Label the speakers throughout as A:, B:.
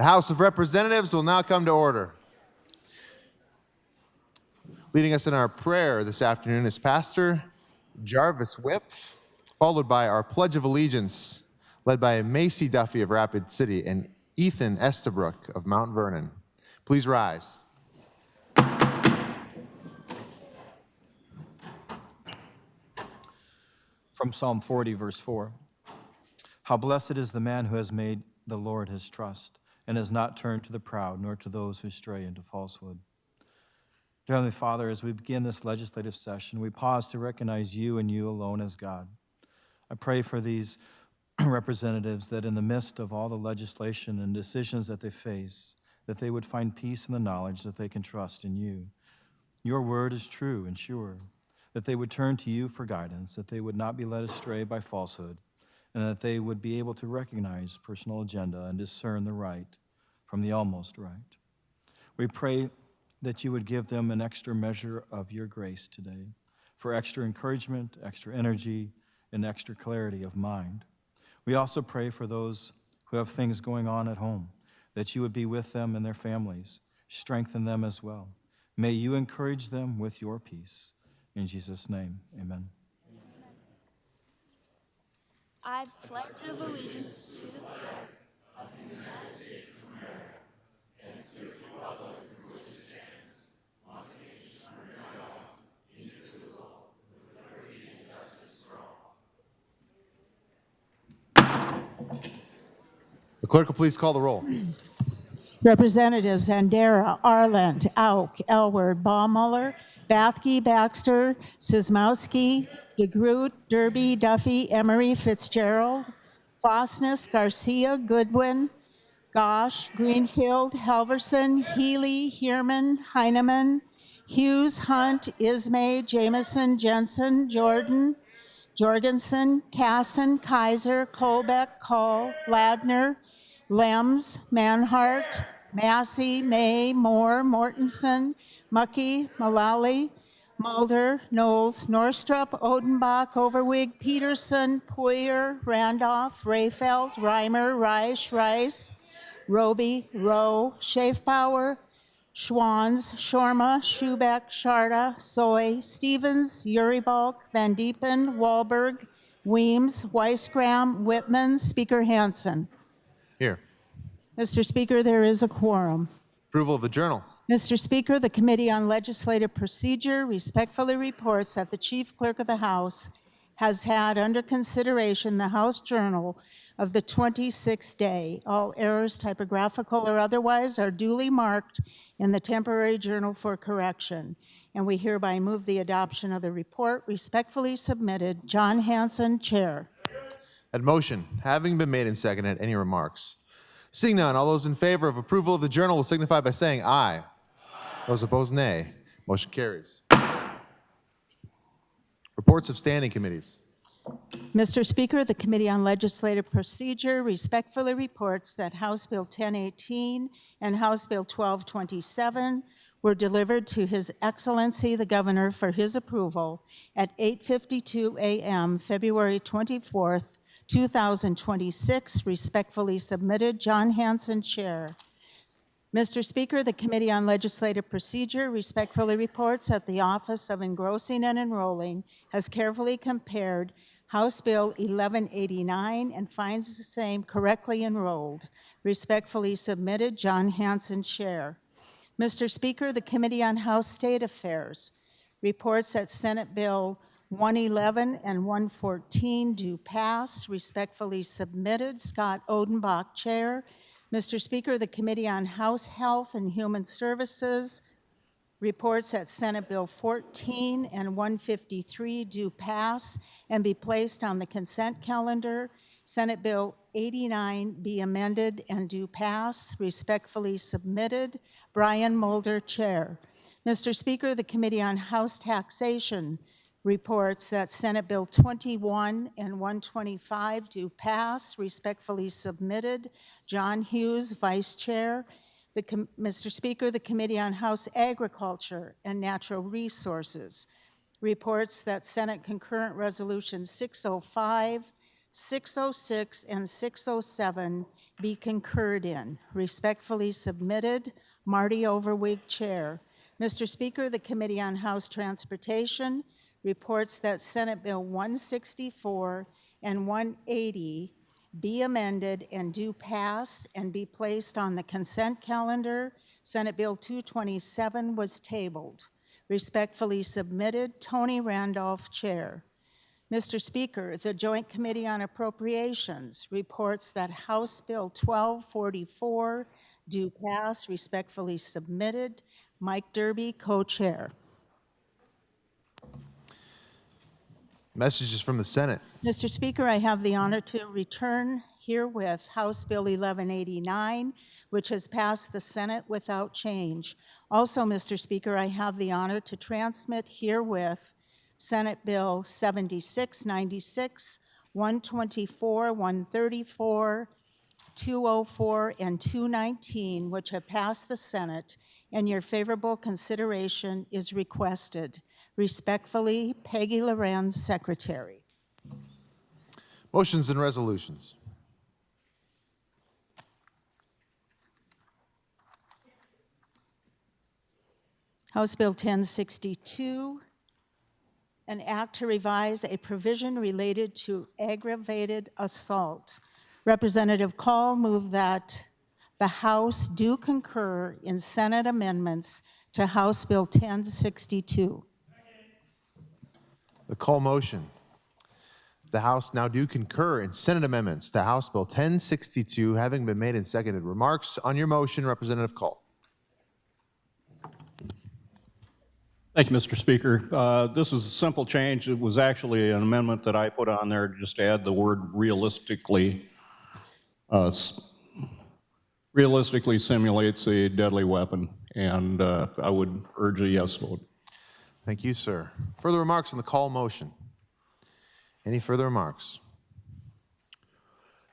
A: The House of Representatives will now come to order. Leading us in our prayer this afternoon is Pastor Jarvis Whip, followed by our Pledge of Allegiance, led by Macy Duffy of Rapid City and Ethan Estabrook of Mount Vernon. Please rise.
B: From Psalm 40, verse 4. How blessed is the man who has made the Lord his trust, and has not turned to the proud, nor to those who stray into falsehood. Dear Heavenly Father, as we begin this legislative session, we pause to recognize you and you alone as God. I pray for these representatives that in the midst of all the legislation and decisions that they face, that they would find peace in the knowledge that they can trust in you. Your word is true and sure, that they would turn to you for guidance, that they would not be led astray by falsehood, and that they would be able to recognize personal agenda and discern the right from the almost right. We pray that you would give them an extra measure of your grace today for extra encouragement, extra energy, and extra clarity of mind. We also pray for those who have things going on at home, that you would be with them and their families, strengthen them as well. May you encourage them with your peace. In Jesus' name, amen.
C: I pledge allegiance to the flag of the United States of America and to the republic for which it stands, one nation under God, indivisible, with liberty and justice for all.
A: The clerk will please call the roll.
D: Representatives Andera, Arland, Auk, Elward, Baumüller, Bathke, Baxter, Sismowski, DeGroot, Derby, Duffy, Emery, Fitzgerald, Fosness, Garcia, Goodwin, Gosh, Greenfield, Halverson, Healy, Heerman, Heineman, Hughes, Hunt, Ismay, Jameson, Jensen, Jordan, Jorgensen, Casson, Kaiser, Colbeck, Call, Ladner, Lems, Manhart, Massey, May, Moore, Mortensen, Muckey, Mullally, Mulder, Knowles, Norstrup, Odenbach, Overweg, Peterson, Poyer, Randolph, Rayfeld, Reimer, Reich, Rice, Roby, Rowe, Schaefbauer, Schwans, Shorma, Schubeck, Sharda, Soy, Stevens, Uribalk, Van Diepen, Wahlberg, Weems, Weisgram, Whitman, Speaker Hansen.
A: Here.
D: Mr. Speaker, there is a quorum.
A: Approval of the journal.
D: Mr. Speaker, the Committee on Legislative Procedure respectfully reports that the Chief Clerk of the House has had under consideration the House Journal of the 26th day. All errors, typographical or otherwise, are duly marked in the temporary journal for correction. And we hereby move the adoption of the report. Respectfully submitted, John Hanson, Chair.
A: That motion having been made and seconded, any remarks? Seeing none, all those in favor of approval of the journal will signify by saying aye. Those opposed, nay. Motion carries. Reports of standing committees.
D: Mr. Speaker, the Committee on Legislative Procedure respectfully reports that House Bill 1018 and House Bill 1227 were delivered to His Excellency the Governor for his approval at 8:52 a.m. February 24th, 2026. Respectfully submitted, John Hanson, Chair. Mr. Speaker, the Committee on Legislative Procedure respectfully reports that the Office of Engrossing and Enrolling has carefully compared House Bill 1189 and finds the same correctly enrolled. Respectfully submitted, John Hanson, Chair. Mr. Speaker, the Committee on House State Affairs reports that Senate Bill 111 and 114 do pass. Respectfully submitted, Scott Odenbach, Chair. Mr. Speaker, the Committee on House Health and Human Services reports that Senate Bill 14 and 153 do pass and be placed on the consent calendar. Senate Bill 89 be amended and do pass. Respectfully submitted, Brian Mulder, Chair. Mr. Speaker, the Committee on House Taxation reports that Senate Bill 21 and 125 do pass. Respectfully submitted, John Hughes, Vice Chair. Mr. Speaker, the Committee on House Agriculture and Natural Resources reports that Senate Concurrent Resolutions 605, 606, and 607 be concurred in. Respectfully submitted, Marty Overweg, Chair. Mr. Speaker, the Committee on House Transportation reports that Senate Bill 164 and 180 be amended and do pass and be placed on the consent calendar. Senate Bill 227 was tabled. Respectfully submitted, Tony Randolph, Chair. Mr. Speaker, the Joint Committee on Appropriations reports that House Bill 1244 do pass. Respectfully submitted, Mike Derby, co-chair.
A: Messages from the Senate.
D: Mr. Speaker, I have the honor to return herewith House Bill 1189, which has passed the Senate without change. Also, Mr. Speaker, I have the honor to transmit herewith Senate Bill 7696, 124, 134, 204, and 219, which have passed the Senate, and your favorable consideration is requested. Respectfully, Peggy Lorenz, Secretary.
A: Motions and resolutions.
D: House Bill 1062, an act to revise a provision related to aggravated assault. Representative Call moved that the House do concur in Senate amendments to House Bill 1062.
A: The call motion. The House now do concur in Senate amendments to House Bill 1062, having been made and seconded. Remarks on your motion, Representative Call.
E: Thank you, Mr. Speaker. This is a simple change. It was actually an amendment that I put on there just to add the word realistically. Realistically simulates a deadly weapon, and I would urge a yes vote.
A: Thank you, sir. Further remarks on the call motion? Any further remarks?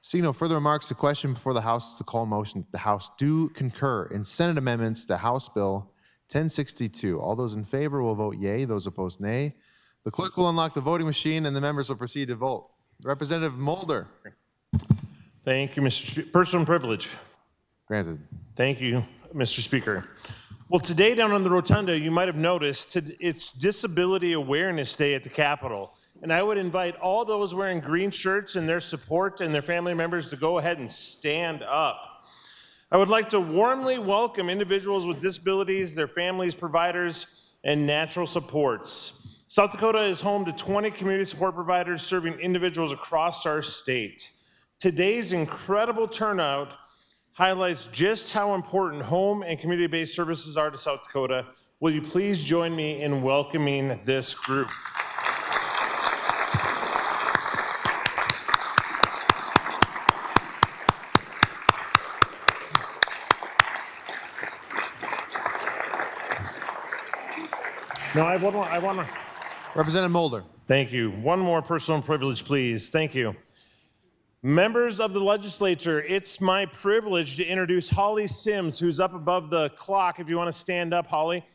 A: Seeing no further remarks, the question before the House is the call motion. The House do concur in Senate amendments to House Bill 1062. All those in favor will vote yea. Those opposed, nay. The clerk will unlock the voting machine, and the members will proceed to vote. Representative Mulder.
F: Thank you, Mr. Speaker. Personal privilege.
A: Granted.
F: Thank you, Mr. Speaker. Well, today down on the rotunda, you might have noticed it's Disability Awareness Day at the Capitol. And I would invite all those wearing green shirts and their support and their family members to go ahead and stand up. I would like to warmly welcome individuals with disabilities, their families, providers, and natural supports. South Dakota is home to 20 community support providers serving individuals across our state. Today's incredible turnout highlights just how important home and community-based services are to South Dakota. Will you please join me in welcoming this group? No, I want to.
A: Representative Mulder.
F: Thank you. One more personal privilege, please. Thank you. Members of the legislature, it's my privilege to introduce Holly Sims, who's up above the clock. If you want to stand up, Holly.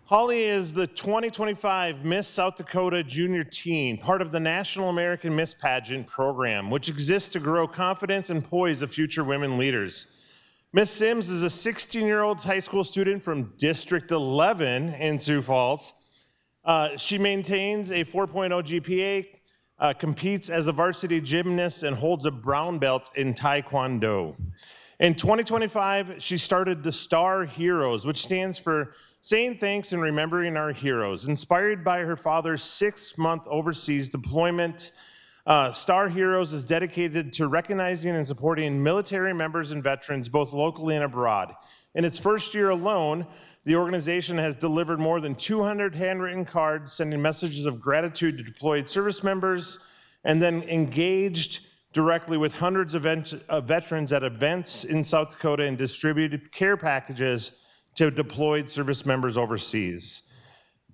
F: Holly is the 2025 Miss South Dakota Junior Teen, part of the National American Miss Pageant program, which exists to grow confidence and poise of future women leaders. Miss Sims is a 16-year-old high school student from District 11 in Sioux Falls. She maintains a 4.0 GPA, competes as a varsity gymnast, and holds a brown belt in Taekwondo. In 2025, she started the Star Heroes, which stands for Saying Thanks and Remembering Our Heroes. Inspired by her father's 6-month overseas deployment, Star Heroes is dedicated to recognizing and supporting military members and veterans, both locally and abroad. In its first year alone, the organization has delivered more than 200 handwritten cards, sending messages of gratitude to deployed service members, and then engaged directly with hundreds of veterans at events in South Dakota and distributed care packages to deployed service members overseas.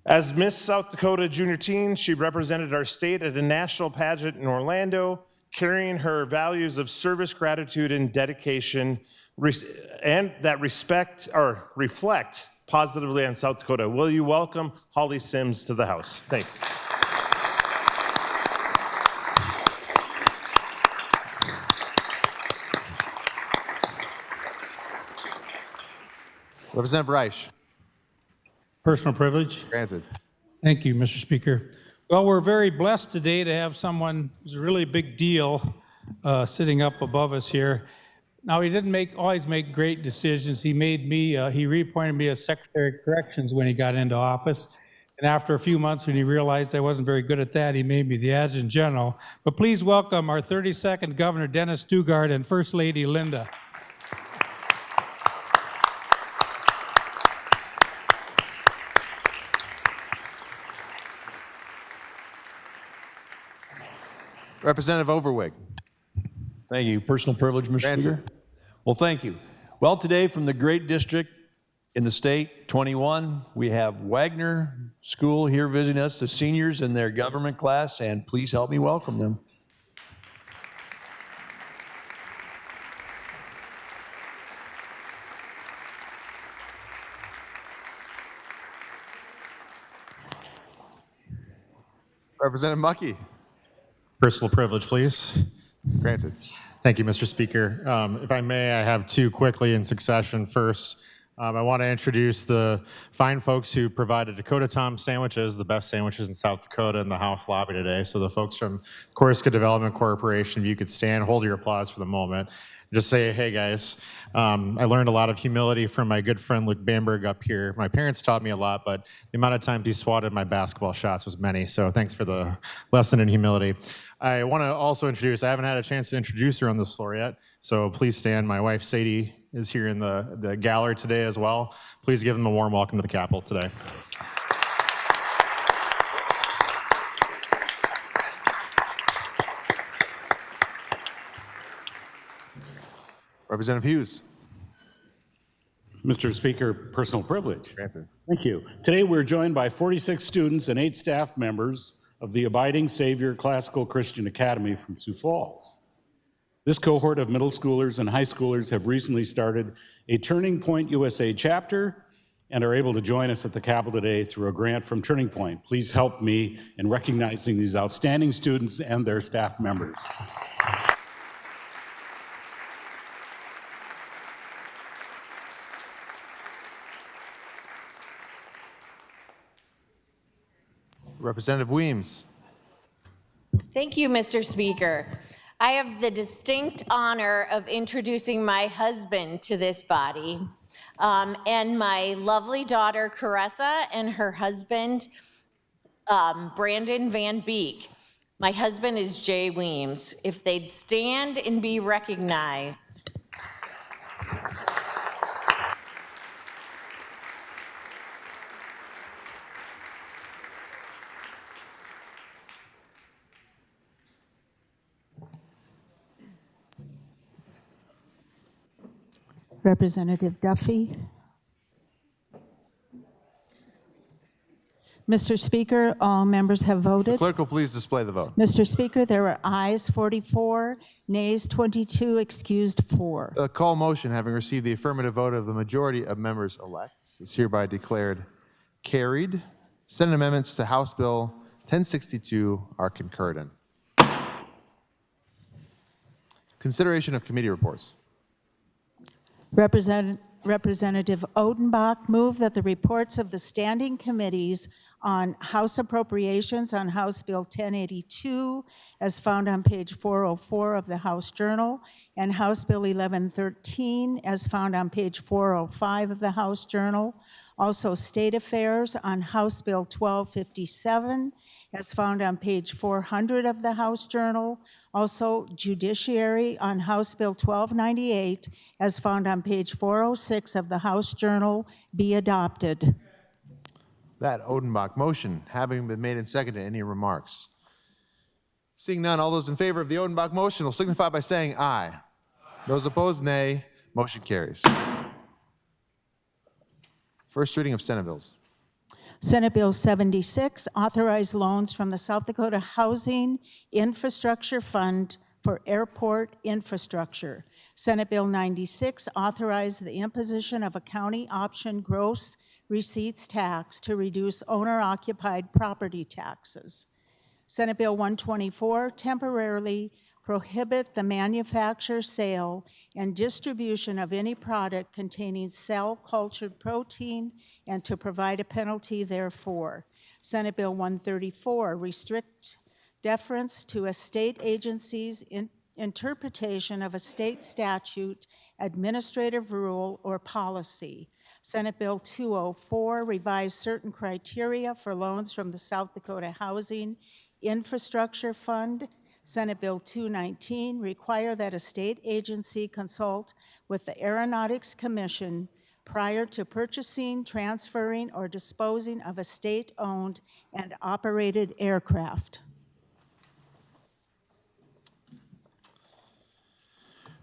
F: As Miss South Dakota Junior Teen, she represented our state at a national pageant in Orlando, carrying her values of service, gratitude, and dedication, and that reflect positively on South Dakota. Will you welcome Holly Sims to the House? Thanks.
A: Representative Reich.
G: Personal privilege.
A: Granted.
G: Thank you, Mr. Speaker. Well, we're very blessed today to have someone who's a really big deal sitting up above us here. Now, he didn't always make great decisions. He reappointed me as Secretary of Corrections when he got into office. And after a few months, when he realized I wasn't very good at that, he made me the Adjutant General. But please welcome our 32nd Governor, Dennis Daugaard, and First Lady Linda.
A: Representative Overweg.
H: Thank you. Personal privilege, Mr.
A: Granted.
H: Speaker. Well, thank you. Well, today from the great district in the state, 21, we have Wagner School here visiting us, the seniors in their government class, and please help me welcome them.
A: Representative Mucky.
I: Personal privilege, please.
A: Granted.
I: Thank you, Mr. Speaker. If I may, I have two quickly in succession. First, I want to introduce the fine folks who provided Dakota Tom sandwiches, the best sandwiches in South Dakota, in the House lobby today. So the folks from Corsica Development Corporation, if you could stand, hold your applause for the moment. Just say, hey guys, I learned a lot of humility from my good friend Luke Bamberg up here. My parents taught me a lot, but the amount of times he swatted my basketball shots was many. So thanks for the lesson in humility. I want to also introduce, I haven't had a chance to introduce her on this floor yet, so please stand. My wife Sadie is here in the gallery today as well. Please give them a warm welcome to the Capitol today.
A: Representative Hughes.
J: Mr. Speaker, personal privilege.
A: Granted.
J: Thank you. Today we're joined by 46 students and 8 staff members of the Abiding Savior Classical Christian Academy from Sioux Falls. This cohort of middle schoolers and high schoolers have recently started a Turning Point USA chapter and are able to join us at the Capitol today through a grant from Turning Point. Please help me in recognizing these outstanding students and their staff members.
A: Representative Weems.
K: Thank you, Mr. Speaker. I have the distinct honor of introducing my husband to this body, and my lovely daughter, Caressa, and her husband, Brandon Van Beek. My husband is Jay Weems. If they'd stand and be recognized.
D: Representative Duffy. Mr. Speaker, all members have voted.
A: Clerk will please display the vote.
D: Mr. Speaker, there were ayes 44, nays 22, excused 4.
A: The call motion, having received the affirmative vote of the majority of members elect, is hereby declared carried. Senate amendments to House Bill 1062 are concurred in. Consideration of committee reports.
D: Representative Odenbach moved that the reports of the standing committees on House appropriations on House Bill 1082, as found on page 404 of the House Journal, and House Bill 1113, as found on page 405 of the House Journal. Also, State Affairs on House Bill 1257, as found on page 400 of the House Journal. Also, Judiciary on House Bill 1298, as found on page 406 of the House Journal, be adopted.
A: That Odenbach motion having been made and seconded, any remarks? Seeing none, all those in favor of the Odenbach motion will signify by saying aye. Those opposed, nay. Motion carries. First reading of Senate bills.
D: Senate Bill 76, authorize loans from the South Dakota Housing Infrastructure Fund for airport infrastructure. Senate Bill 96, authorize the imposition of a county option gross receipts tax to reduce owner-occupied property taxes. Senate Bill 124, temporarily prohibit the manufacture, sale, and distribution of any product containing cell-cultured protein, and to provide a penalty therefor. Senate Bill 134, restrict deference to a state agency's interpretation of a state statute, administrative rule, or policy. Senate Bill 204, revise certain criteria for loans from the South Dakota Housing Infrastructure Fund. Senate Bill 219, require that a state agency consult with the Aeronautics Commission prior to purchasing, transferring, or disposing of a state-owned and operated aircraft.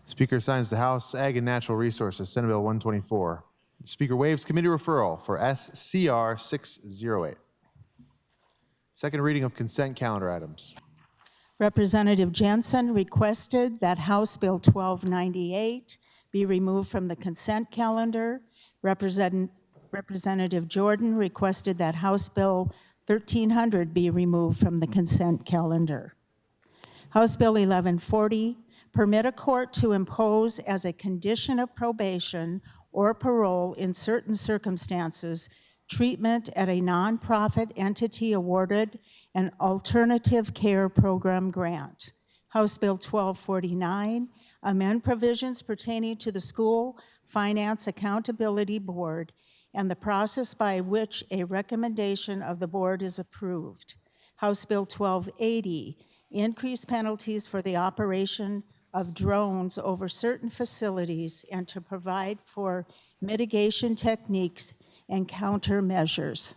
A: Speaker assigns the House Ag and Natural Resources, Senate Bill 124. The Speaker waives committee referral for SCR 608. Second reading of consent calendar items.
D: Representative Jensen requested that House Bill 1298 be removed from the consent calendar. Representative Jordan requested that House Bill 1300 be removed from the consent calendar. House Bill 1140, permit a court to impose as a condition of probation or parole in certain circumstances treatment at a nonprofit entity awarded an alternative care program grant. House Bill 1249, amend provisions pertaining to the School Finance Accountability Board and the process by which a recommendation of the board is approved. House Bill 1280, increase penalties for the operation of drones over certain facilities and to provide for mitigation techniques and countermeasures.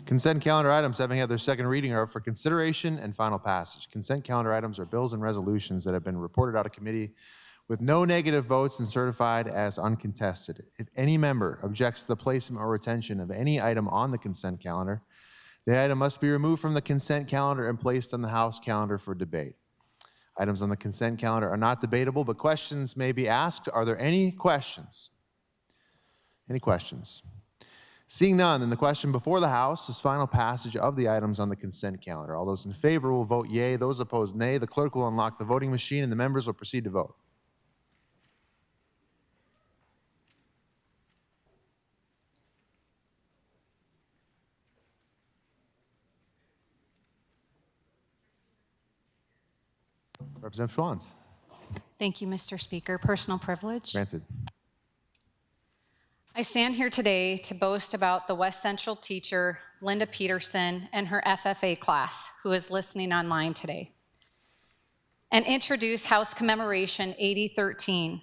A: Consent calendar items having had their second reading are up for consideration and final passage. Consent calendar items are bills and resolutions that have been reported out of committee with no negative votes and certified as uncontested. If any member objects to the placement or retention of any item on the consent calendar, the item must be removed from the consent calendar and placed on the House calendar for debate. Items on the consent calendar are not debatable, but questions may be asked. Are there any questions? Any questions? Seeing none, then the question before the House is final passage of the items on the consent calendar. All those in favor will vote yea. Those opposed, nay. The clerk will unlock the voting machine, and the members will proceed to vote. Representative Schwans.
L: Thank you, Mr. Speaker. Personal privilege.
A: Granted.
L: I stand here today to boast about the West Central teacher, Linda Peterson, and her FFA class, who is listening online today, and introduce House Commemoration 8013.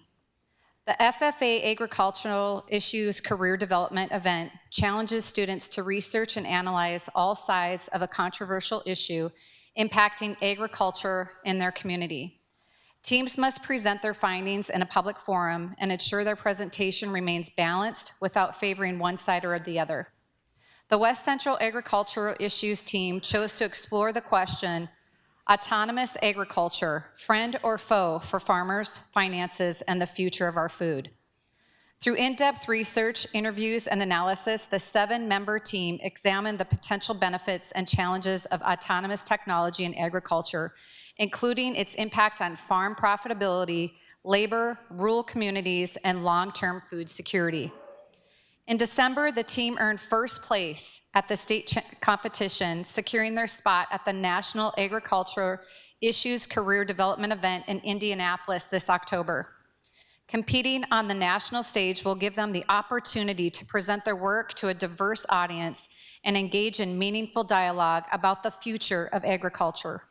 L: The FFA Agricultural Issues Career Development event challenges students to research and analyze all sides of a controversial issue impacting agriculture in their community. Teams must present their findings in a public forum and ensure their presentation remains balanced without favoring one side or the other. The West Central Agricultural Issues team chose to explore the question, autonomous agriculture, friend or foe for farmers, finances, and the future of our food. Through in-depth research, interviews, and analysis, the 7-member team examined the potential benefits and challenges of autonomous technology in agriculture, including its impact on farm profitability, labor, rural communities, and long-term food security. In December, the team earned first place at the state competition, securing their spot at the National Agriculture Issues Career Development event in Indianapolis this October. Competing on the national stage will give them the opportunity to present their work to a diverse audience and engage in meaningful dialogue about the future of agriculture.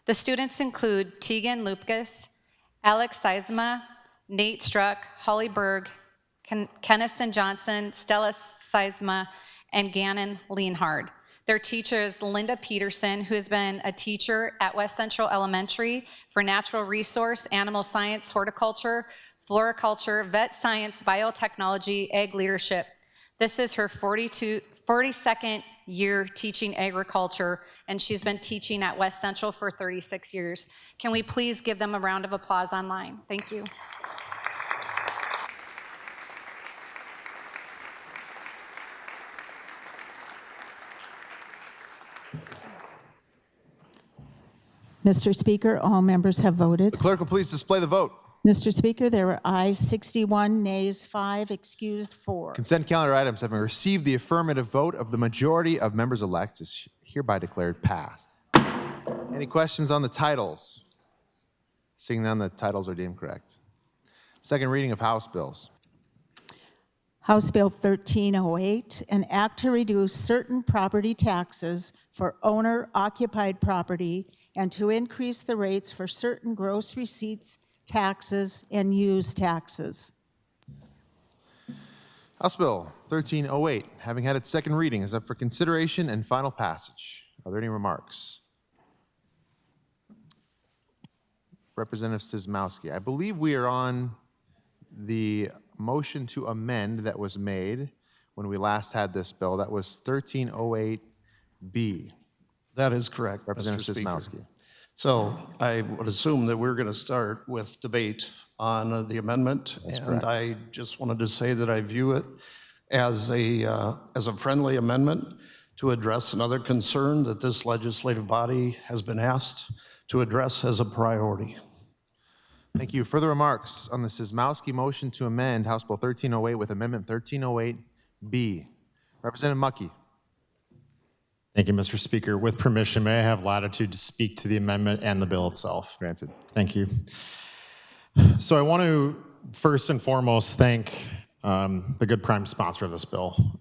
L: The students include Tegan Lupkus, Alex Seisma, Nate Struck, Holly Berg, Kennison Johnson, Stella Seisma, and Gannon Leanhard. Their teacher is Linda Peterson, who has been a teacher at West Central Elementary for natural resource, animal science, horticulture, floriculture, vet science, biotechnology, ag leadership. This is her 42nd year teaching agriculture, and she's been teaching at West Central for 36 years. Can we please give them a round of applause online? Thank you.
D: Mr. Speaker, all members have voted.
A: The clerk will please display the vote.
D: Mr. Speaker, there were ayes 61, nays 5, excused 4.
A: Consent calendar items having received the affirmative vote of the majority of members-elect is hereby declared passed. Any questions on the titles? Seeing none, the titles are deemed correct. Second reading of House bills.
D: House Bill 1308, an act to reduce certain property taxes for owner-occupied property and to increase the rates for certain gross receipts, taxes, and use taxes.
A: House Bill 1308, having had its second reading, is up for consideration and final passage. Are there any remarks? Representative Szymanski, I believe we are on the motion to amend that was made when we last had this bill. That was 1308B.
M: That is correct, Mr.
A: Representative
M: Speaker.
A: Szymanski.
M: So I would assume that we're going to start with debate on the amendment. And
A: correct.
M: I just wanted to say that I view it as a friendly amendment to address another concern that this legislative body has been asked to address as a priority.
A: Thank you. Further remarks on the Szymanski motion to amend House Bill 1308 with Amendment 1308B. Representative Mucky.
I: Thank you, Mr. Speaker. With permission, may I have latitude to speak to the amendment and the bill itself?
A: Granted.
I: Thank you. So I want to first and foremost thank the good prime sponsor of this bill.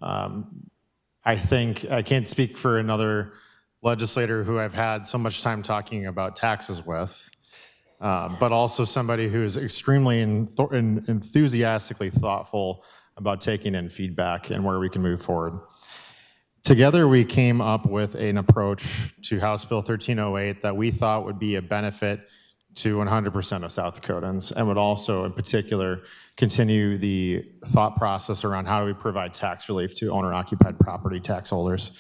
I: I think I can't speak for another legislator who I've had so much time talking about taxes with, but also somebody who is extremely enthusiastically thoughtful about taking in feedback and where we can move forward. Together, we came up with an approach to House Bill 1308 that we thought would be a benefit to 100% of South Dakotans and would also, in particular, continue the thought process around how do we provide tax relief to owner-occupied property tax holders.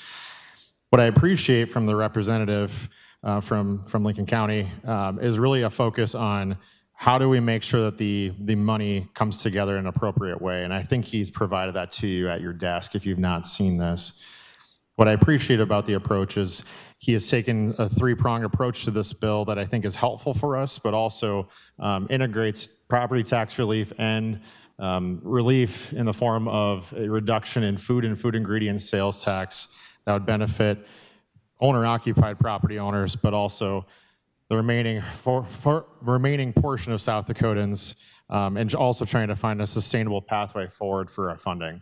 I: What I appreciate from the representative from Lincoln County is really a focus on how do we make sure that the money comes together in an appropriate way. And I think he's provided that to you at your desk if you've not seen this. What I appreciate about the approach is he has taken a three-pronged approach to this bill that I think is helpful for us, but also integrates property tax relief and relief in the form of a reduction in food and food ingredients sales tax that would benefit owner-occupied property owners, but also the remaining remaining portion of South Dakotans, and also trying to find a sustainable pathway forward for our funding.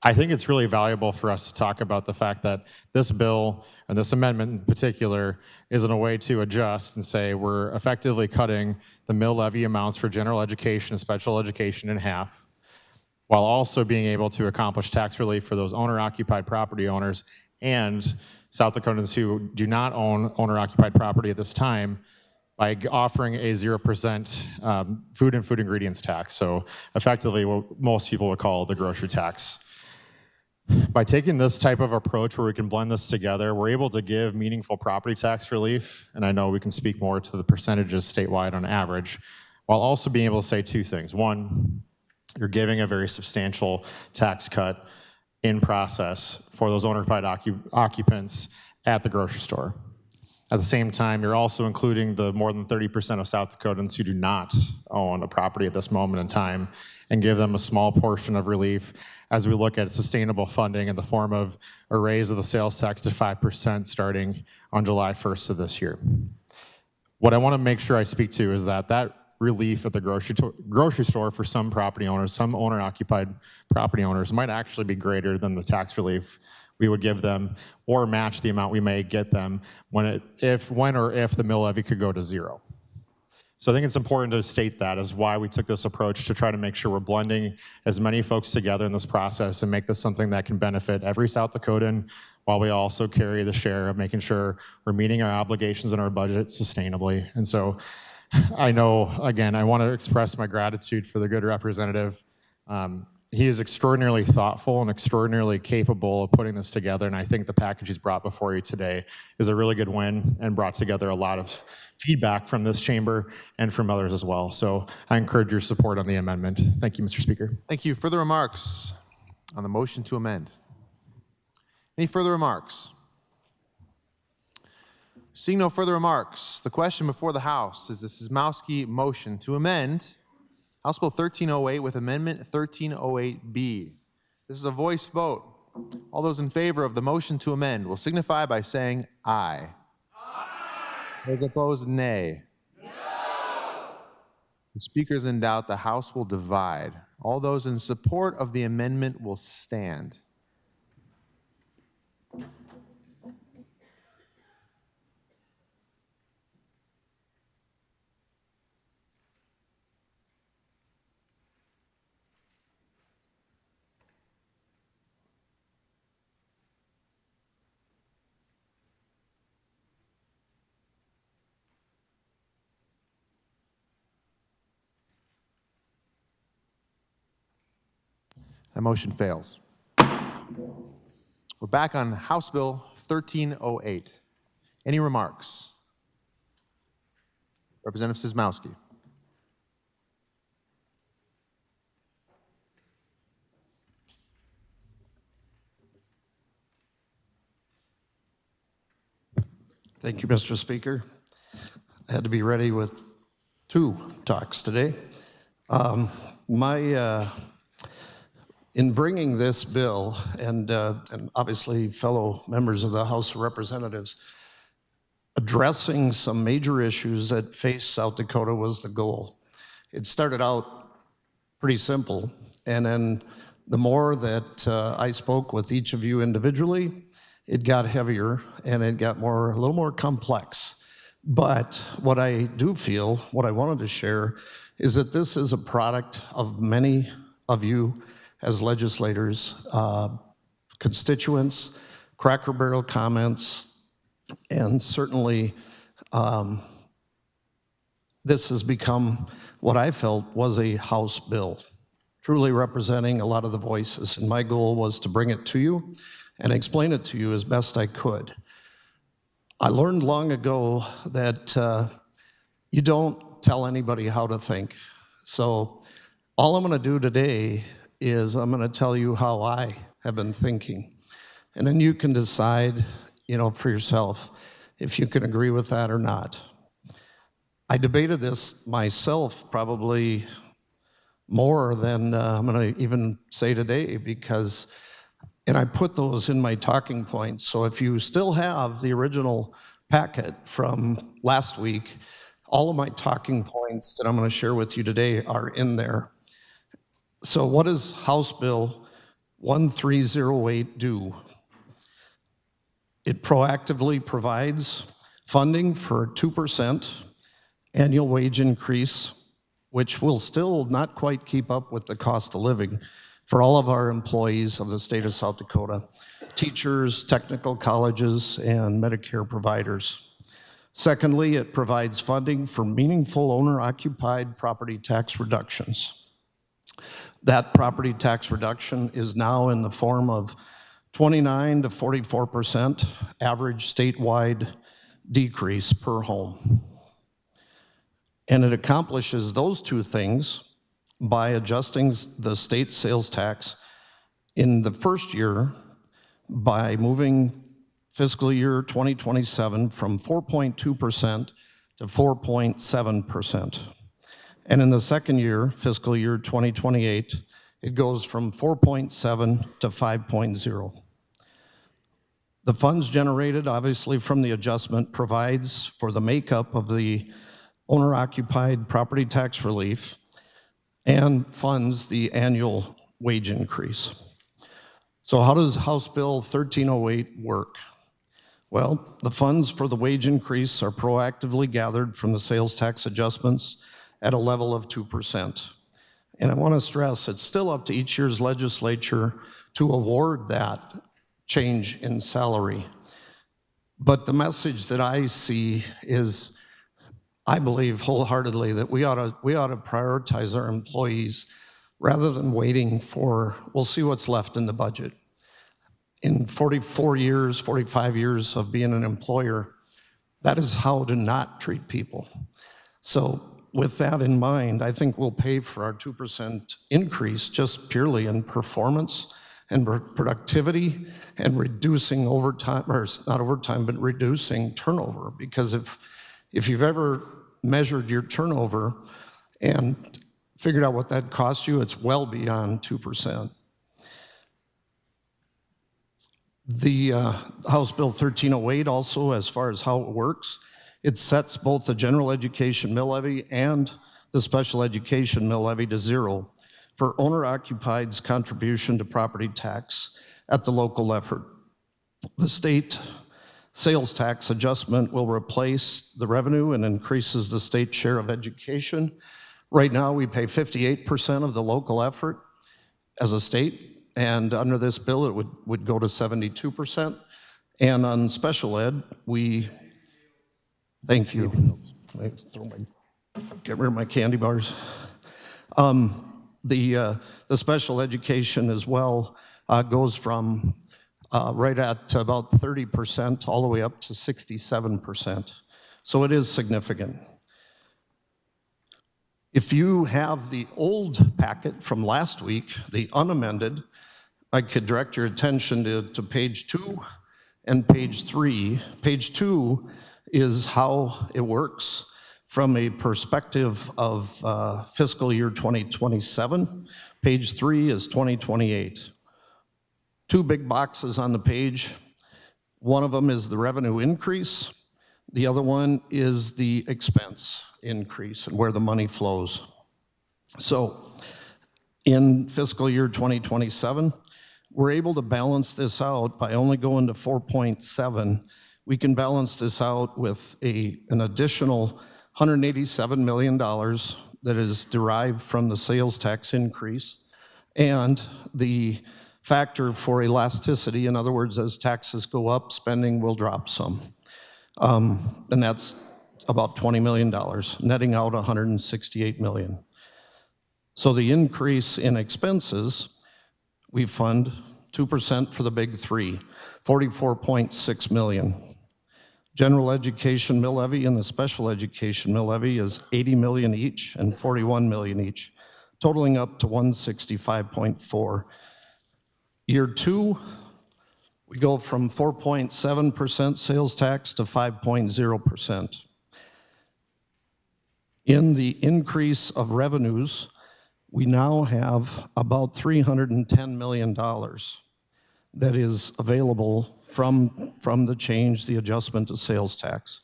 I: I think it's really valuable for us to talk about the fact that this bill, and this amendment in particular, is in a way to adjust and say we're effectively cutting the mill levy amounts for general education and special education in half, while also being able to accomplish tax relief for those owner-occupied property owners and South Dakotans who do not own owner-occupied property at this time by offering a 0% food and food ingredients tax. So effectively what most people would call the grocery tax. By taking this type of approach where we can blend this together, we're able to give meaningful property tax relief, and I know we can speak more to the percentages statewide on average, while also being able to say two things. One, you're giving a very substantial tax cut in process for those owner-occupied occupants at the grocery store. At the same time, you're also including the more than 30% of South Dakotans who do not own a property at this moment in time and give them a small portion of relief as we look at sustainable funding in the form of a raise of the sales tax to 5% starting on July 1st of this year. What I want to make sure I speak to is that relief at the grocery store for some property owners, some owner-occupied property owners, might actually be greater than the tax relief we would give them or match the amount we may get them when or if the mill levy could go to zero. So I think it's important to state that as why we took this approach to try to make sure we're blending as many folks together in this process and make this something that can benefit every South Dakotan while we also carry the share of making sure we're meeting our obligations in our budget sustainably. And so I know, again, I want to express my gratitude for the good representative. He is extraordinarily thoughtful and extraordinarily capable of putting this together, and I think the package he's brought before you today is a really good win and brought together a lot of feedback from this chamber and from others as well. So I encourage your support on the amendment. Thank you, Mr. Speaker.
A: Thank you. Further remarks on the motion to amend? Any further remarks? Seeing no further remarks, the question before the House is the Szymanski motion to amend House Bill 1308 with Amendment 1308B. This is a voice vote. All those in favor of the motion to amend will signify by saying aye. Aye. Those opposed, nay. No. The speaker is in doubt. The House will divide. All those in support of the amendment will stand. That motion fails. We're back on House Bill 1308. Any remarks? Representative Szymanski.
M: Thank you, Mr. Speaker. I had to be ready with 2 talks today. In bringing this bill, and obviously fellow members of the House of Representatives, addressing some major issues that face South Dakota was the goal. It started out pretty simple, and then the more that I spoke with each of you individually, it got heavier and it got a little more complex. But what I do feel, what I wanted to share, is that this is a product of many of you as legislators, constituents, Cracker Barrel comments, and certainly this has become what I felt was a House bill, truly representing a lot of the voices. And my goal was to bring it to you and explain it to you as best I could. I learned long ago that you don't tell anybody how to think. So all I'm gonna do today is I'm gonna tell you how I have been thinking. And then you can decide, for yourself if you can agree with that or not. I debated this myself probably more than I'm gonna even say today and I put those in my talking points. So if you still have the original packet from last week, all of my talking points that I'm gonna share with you today are in there. So what does House Bill 1308 do? It proactively provides funding for a 2% annual wage increase, which will still not quite keep up with the cost of living for all of our employees of the state of South Dakota, teachers, technical colleges, and Medicare providers. Secondly, it provides funding for meaningful owner-occupied property tax reductions. That property tax reduction is now in the form of 29 to 44% average statewide decrease per home. And it accomplishes those 2 things by adjusting the state sales tax in the first year by moving fiscal year 2027 from 4.2% to 4.7%. And in the second year, fiscal year 2028, it goes from 4.7 to 5.0. The funds generated, obviously, from the adjustment provides for the makeup of the owner-occupied property tax relief and funds the annual wage increase. So how does House Bill 1308 work? Well, the funds for the wage increase are proactively gathered from the sales tax adjustments at a level of 2%. And I want to stress, it's still up to each year's legislature to award that change in salary. But the message that I see is, I believe wholeheartedly that we ought to prioritize our employees rather than waiting for, we'll see what's left in the budget. In 44 years, 45 years of being an employer, that is how to not treat people. So with that in mind, I think we'll pay for our 2% increase just purely in performance and productivity and reducing overtime, or not overtime, but reducing turnover. Because if you've ever measured your turnover and figured out what that costs you, it's well beyond 2%. The House Bill 1308 also, as far as how it works, it sets both the general education mill levy and the special education mill levy to zero for owner-occupied's contribution to property tax at the local effort. The state sales tax adjustment will replace the revenue and increases the state share of education. Right now, we pay 58% of the local effort as a state, and under this bill, it would go to 72%. And on special ed, thank you. Get rid of my candy bars. The special education as well goes from right at about 30% all the way up to 67%. So it is significant. If you have the old packet from last week, the unamended, I could direct your attention to page 2 and page 3. Page 2 is how it works from a perspective of fiscal year 2027. Page 3 is 2028. Two big boxes on the page. One of them is the revenue increase. The other one is the expense increase and where the money flows. So in fiscal year 2027, we're able to balance this out by only going to 4.7. We can balance this out with an additional $187 million that is derived from the sales tax increase and the factor for elasticity. In other words, as taxes go up, spending will drop some. And that's about $20 million, netting out $168 million. So the increase in expenses, we fund 2% for the big three, $44.6 million. General education mill levy and the special education mill levy is $80 million each and $41 million each, totaling up to $165.4. Year 2, we go from 4.7% sales tax to 5.0%. In the increase of revenues, we now have about $310 million that is available from the change, the adjustment to sales tax.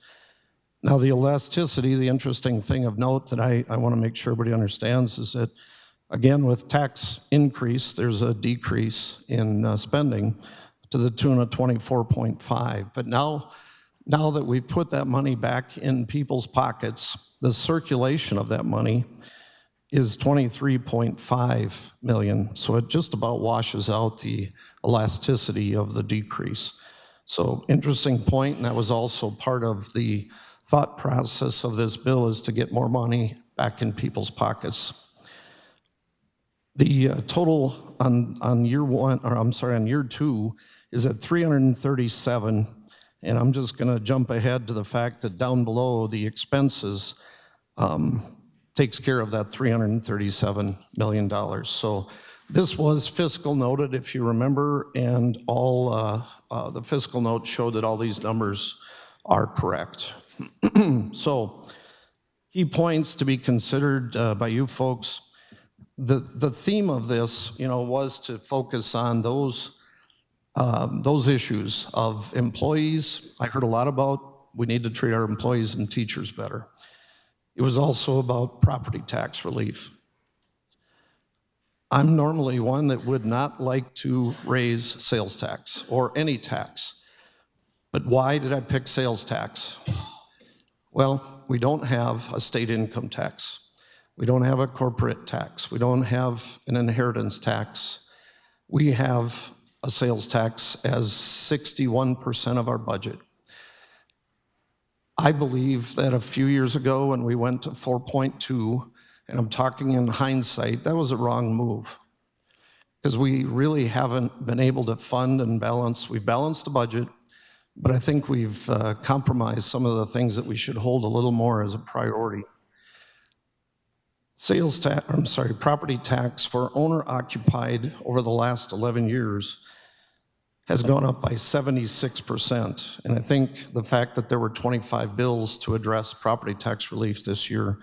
M: Now, the elasticity, the interesting thing of note that I want to make sure everybody understands is that, again, with tax increase, there's a decrease in spending to the tune of 24.5. But now that we've put that money back in people's pockets, the circulation of that money is 23.5 million. So it just about washes out the elasticity of the decrease. So interesting point, and that was also part of the thought process of this bill, is to get more money back in people's pockets. The total on year 1, or I'm sorry, on year 2 is at 337, and I'm just gonna jump ahead to the fact that down below the expenses takes care of that $337 million. So this was fiscal noted, if you remember, and all the fiscal notes showed that all these numbers are correct. So key points to be considered by you folks. The theme of this, was to focus on those issues of employees. I heard a lot about we need to treat our employees and teachers better. It was also about property tax relief. I'm normally one that would not like to raise sales tax or any tax. But why did I pick sales tax? Well, we don't have a state income tax. We don't have a corporate tax. We don't have an inheritance tax. We have a sales tax as 61% of our budget. I believe that a few years ago when we went to 4.2, and I'm talking in hindsight, that was a wrong move, because we really haven't been able to fund and balance. We've balanced the budget, but I think we've compromised some of the things that we should hold a little more as a priority. property tax for owner-occupied over the last 11 years has gone up by 76%. And I think the fact that there were 25 bills to address property tax relief this year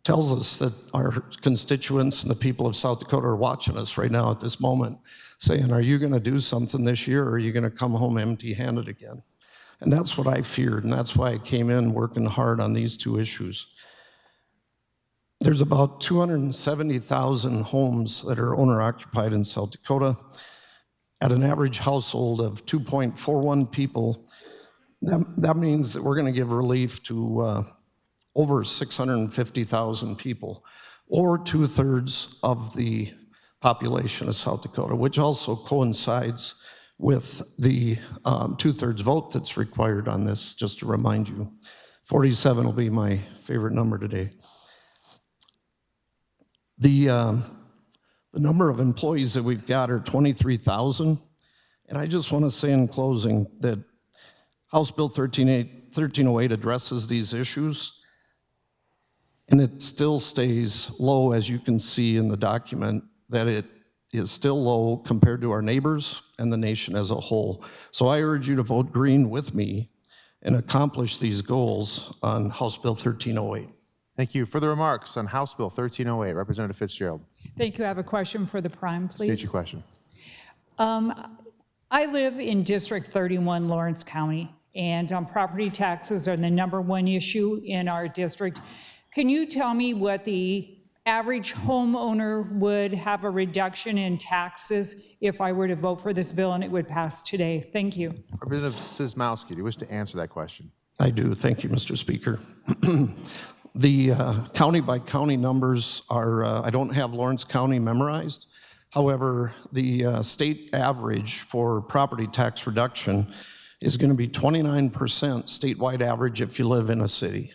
M: tells us that our constituents and the people of South Dakota are watching us right now at this moment, saying, are you going to do something this year, or are you going to come home empty-handed again? And that's what I feared, and that's why I came in working hard on these two issues. There's about 270,000 homes that are owner-occupied in South Dakota. At an average household of 2.41 people, that means that we're going to give relief to over 650,000 people, or 2/3 of the population of South Dakota, which also coincides with the 2/3 vote that's required on this, just to remind you. 47 will be my favorite number today. The number of employees that we've got are 23,000. And I just want to say in closing that House Bill 1308 addresses these issues, and it still stays low, as you can see in the document, that it is still low compared to our neighbors and the nation as a whole. So I urge you to vote green with me and accomplish these goals on House Bill 1308.
A: Thank you. Further remarks on House Bill 1308, Representative Fitzgerald.
N: Thank you. I have a question for the prime, please.
A: State your question.
N: I live in District 31, Lawrence County, and property taxes are the #1 issue in our district. Can you tell me what the average homeowner would have a reduction in taxes if I were to vote for this bill and it would pass today? Thank you.
A: Representative Szymanski, do you wish to answer that question?
M: I do. Thank you, Mr. Speaker. The county-by-county numbers are, I don't have Lawrence County memorized. However, the state average for property tax reduction is going to be 29% statewide average if you live in a city.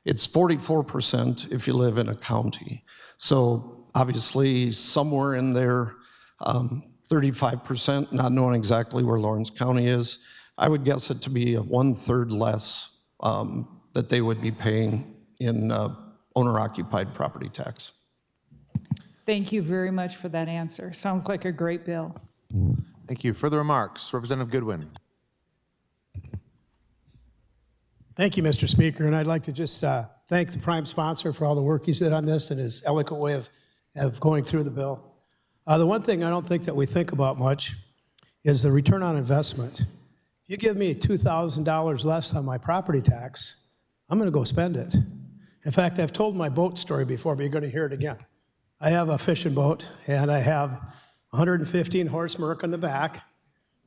M: It's 44% if you live in a county. So obviously somewhere in there, 35%, not knowing exactly where Lawrence County is, I would guess it to be 1/3 less that they would be paying in owner-occupied property tax.
N: Thank you very much for that answer. Sounds like a great bill.
A: Thank you. Further remarks, Representative Goodwin.
O: Thank you, Mr. Speaker, and I'd like to just thank the prime sponsor for all the work he's did on this and his eloquent way of going through the bill. The one thing I don't think that we think about much is the return on investment. If you give me $2,000 less on my property tax, I'm going to go spend it. In fact, I've told my boat story before, but you're going to hear it again. I have a fishing boat, and I have 115 horse Merc on the back,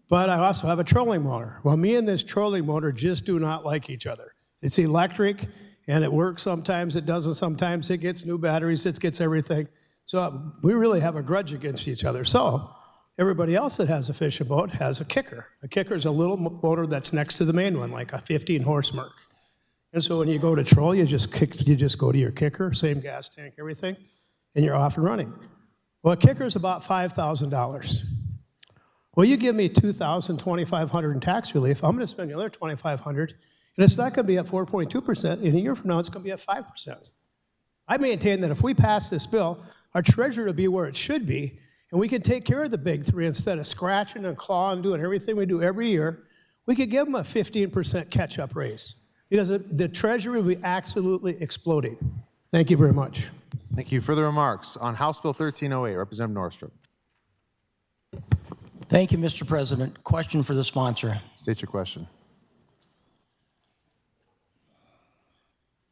O: but I also have a trolling motor. Well, me and this trolling motor just do not like each other. It's electric, and it works sometimes, it doesn't sometimes, it gets new batteries, it gets everything. So we really have a grudge against each other. So everybody else that has a fishing boat has a kicker. A kicker is a little motor that's next to the main one, like a 15 horse Merc. And so when you go to troll, you just go to your kicker, same gas tank, everything, and you're off and running. Well, a kicker is about $5,000. Well, you give me $2,000, $2,500 in tax relief, I'm going to spend the other $2,500, and it's not going to be at 4.2%. In a year from now, it's going to be at 5%. I maintain that if we pass this bill, our treasury will be where it should be, and we can take care of the big three instead of scratching and clawing, doing everything we do every year. We could give them a 15% catch-up raise, because the treasury will be absolutely exploding. Thank you very much.
A: Thank you. Further remarks on House Bill 1308, Representative Norstrop.
P: Thank you, Mr. President. Question for the sponsor.
A: State your question.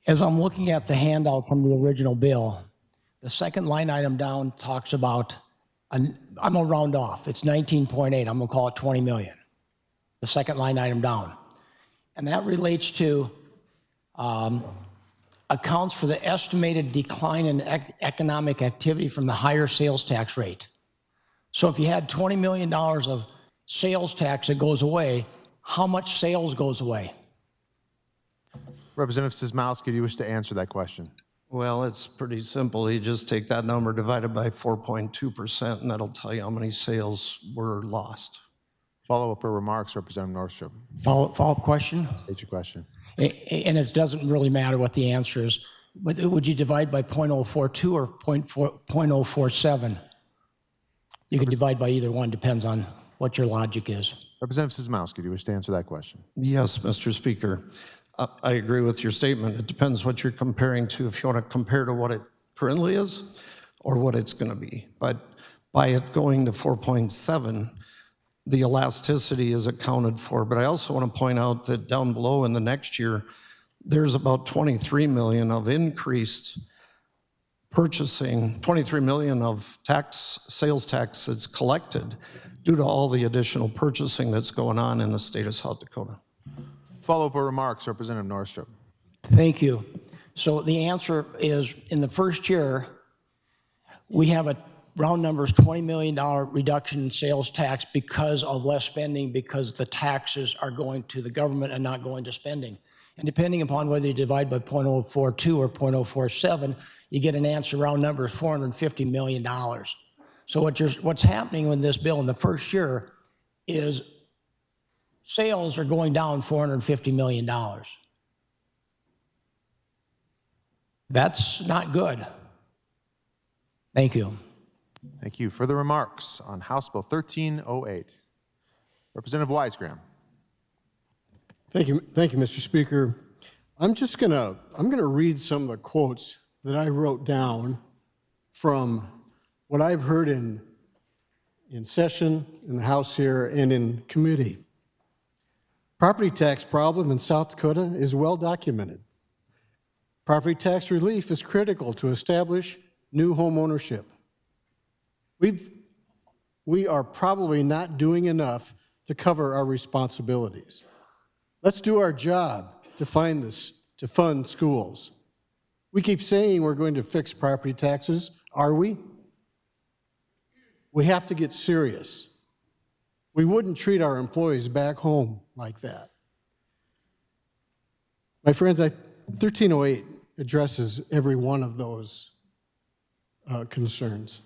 P: As I'm looking at the handout from the original bill, the second line item down talks about, I'm going to round off, it's 19.8, I'm going to call it 20 million. The second line item down. And that relates to accounts for the estimated decline in economic activity from the higher sales tax rate. So if you had $20 million of sales tax that goes away, how much sales goes away?
A: Representative Szymanski, do you wish to answer that question?
M: Well, it's pretty simple. You just take that number divided by 4.2%, and that'll tell you how many sales were lost.
A: Follow-up or remarks, Representative Norstrop.
P: Follow-up question?
A: State your question.
P: And it doesn't really matter what the answer is. But would you divide by 0.042 or 0.047? You can divide by either one, depends on what your logic is.
A: Representative Szymanski, do you wish to answer that question?
M: Yes, Mr. Speaker. I agree with your statement. It depends what you're comparing to, if you want to compare to what it currently is or what it's going to be. But by it going to 4.7, the elasticity is accounted for. But I also want to point out that down below in the next year, there's about 23 million of increased purchasing, 23 million of sales tax that's collected due to all the additional purchasing that's going on in the state of South Dakota.
A: Follow-up or remarks, Representative Norstrop.
P: Thank you. So the answer is, in the first year, we have a round numbers $20 million reduction in sales tax because of less spending, because the taxes are going to the government and not going to spending. And depending upon whether you divide by 0.042 or 0.047, you get an answer round number $450 million. So what's happening with this bill in the first year is sales are going down $450 million. That's not good. Thank you.
A: Thank you. Further remarks on House Bill 1308. Representative Weisgram.
Q: Thank you, Mr. Speaker. I'm gonna read some of the quotes that I wrote down from what I've heard in session in the House here and in committee. Property tax problem in South Dakota is well documented. Property tax relief is critical to establish new home ownership. We are probably not doing enough to cover our responsibilities. Let's do our job to fund schools. We keep saying we're going to fix property taxes. Are we? We have to get serious. We wouldn't treat our employees back home like that. My friends, 1308 addresses every one of those concerns.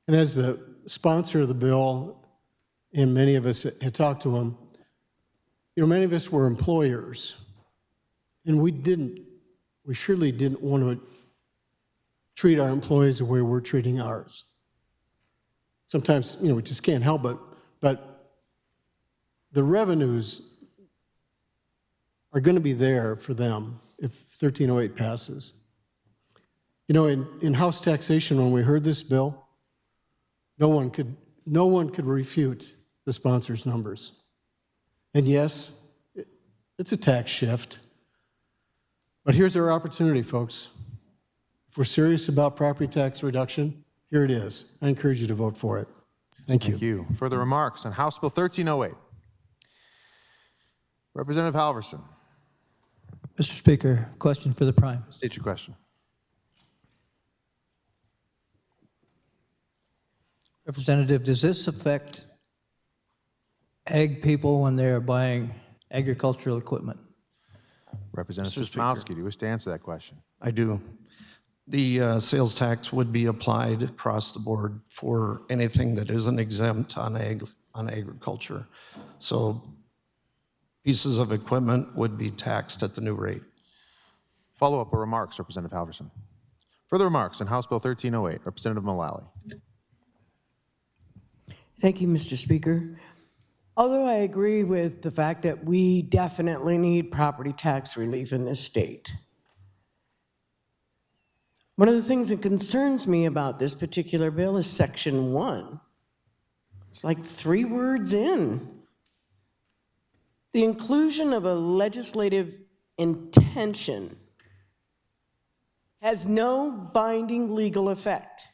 Q: And as the sponsor of the bill, and many of us had talked to him, many of us were employers, and we surely didn't want to treat our employees the way we're treating ours. Sometimes, we just can't help it, but the revenues are going to be there for them if 1308 passes. In House taxation, when we heard this bill, no one could refute the sponsor's numbers. And yes, it's a tax shift. But here's our opportunity, folks. If we're serious about property tax reduction, here it is. I encourage you to vote for it. Thank you.
A: Thank you. Further remarks on House Bill 1308. Representative Halverson.
R: Mr. Speaker, question for the Prime.
A: State your question.
R: Representative, does this affect ag people when they're buying agricultural equipment?
A: Representative Szymanski, do you wish to answer that question?
M: I do. The sales tax would be applied across the board for anything that isn't exempt on agriculture. So pieces of equipment would be taxed at the new rate.
A: Follow-up or remarks, Representative Halverson. Further remarks on House Bill 1308. Representative Mullally.
S: Thank you, Mr. Speaker. Although I agree with the fact that we definitely need property tax relief in this state, one of the things that concerns me about this particular bill is Section 1. It's like 3 words in. The inclusion of a legislative intention has no binding legal effect.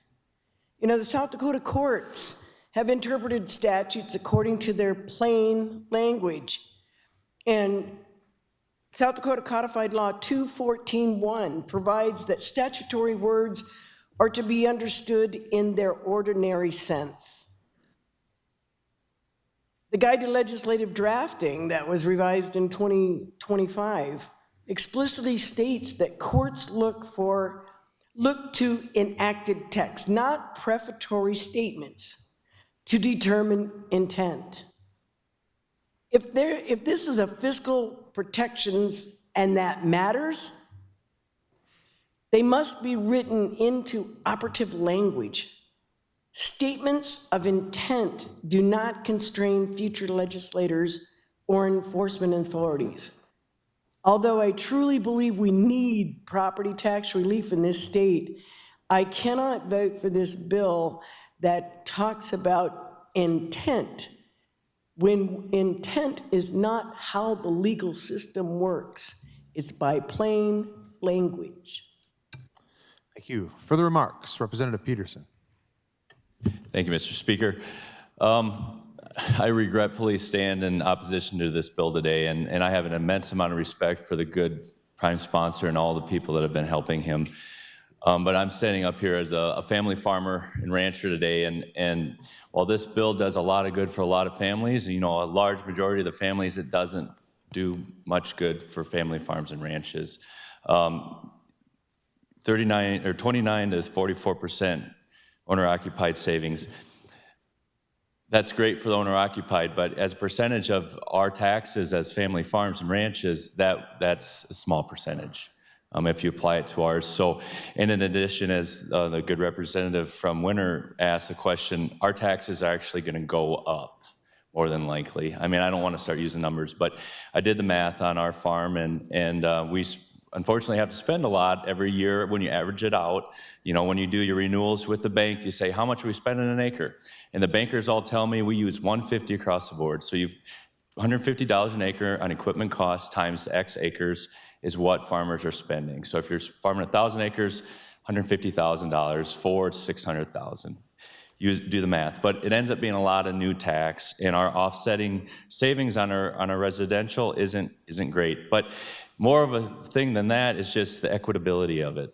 S: The South Dakota courts have interpreted statutes according to their plain language. And South Dakota Codified Law 214.1 provides that statutory words are to be understood in their ordinary sense. The Guide to Legislative Drafting that was revised in 2025 explicitly states that courts look to enacted text, not prefatory statements, to determine intent. If this is a fiscal protections and that matters, They must be written into operative language. Statements of intent do not constrain future legislators or enforcement authorities. Although I truly believe we need property tax relief in this state, I cannot vote for this bill that talks about intent, when intent is not how the legal system works. It's by plain language.
A: Thank you. Further remarks, Representative Peterson.
T: Thank you, Mr. Speaker. I regretfully stand in opposition to this bill today, and I have an immense amount of respect for the good prime sponsor and all the people that have been helping him. But I'm standing up here as a family farmer and rancher today, and while this bill does a lot of good for a lot of families, a large majority of the families, it doesn't do much good for family farms and ranches. 29 to 44% owner-occupied savings. That's great for the owner-occupied, but as a percentage of our taxes as family farms and ranches, that's a small percentage if you apply it to ours. So, and in addition, as the good representative from Winter asked the question, our taxes are actually going to go up more than likely. I mean, I don't want to start using numbers, but I did the math on our farm, and we unfortunately have to spend a lot every year when you average it out. When you do your renewals with the bank, you say, how much are we spending an acre? And the bankers all tell me we use $150 across the board. So you've $150 an acre on equipment costs times X acres is what farmers are spending. So if you're farming 1,000 acres, $150,000, 4 it's $600,000. You do the math, but it ends up being a lot of new tax, and our offsetting savings on our residential isn't great. But more of a thing than that is just the equitability of it.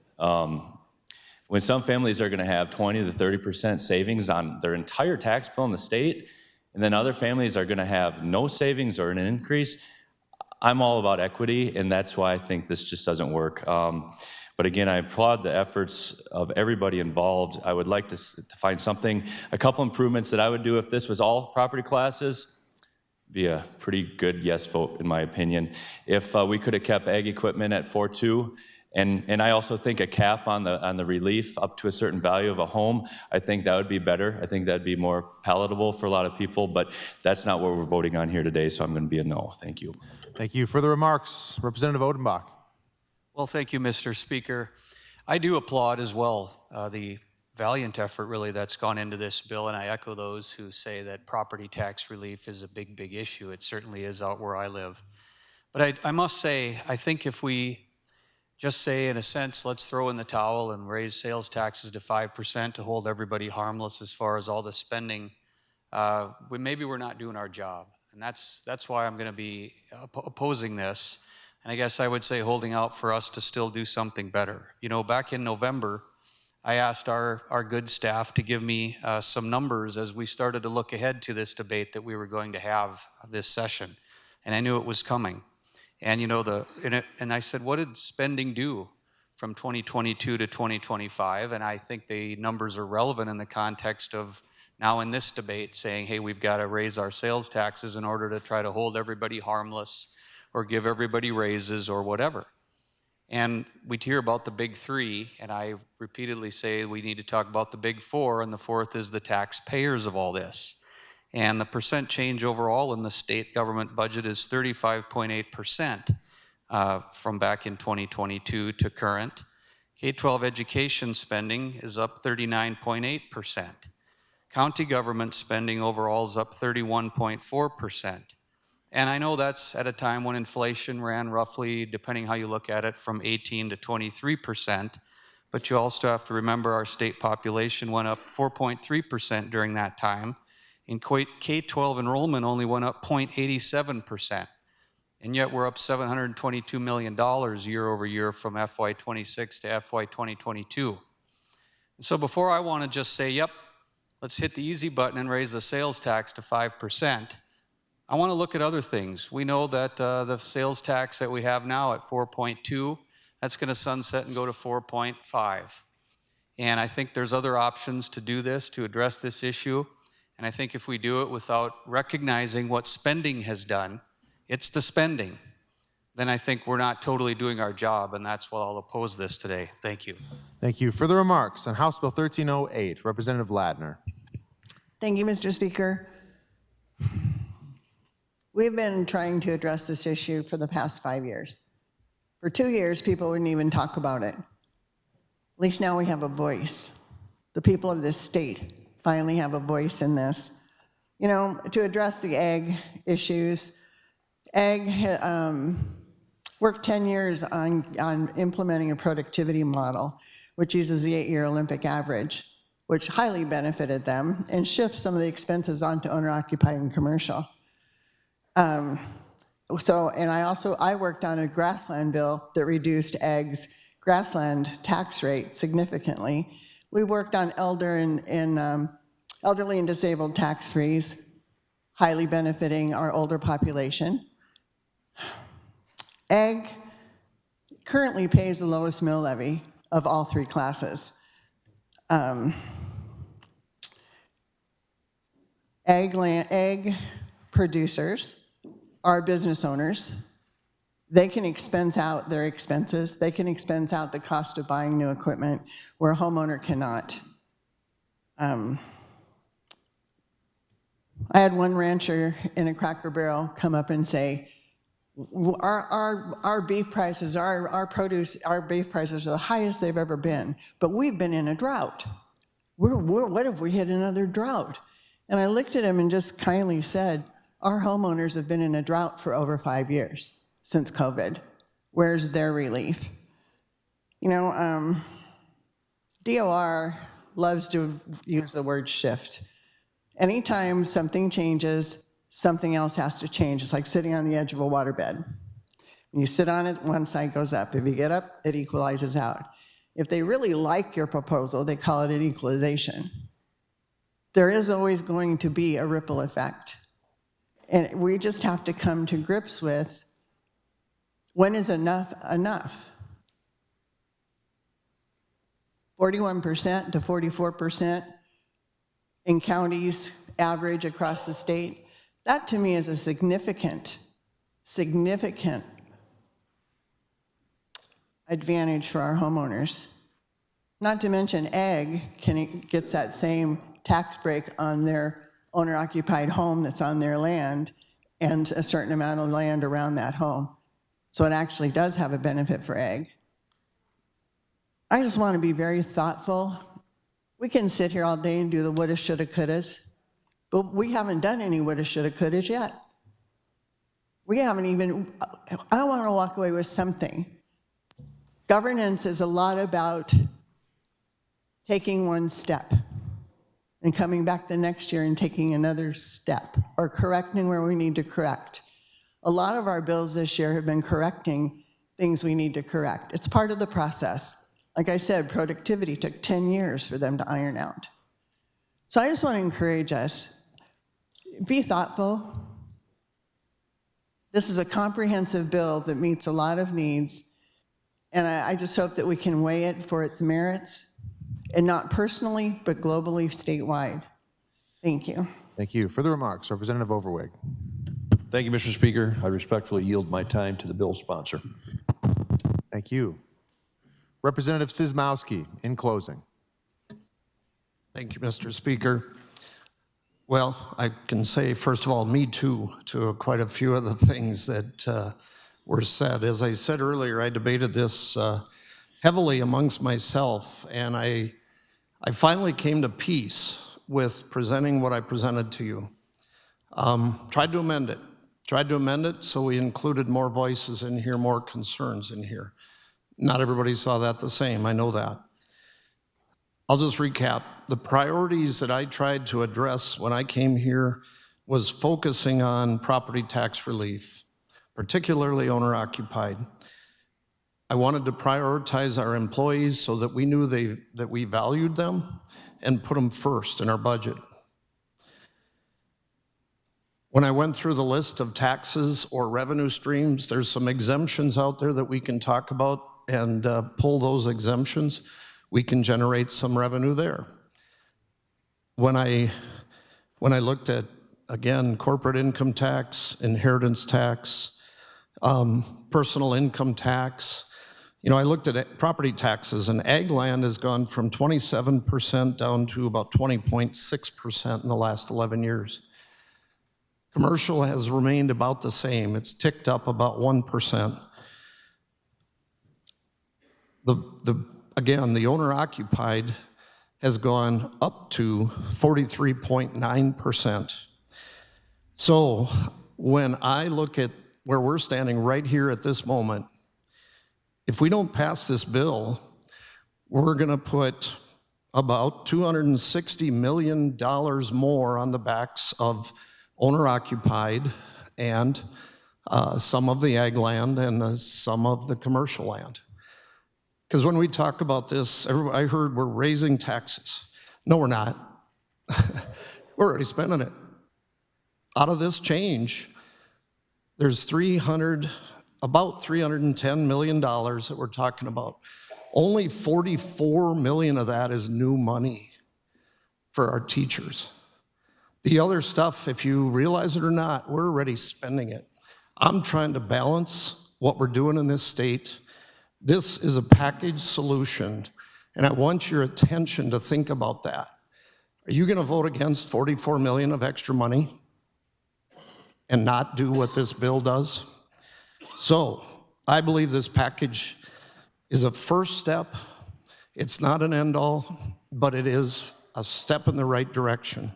T: When some families are going to have 20 to 30% savings on their entire tax bill in the state, and then other families are going to have no savings or an increase, I'm all about equity, and that's why I think this just doesn't work. But again, I applaud the efforts of everybody involved. I would like to find something, a couple improvements that I would do if this was all property classes. Be a pretty good yes vote, in my opinion. If we could have kept ag equipment at 4.2, and I also think a cap on the relief up to a certain value of a home, I think that would be better. I think that'd be more palatable for a lot of people, but that's not what we're voting on here today, so I'm going to be a no. Thank you.
A: Thank you. Further remarks, Representative Odenbach.
U: Well, thank you, Mr. Speaker. I do applaud as well the valiant effort really that's gone into this bill, and I echo those who say that property tax relief is a big, big issue. It certainly is out where I live. But I must say, I think if we just say, in a sense, let's throw in the towel and raise sales taxes to 5% to hold everybody harmless as far as all the spending, maybe we're not doing our job. And that's why I'm going to be opposing this. And I guess I would say holding out for us to still do something better. Back in November, I asked our good staff to give me some numbers as we started to look ahead to this debate that we were going to have this session. And I knew it was coming. And and I said, what did spending do from 2022 to 2025? And I think the numbers are relevant in the context of now in this debate saying, hey, we've got to raise our sales taxes in order to try to hold everybody harmless or give everybody raises or whatever. And we hear about the big three, and I repeatedly say we need to talk about the big four, and the fourth is the taxpayers of all this. And the percent change overall in the state government budget is 35.8% from back in 2022 to current. K-12 education spending is up 39.8%. County government spending overall is up 31.4%. And I know that's at a time when inflation ran roughly, depending how you look at it, from 18 to 23%. But you also have to remember our state population went up 4.3% during that time. In K-12 enrollment only went up 0.87%. And yet we're up $722 million year over year from FY26 to FY 2022. And so before I want to just say, yep, let's hit the easy button and raise the sales tax to 5%, I want to look at other things. We know that the sales tax that we have now at 4.2, that's going to sunset and go to 4.5. And I think there's other options to do this, to address this issue. And I think if we do it without recognizing what spending has done, it's the spending, then I think we're not totally doing our job, and that's why I'll oppose this today. Thank you.
A: Thank you. Further remarks on House Bill 1308, Representative Ladner.
B: Thank you, Mr. Speaker. We've been trying to address this issue for the past 5 years. For 2 years, people wouldn't even talk about it. At least now we have a voice. The people of this state finally have a voice in this. You know, to address the ag issues, ag worked 10 years on implementing a productivity model, which uses the 8-year Olympic average, which highly benefited them and shifts some of the expenses onto owner-occupied and commercial. I worked on a grassland bill that reduced ag's grassland tax rate significantly. We worked on elderly and disabled tax freeze, highly benefiting our older population. Ag currently pays the lowest mill levy of all 3 classes. Ag producers are business owners. They can expense out their expenses. They can expense out the cost of buying new equipment where a homeowner cannot. I had one rancher in a Cracker Barrel come up and say, our beef prices, our beef prices are the highest they've ever been, but we've been in a drought. What if we hit another drought? And I looked at him and just kindly said, our homeowners have been in a drought for over 5 years since COVID. Where's their relief? You know, DOR loves to use the word shift. Anytime something changes, something else has to change. It's like sitting on the edge of a waterbed. When you sit on it, one side goes up. If you get up, it equalizes out. If they really like your proposal, they call it an equalization. There is always going to be a ripple effect. And we just have to come to grips with, when is enough enough? 41% to 44% in counties average across the state. That to me is a significant advantage for our homeowners. Not to mention ag gets that same tax break on their owner-occupied home that's on their land and a certain amount of land around that home. So it actually does have a benefit for ag. I just want to be very thoughtful. We can sit here all day and do the woulda, shoulda, couldas, but we haven't done any woulda, shoulda, couldas yet. We haven't even, I want to walk away with something. Governance is a lot about taking one step and coming back the next year and taking another step or correcting where we need to correct. A lot of our bills this year have been correcting things we need to correct. It's part of the process. Like I said, productivity took 10 years for them to iron out. So I just want to encourage us, be thoughtful. This is a comprehensive bill that meets a lot of needs, and I just hope that we can weigh it for its merits, and not personally, but globally, statewide. Thank you.
A: Thank you. Further remarks, Representative Overweg.
H: Thank you, Mr. Speaker. I respectfully yield my time to the bill sponsor.
A: Thank you. Representative Sismowski, in closing.
M: Thank you, Mr. Speaker. Well, I can say, first of all, me too, to quite a few of the things that were said. As I said earlier, I debated this heavily amongst myself, and I finally came to peace with presenting what I presented to you. Tried to amend it so we included more voices in here, more concerns in here. Not everybody saw that the same, I know that. I'll just recap. The priorities that I tried to address when I came here was focusing on property tax relief, particularly owner-occupied. I wanted to prioritize our employees so that we knew that we valued them and put them first in our budget. When I went through the list of taxes or revenue streams, there's some exemptions out there that we can talk about and pull those exemptions. We can generate some revenue there. When I looked at, again, corporate income tax, inheritance tax, personal income tax. You know, I looked at property taxes, and ag land has gone from 27% down to about 20.6% in the last 11 years. Commercial has remained about the same. It's ticked up about 1%. Again, the owner-occupied has gone up to 43.9%. So when I look at where we're standing right here at this moment, if we don't pass this bill, we're going to put about $260 million more on the backs of owner-occupied and some of the ag land and some of the commercial land. Because when we talk about this, I heard we're raising taxes. No, we're not. We're already spending it. Out of this change, there's about $310 million that we're talking about. Only $44 million of that is new money for our teachers. The other stuff, if you realize it or not, we're already spending it. I'm trying to balance what we're doing in this state. This is a package solution, and I want your attention to think about that. Are you going to vote against $44 million of extra money and not do what this bill does? So I believe this package is a first step. It's not an end-all, but it is a step in the right direction.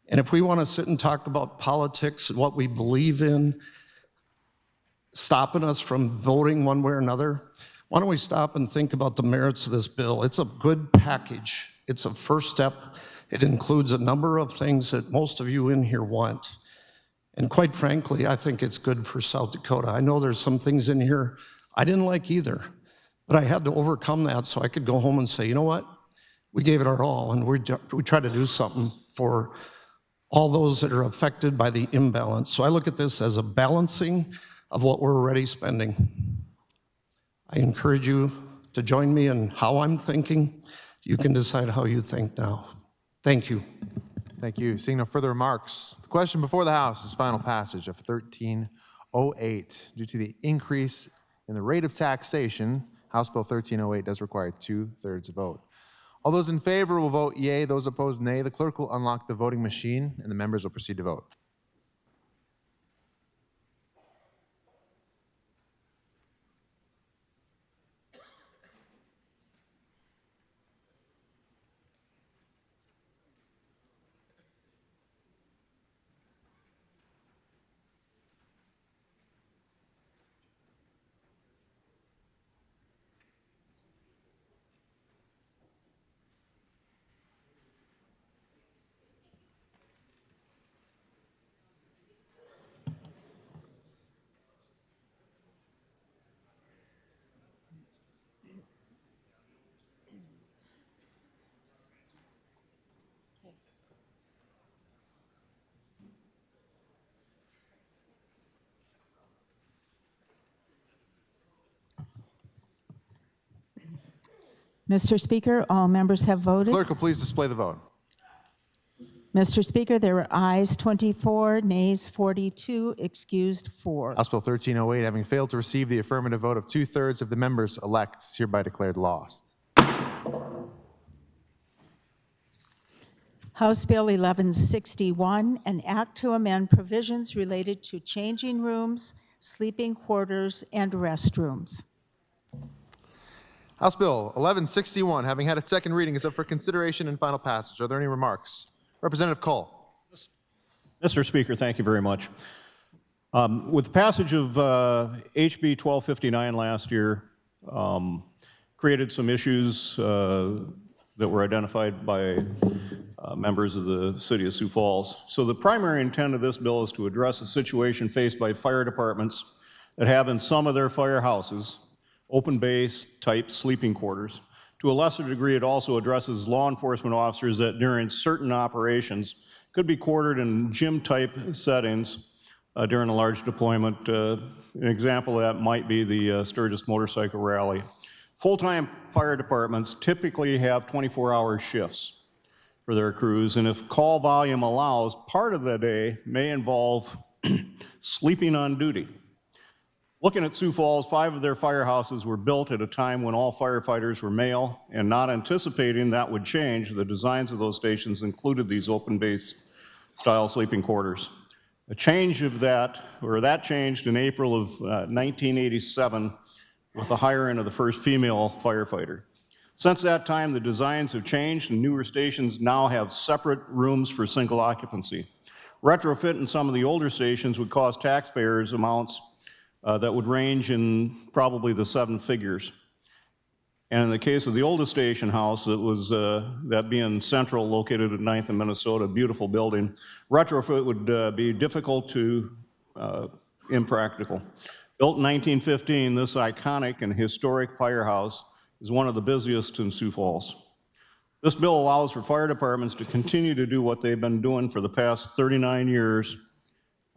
M: And if we want to sit and talk about politics and what we believe in, stopping us from voting one way or another, why don't we stop and think about the merits of this bill? It's a good package. It's a first step. It includes a number of things that most of you in here want. And quite frankly, I think it's good for South Dakota. I know there's some things in here I didn't like either, but I had to overcome that so I could go home and say, you know what? We gave it our all, and we try to do something for all those that are affected by the imbalance. So I look at this as a balancing of what we're already spending. I encourage you to join me in how I'm thinking. You can decide how you think now. Thank you.
A: Thank you. Seeing no further remarks, the question before the House is final passage of 1308. Due to the increase in the rate of taxation, House Bill 1308 does require a 2/3 vote. All those in favor will vote yea. Those opposed, nay. The clerk will unlock the voting machine, and the members will proceed to vote.
D: Mr. Speaker, all members have voted.
A: Clerk will please display the vote.
D: Mr. Speaker, there were ayes 24, nays 42, excused 4.
A: House Bill 1308, having failed to receive the affirmative vote of 2/3 of the members elect, is hereby declared lost.
D: House Bill 1161, an act to amend provisions related to changing rooms, sleeping quarters, and restrooms.
A: House Bill 1161, having had its second reading, is up for consideration and final passage. Are there any remarks? Representative Cole.
E: Mr. Speaker, thank you very much. With the passage of HB 1259 last year, created some issues that were identified by members of the city of Sioux Falls. So the primary intent of this bill is to address a situation faced by fire departments that have in some of their firehouses open base type sleeping quarters. To a lesser degree, it also addresses law enforcement officers that during certain operations could be quartered in gym type settings during a large deployment. An example of that might be the Sturgis Motorcycle Rally. Full-time fire departments typically have 24-hour shifts for their crews, and if call volume allows, part of the day may involve sleeping on duty. Looking at Sioux Falls, 5 of their firehouses were built at a time when all firefighters were male, and not anticipating that would change, the designs of those stations included these open-base style sleeping quarters. A change of that, or that changed in April of 1987 with the hiring of the first female firefighter. Since that time, the designs have changed, and newer stations now have separate rooms for single occupancy. Retrofit in some of the older stations would cost taxpayers amounts that would range in probably the 7 figures. And in the case of the oldest station house, that being Central, located at 9th and Minnesota, beautiful building, retrofit would be difficult to impractical. Built in 1915, this iconic and historic firehouse is one of the busiest in Sioux Falls. This bill allows for fire departments to continue to do what they've been doing for the past 39 years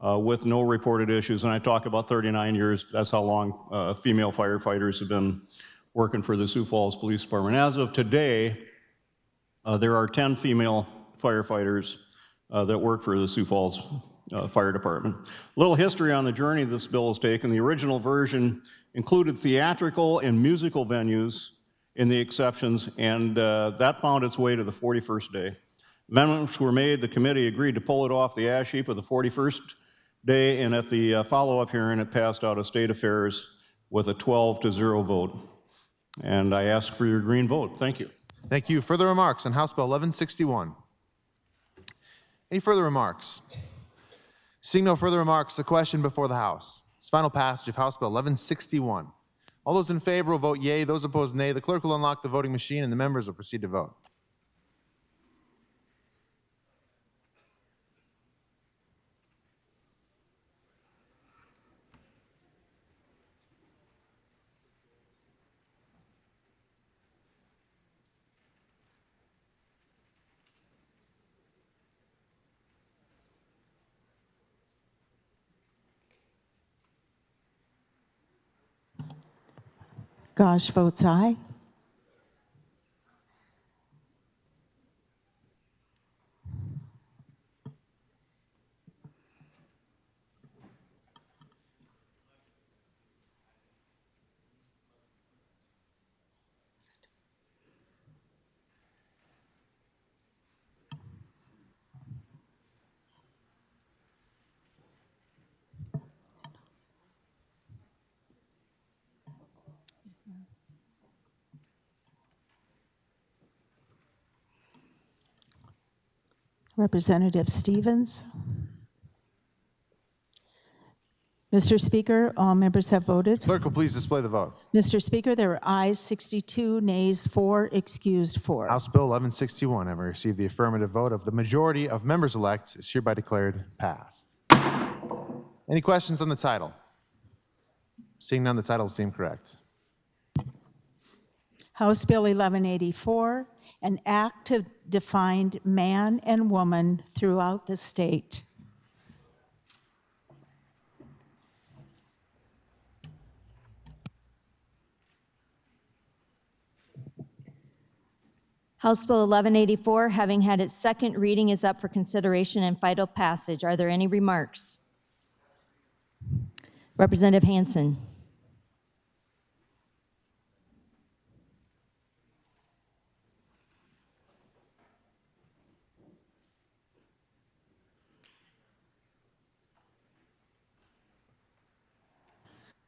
E: with no reported issues. And I talk about 39 years, that's how long female firefighters have been working for the Sioux Falls Police Department. As of today, there are 10 female firefighters that work for the Sioux Falls Fire Department. A little history on the journey this bill has taken. The original version included theatrical and musical venues in the exceptions, and that found its way to the 41st day. Amendments were made. The committee agreed to pull it off the ash heap of the 41st day, and at the follow-up hearing, it passed out of State Affairs with a 12-0 vote. And I ask for your green vote. Thank you.
A: Thank you. Further remarks on House Bill 1161? Any further remarks? Seeing no further remarks, the question before the House is final passage of House Bill 1161. All those in favor will vote yea. Those opposed, nay. The clerk will unlock the voting machine, and the members will proceed to vote.
D: Gosh votes aye. Representative Stevens. Mr. Speaker, all members have voted.
A: Clerk will please display the vote.
D: Mr. Speaker, there were ayes 62, nays 4, excused 4.
A: House Bill 1161, having received the affirmative vote of the majority of members-elect, is hereby declared passed. Any questions on the title? Seeing none, the title is deemed correct.
D: House Bill 1184, an act to define man and woman throughout the state.
C: House Bill 1184, having had its second reading, is up for consideration and final passage. Are there any remarks? Representative Hansen.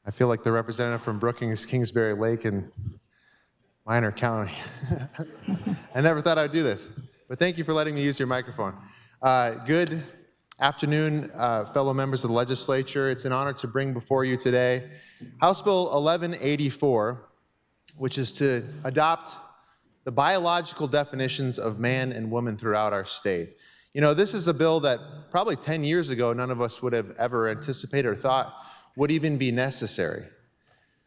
A: I feel like the representative from Brookings, Kingsbury Lake, and Minor County. I never thought I'd do this, but thank you for letting me use your microphone. Good afternoon, fellow members of the legislature. It's an honor to bring before you today House Bill 1184, which is to adopt the biological definitions of man and woman throughout our state. You know, this is a bill that probably 10 years ago none of us would have ever anticipated or thought would even be necessary.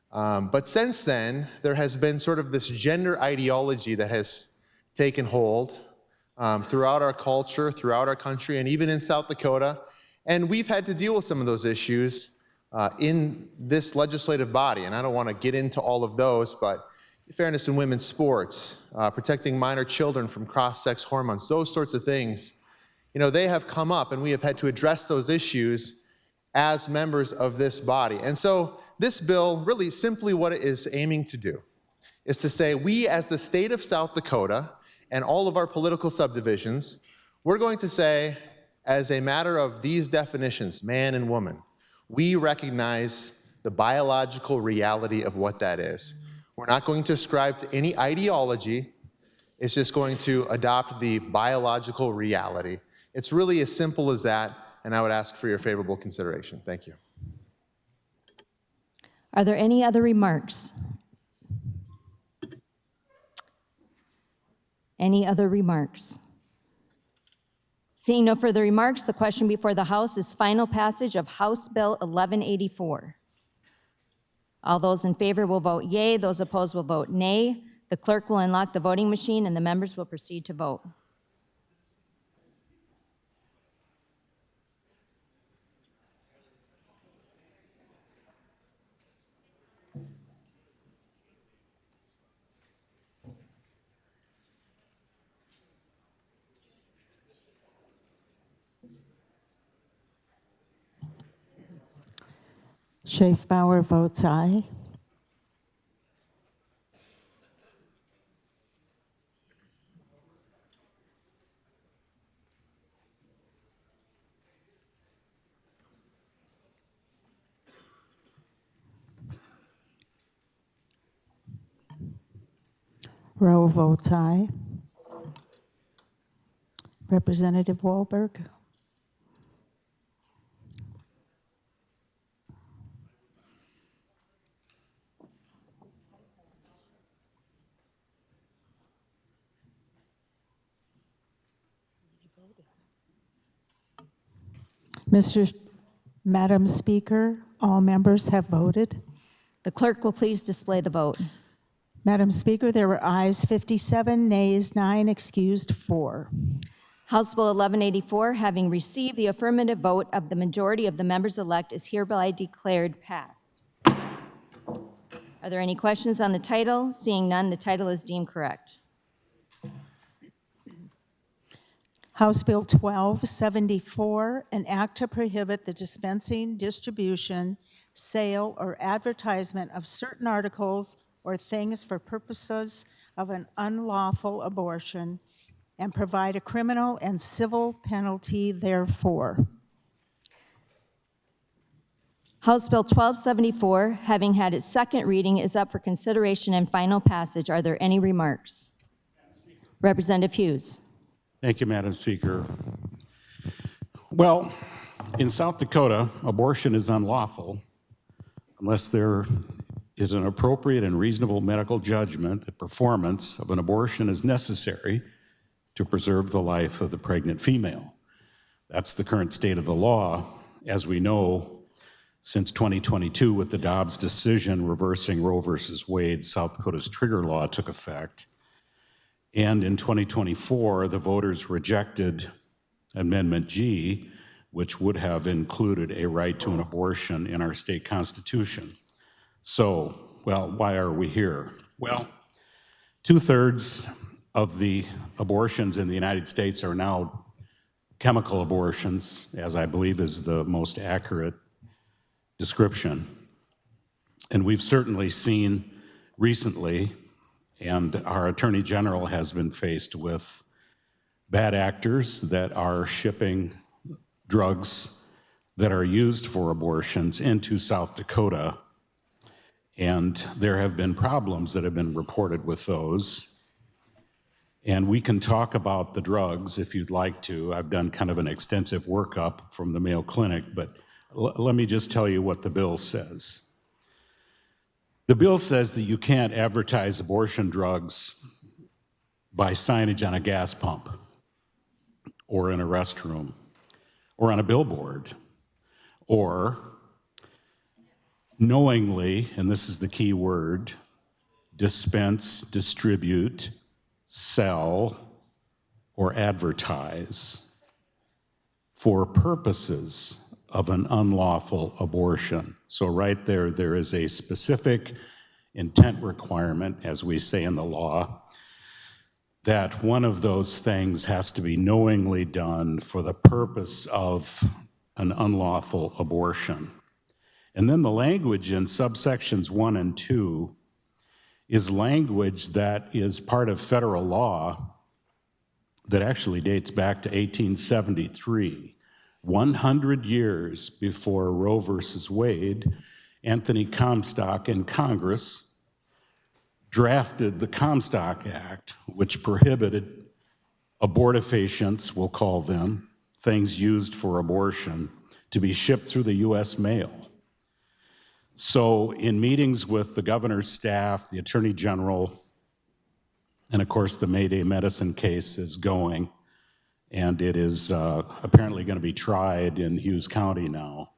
A: But since then, there has been sort of this gender ideology that has taken hold throughout our culture, throughout our country, and even in South Dakota. And we've had to deal with some of those issues in this legislative body. And I don't want to get into all of those, but fairness in women's sports, protecting minor children from cross-sex hormones, those sorts of things, you know, they have come up, and we have had to address those issues as members of this body. And so This bill, really simply what it is aiming to do, is to say we as the state of South Dakota and all of our political subdivisions, we're going to say, as a matter of these definitions, man and woman, we recognize the biological reality of what that is. We're not going to ascribe to any ideology. It's just going to adopt the biological reality. It's really as simple as that, and I would ask for your favorable consideration. Thank you.
C: Are there any other remarks? Any other remarks? Seeing no further remarks, the question before the House is final passage of House Bill 1184. All those in favor will vote yea, those opposed will vote nay. The clerk will unlock the voting machine and the members will proceed to vote.
D: Schaefbauer votes aye. Rowe votes aye. Representative Wahlberg. Madam Speaker, all members have voted.
C: The clerk will please display the vote.
D: Madam Speaker, there were ayes 57, nays 9, excused 4.
C: House Bill 1184, having received the affirmative vote of the majority of the members-elect, is hereby declared passed. Are there any questions on the title? Seeing none, the title is deemed correct.
D: House Bill 1274, an act to prohibit the dispensing, distribution, sale, or advertisement of certain articles or things for purposes of an unlawful abortion and provide a criminal and civil penalty therefor.
C: House Bill 1274, having had its second reading, is up for consideration and final passage. Are there any remarks? Representative Hughes.
J: Thank you, Madam Speaker. Well, in South Dakota, abortion is unlawful unless there is an appropriate and reasonable medical judgment that performance of an abortion is necessary to preserve the life of the pregnant female. That's the current state of the law. As we know, since 2022, with the Dobbs decision reversing Roe versus Wade, South Dakota's trigger law took effect. And in 2024, the voters rejected Amendment G, which would have included a right to an abortion in our state constitution. So, well, why are we here? Well, 2/3 of the abortions in the United States are now chemical abortions, as I believe is the most accurate description. And we've certainly seen recently, and our Attorney General has been faced with bad actors that are shipping drugs that are used for abortions into South Dakota. And there have been problems that have been reported with those. And we can talk about the drugs if you'd like to. I've done kind of an extensive workup from the Mayo Clinic, but let me just tell you what the bill says. The bill says that you can't advertise abortion drugs by signage on a gas pump or in a restroom or on a billboard or knowingly, and this is the key word, dispense, distribute, sell, or advertise for purposes of an unlawful abortion. So right there, there is a specific intent requirement, as we say in the law, that one of those things has to be knowingly done for the purpose of an unlawful abortion. And then the language in subsections 1 and 2 is language that is part of federal law that actually dates back to 1873, 100 years before Roe versus Wade. Anthony Comstock in Congress drafted the Comstock Act, which prohibited abortifacients, we'll call them, things used for abortion, to be shipped through the U.S. mail. So in meetings with the governor's staff, the attorney general, and of course the Mayday Medicine case is going, and it is apparently going to be tried in Hughes County now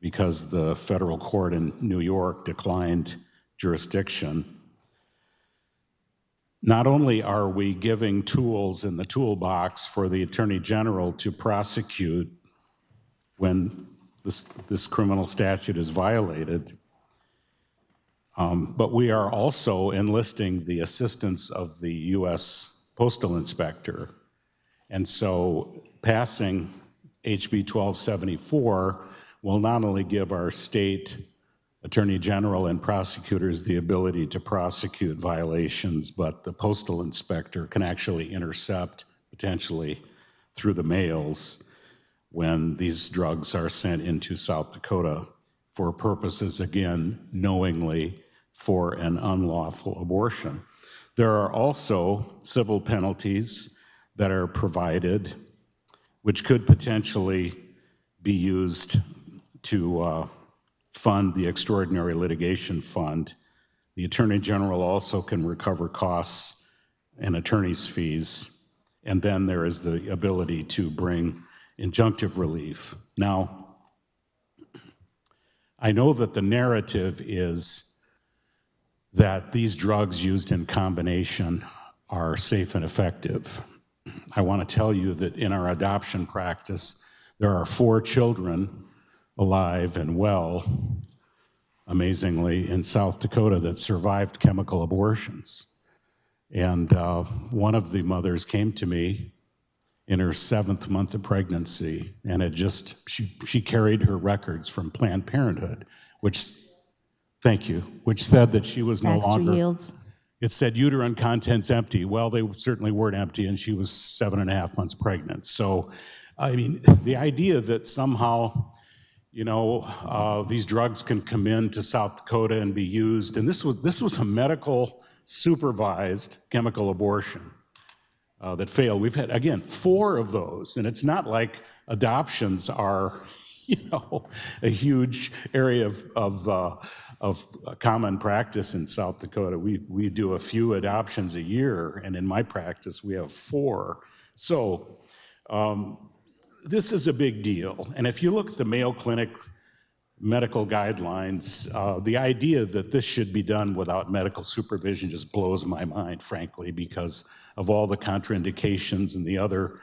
J: because the federal court in New York declined jurisdiction. Not only are we giving tools in the toolbox for the attorney general to prosecute when this criminal statute is violated, but we are also enlisting the assistance of the U.S. Postal Inspector. And so passing HB 1274 will not only give our state attorney general and prosecutors the ability to prosecute violations, but the postal inspector can actually intercept, potentially through the mails, when these drugs are sent into South Dakota for purposes, again, knowingly for an unlawful abortion. There are also civil penalties that are provided, which could potentially be used to fund the Extraordinary Litigation Fund. The Attorney General also can recover costs and attorney's fees, and then there is the ability to bring injunctive relief. Now, I know that the narrative is that these drugs used in combination are safe and effective. I want to tell you that in our adoption practice, there are 4 children alive and well, amazingly, in South Dakota that survived chemical abortions. And one of the mothers came to me in her 7th month of pregnancy, and she carried her records from Planned Parenthood, which said that she was no
C: Baxter
J: longer.
C: Yields.
J: It said uterine contents empty. Well, they certainly weren't empty, and she was 7.5 months pregnant. So, I mean, the idea that somehow, these drugs can come into South Dakota and be used, and this was a medical supervised chemical abortion that failed. We've had, again, 4 of those, and it's not like adoptions are, a huge area of common practice in South Dakota. We do a few adoptions a year, and in my practice, we have 4. So this is a big deal. And if you look at the Mayo Clinic medical guidelines, the idea that this should be done without medical supervision just blows my mind, frankly, because of all the contraindications and the other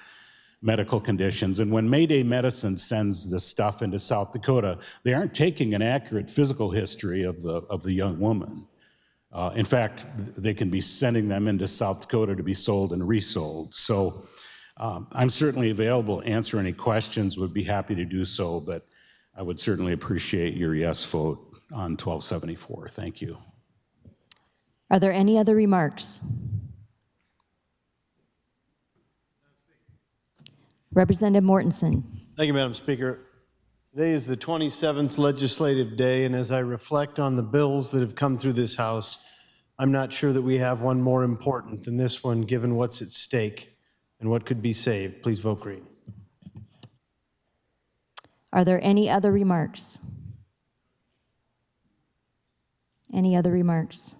J: medical conditions. And when Mayday Medicine sends this stuff into South Dakota, they aren't taking an accurate physical history of the young woman. In fact, they can be sending them into South Dakota to be sold and resold. So I'm certainly available to answer any questions, would be happy to do so, but I would certainly appreciate your yes vote on 1274. Thank you.
C: Are there any other remarks? Representative Mortensen.
Q: Thank you, Madam Speaker. Today is the 27th legislative day, and as I reflect on the bills that have come through this House, I'm not sure that we have one more important than this one, given what's at stake and what could be saved. Please vote green.
C: Are there any other remarks? Any other remarks?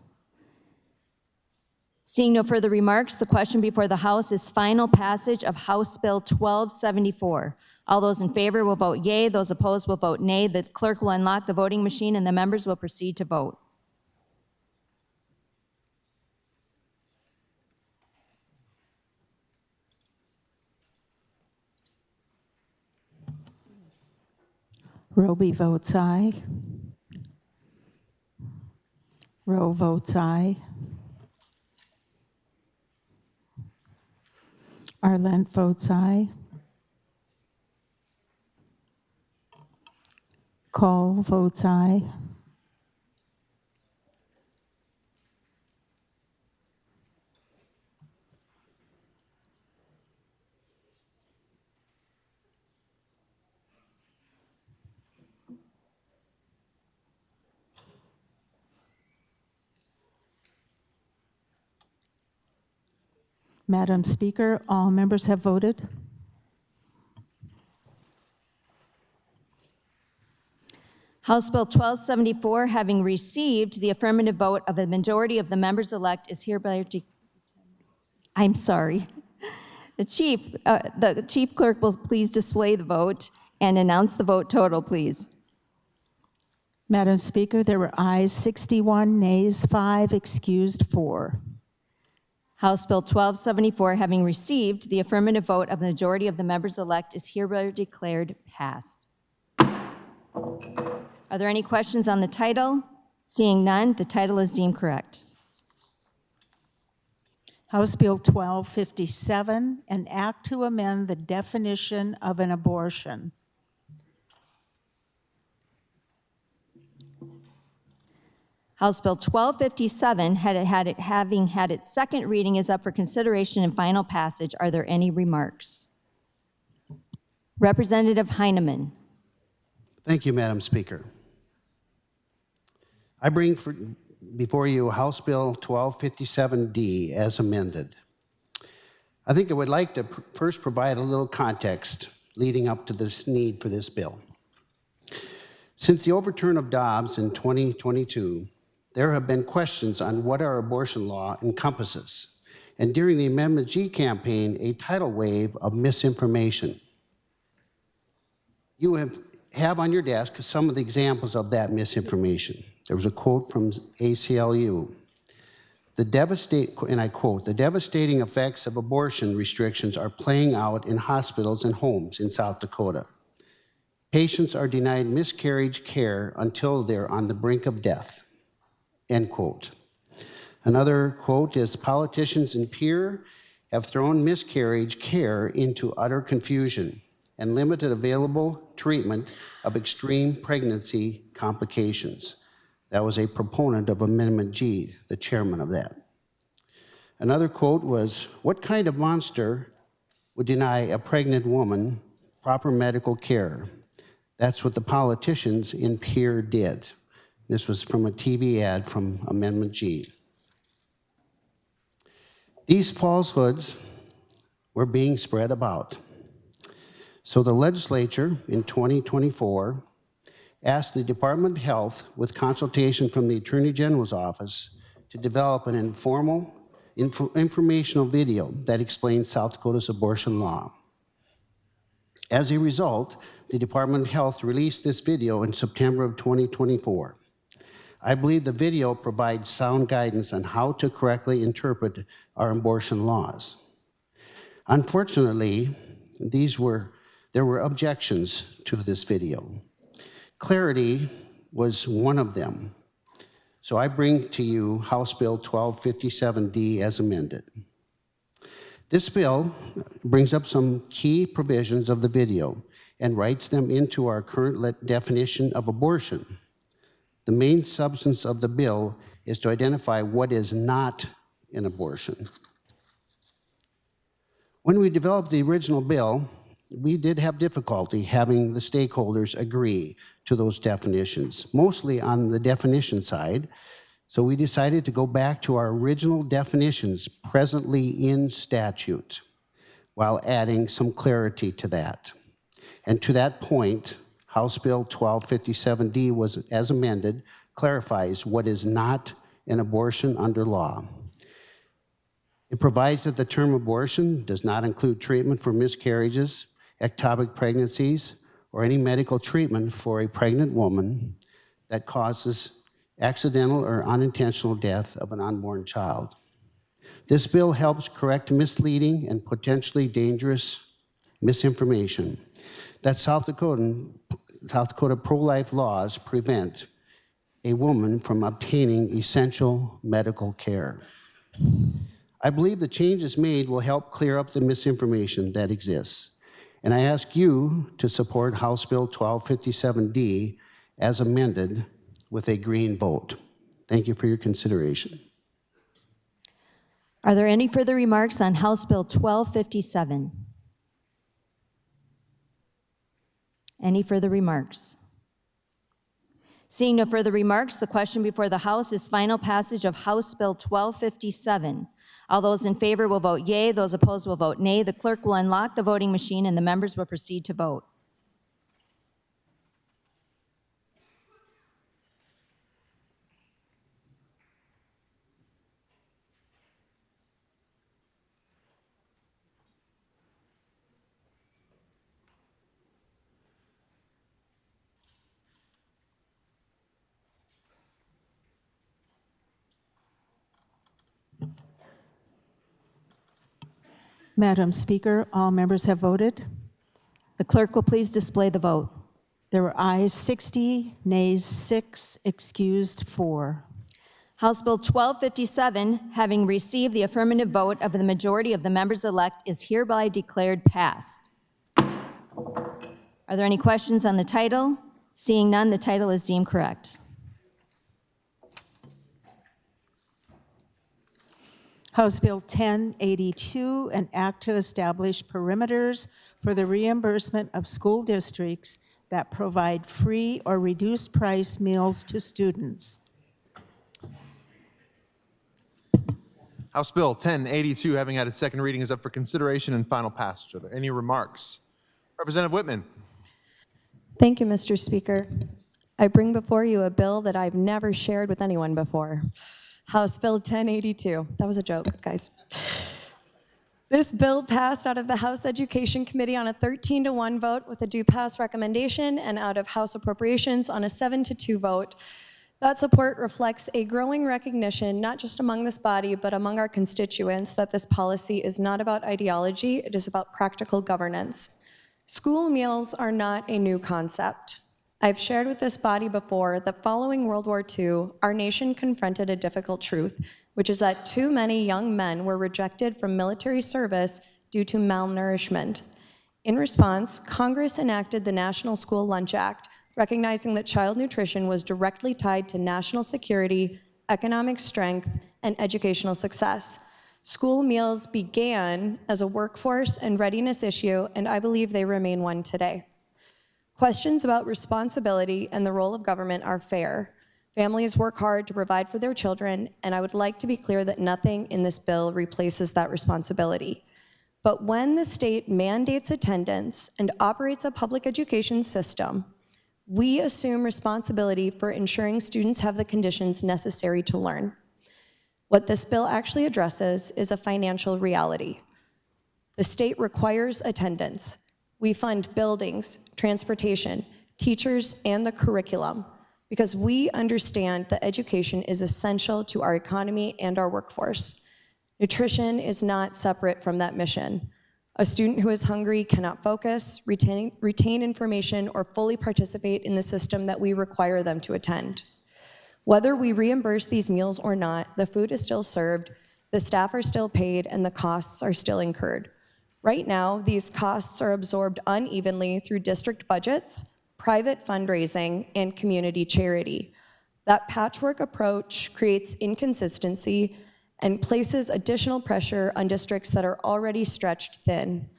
C: Seeing no further remarks, the question before the House is final passage of House Bill 1274. All those in favor will vote yea. Those opposed will vote nay. The clerk will unlock the voting machine and the members will proceed to vote.
D: Roby votes aye. Rowe votes aye. Arlent votes aye. call votes aye. Madam Speaker, all members have voted.
C: House Bill 1274, having received the affirmative vote of a majority of the members-elect, is hereby... I'm sorry. The chief clerk will please display the vote and announce the vote total, please.
D: Madam Speaker, there were ayes 61, nays 5, excused 4.
C: House Bill 1274, having received the affirmative vote of the majority of the members-elect, is hereby declared passed. Are there any questions on the title? Seeing none, the title is deemed correct.
D: House Bill 1257, an act to amend the definition of an abortion.
C: House Bill 1257, having had its second reading, is up for consideration and final passage. Are there any remarks? Representative Heineman.
F: Thank you, Madam Speaker. I bring before you House Bill 1257D as amended. I think I would like to first provide a little context leading up to this need for this bill. Since the overturn of Dobbs in 2022, there have been questions on what our abortion law encompasses, and during the Amendment G campaign, a tidal wave of misinformation. You have on your desk some of the examples of that misinformation. There was a quote from ACLU. And I quote, "The devastating effects of abortion restrictions are playing out in hospitals and homes in South Dakota. Patients are denied miscarriage care until they're on the brink of death." End quote. Another quote is, "Politicians in Pierre have thrown miscarriage care into utter confusion and limited available treatment of extreme pregnancy complications." That was a proponent of Amendment G, the chairman of that. Another quote was, "What kind of monster would deny a pregnant woman proper medical care? That's what the politicians in Pierre did." This was from a TV ad from Amendment G. These falsehoods were being spread about. So the legislature in 2024 asked the Department of Health, with consultation from the Attorney General's office, to develop an informational video that explains South Dakota's abortion law. As a result, the Department of Health released this video in September of 2024. I believe the video provides sound guidance on how to correctly interpret our abortion laws. Unfortunately, there were objections to this video. Clarity was one of them. So I bring to you House Bill 1257D as amended. This bill brings up some key provisions of the video and writes them into our current definition of abortion. The main substance of the bill is to identify what is not an abortion. When we developed the original bill, we did have difficulty having the stakeholders agree to those definitions, mostly on the definition side. So we decided to go back to our original definitions presently in statute while adding some clarity to that. And to that point, House Bill 1257D was, as amended, clarifies what is not an abortion under law. It provides that the term abortion does not include treatment for miscarriages, ectopic pregnancies, or any medical treatment for a pregnant woman that causes accidental or unintentional death of an unborn child. This bill helps correct misleading and potentially dangerous misinformation that South Dakota pro-life laws prevent a woman from obtaining essential medical care. I believe the changes made will help clear up the misinformation that exists. And I ask you to support House Bill 1257D as amended with a green vote. Thank you for your consideration.
C: Are there any further remarks on House Bill 1257? Any further remarks? Seeing no further remarks, the question before the House is final passage of House Bill 1257. All those in favor will vote yea, those opposed will vote nay. The clerk will unlock the voting machine and the members will proceed to vote.
D: Madam Speaker, all members have voted.
C: The clerk will please display the vote.
D: There were ayes 60, nays 6, excused 4.
C: House Bill 1257, having received the affirmative vote of the majority of the members-elect, is hereby declared passed. Are there any questions on the title? Seeing none, the title is deemed correct.
D: House Bill 1082, an act to establish perimeters for the reimbursement of school districts that provide free or reduced price meals to students.
A: House Bill 1082, having had its second reading, is up for consideration and final passage. Are there any remarks? Representative Whitman.
G: Thank you, Mr. Speaker. I bring before you a bill that I've never shared with anyone before. House Bill 1082. That was a joke, guys. This bill passed out of the House Education Committee on a 13-to-1 vote with a due pass recommendation and out of House Appropriations on a 7-to-2 vote. That support reflects a growing recognition, not just among this body, but among our constituents, that this policy is not about ideology, it is about practical governance. School meals are not a new concept. I've shared with this body before that following World War II, our nation confronted a difficult truth, which is that too many young men were rejected from military service due to malnourishment. In response, Congress enacted the National School Lunch Act, recognizing that child nutrition was directly tied to national security, economic strength, and educational success. School meals began as a workforce and readiness issue, and I believe they remain one today. Questions about responsibility and the role of government are fair. Families work hard to provide for their children, and I would like to be clear that nothing in this bill replaces that responsibility. But when the state mandates attendance and operates a public education system, we assume responsibility for ensuring students have the conditions necessary to learn. What this bill actually addresses is a financial reality. The state requires attendance. We fund buildings, transportation, teachers, and the curriculum because we understand that education is essential to our economy and our workforce. Nutrition is not separate from that mission. A student who is hungry cannot focus, retain information, or fully participate in the system that we require them to attend. Whether we reimburse these meals or not, the food is still served, the staff are still paid, and the costs are still incurred. Right now, these costs are absorbed unevenly through district budgets, private fundraising, and community charity. That patchwork approach creates inconsistency and places additional pressure on districts that are already stretched thin.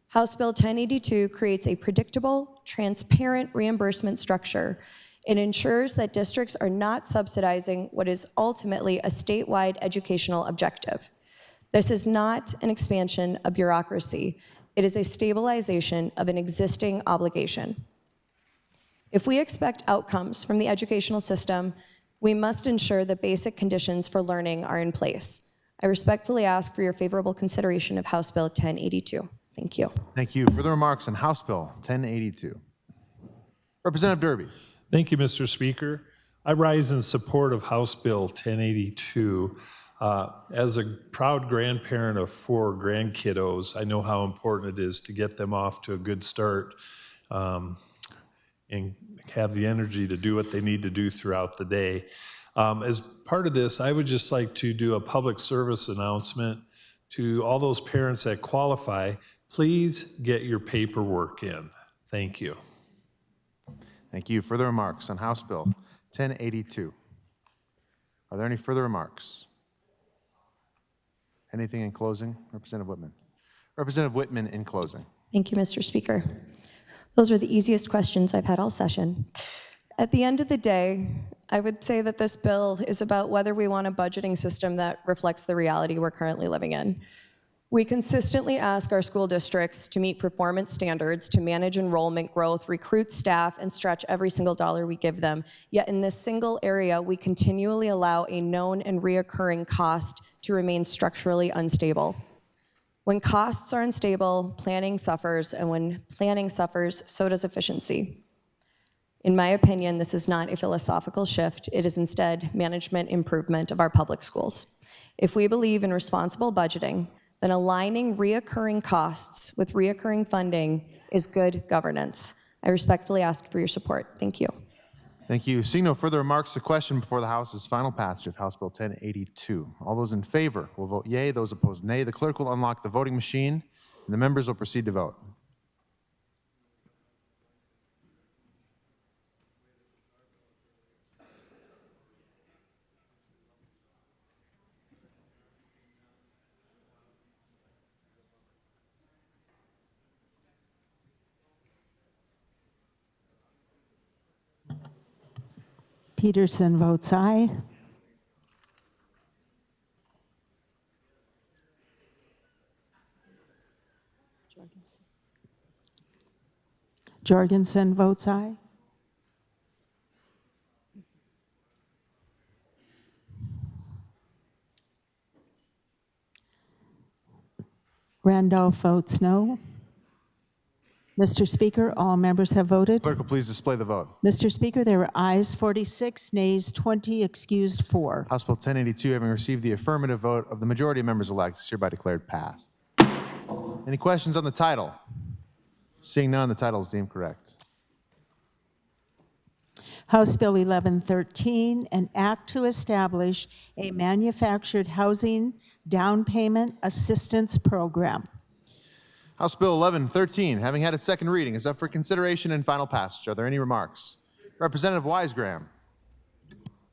G: House Bill 1082 creates a predictable, transparent reimbursement structure. It ensures that districts are not subsidizing what is ultimately a statewide educational objective. This is not an expansion of bureaucracy. It is a stabilization of an existing obligation. If we expect outcomes from the educational system, we must ensure that basic conditions for learning are in place. I respectfully ask for your favorable consideration of House Bill 1082. Thank you.
A: Thank you. Further remarks on House Bill 1082. Representative Derby.
V: Thank you, Mr. Speaker. I rise in support of House Bill 1082. As a proud grandparent of 4 grandkiddos, I know how important it is to get them off to a good start and have the energy to do what they need to do throughout the day. As part of this, I would just like to do a public service announcement to all those parents that qualify. Please get your paperwork in. Thank you.
A: Thank you. Further remarks on House Bill 1082? Are there any further remarks? Anything in closing? Representative Whitman. Representative Whitman in closing.
G: Thank you, Mr. Speaker. Those are the easiest questions I've had all session. At the end of the day, I would say that this bill is about whether we want a budgeting system that reflects the reality we're currently living in. We consistently ask our school districts to meet performance standards, to manage enrollment growth, recruit staff, and stretch every single dollar we give them. Yet in this single area, we continually allow a known and reoccurring cost to remain structurally unstable. When costs are unstable, planning suffers, and when planning suffers, so does efficiency. In my opinion, this is not a philosophical shift. It is instead management improvement of our public schools. If we believe in responsible budgeting, then aligning reoccurring costs with reoccurring funding is good governance. I respectfully ask for your support. Thank you.
A: Thank you. Seeing no further remarks, the question before the House is final passage of House Bill 1082. All those in favor will vote yea. Those opposed, nay. The clerk will unlock the voting machine, and the members will proceed to vote.
D: Peterson votes aye. Jorgensen votes aye. Randolph votes no. Mr. Speaker, all members have voted.
A: Clerk will please display the vote.
D: Mr. Speaker, there were ayes 46, nays 20, excused 4.
A: House Bill 1082, having received the affirmative vote of the majority of members elect, is hereby declared passed. Any questions on the title? Seeing none, the title is deemed correct.
D: House Bill 1113, an act to establish a manufactured housing down payment assistance program.
A: House Bill 1113, having had its second reading, is up for consideration and final passage. Are there any remarks? Representative Weisgram.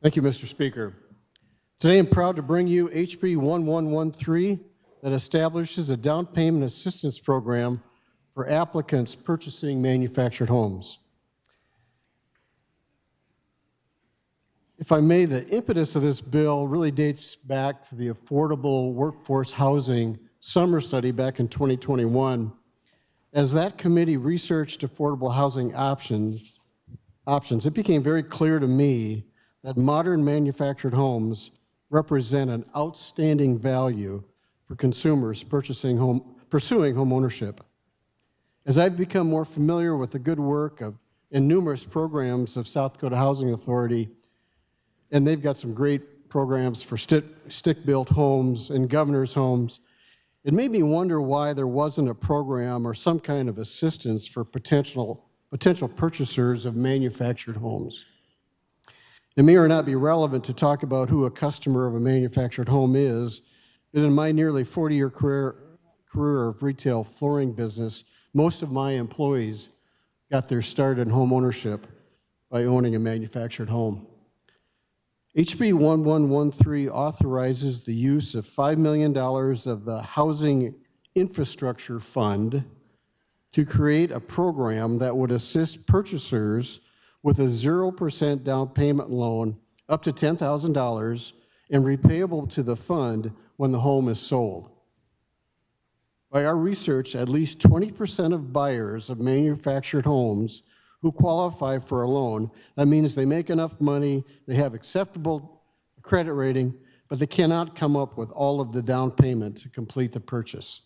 Q: Thank you, Mr. Speaker. Today I'm proud to bring you HB 1113 that establishes a down payment assistance program for applicants purchasing manufactured homes. If I may, the impetus of this bill really dates back to the Affordable Workforce Housing Summer Study back in 2021. As that committee researched affordable housing options, it became very clear to me that modern manufactured homes represent an outstanding value for consumers pursuing home ownership. As I've become more familiar with the good work and numerous programs of South Dakota Housing Authority, and they've got some great programs for stick-built homes and governor's homes, it made me wonder why there wasn't a program or some kind of assistance for potential purchasers of manufactured homes. It may or not be relevant to talk about who a customer of a manufactured home is, but in my nearly 40-year career of retail flooring business, most of my employees got their start in home ownership by owning a manufactured home. HB 1113 authorizes the use of $5 million of the Housing Infrastructure Fund to create a program that would assist purchasers with a 0% down payment loan up to $10,000 and repayable to the fund when the home is sold. By our research, at least 20% of buyers of manufactured homes who qualify for a loan, that means they make enough money, they have acceptable credit rating, but they cannot come up with all of the down payment to complete the purchase.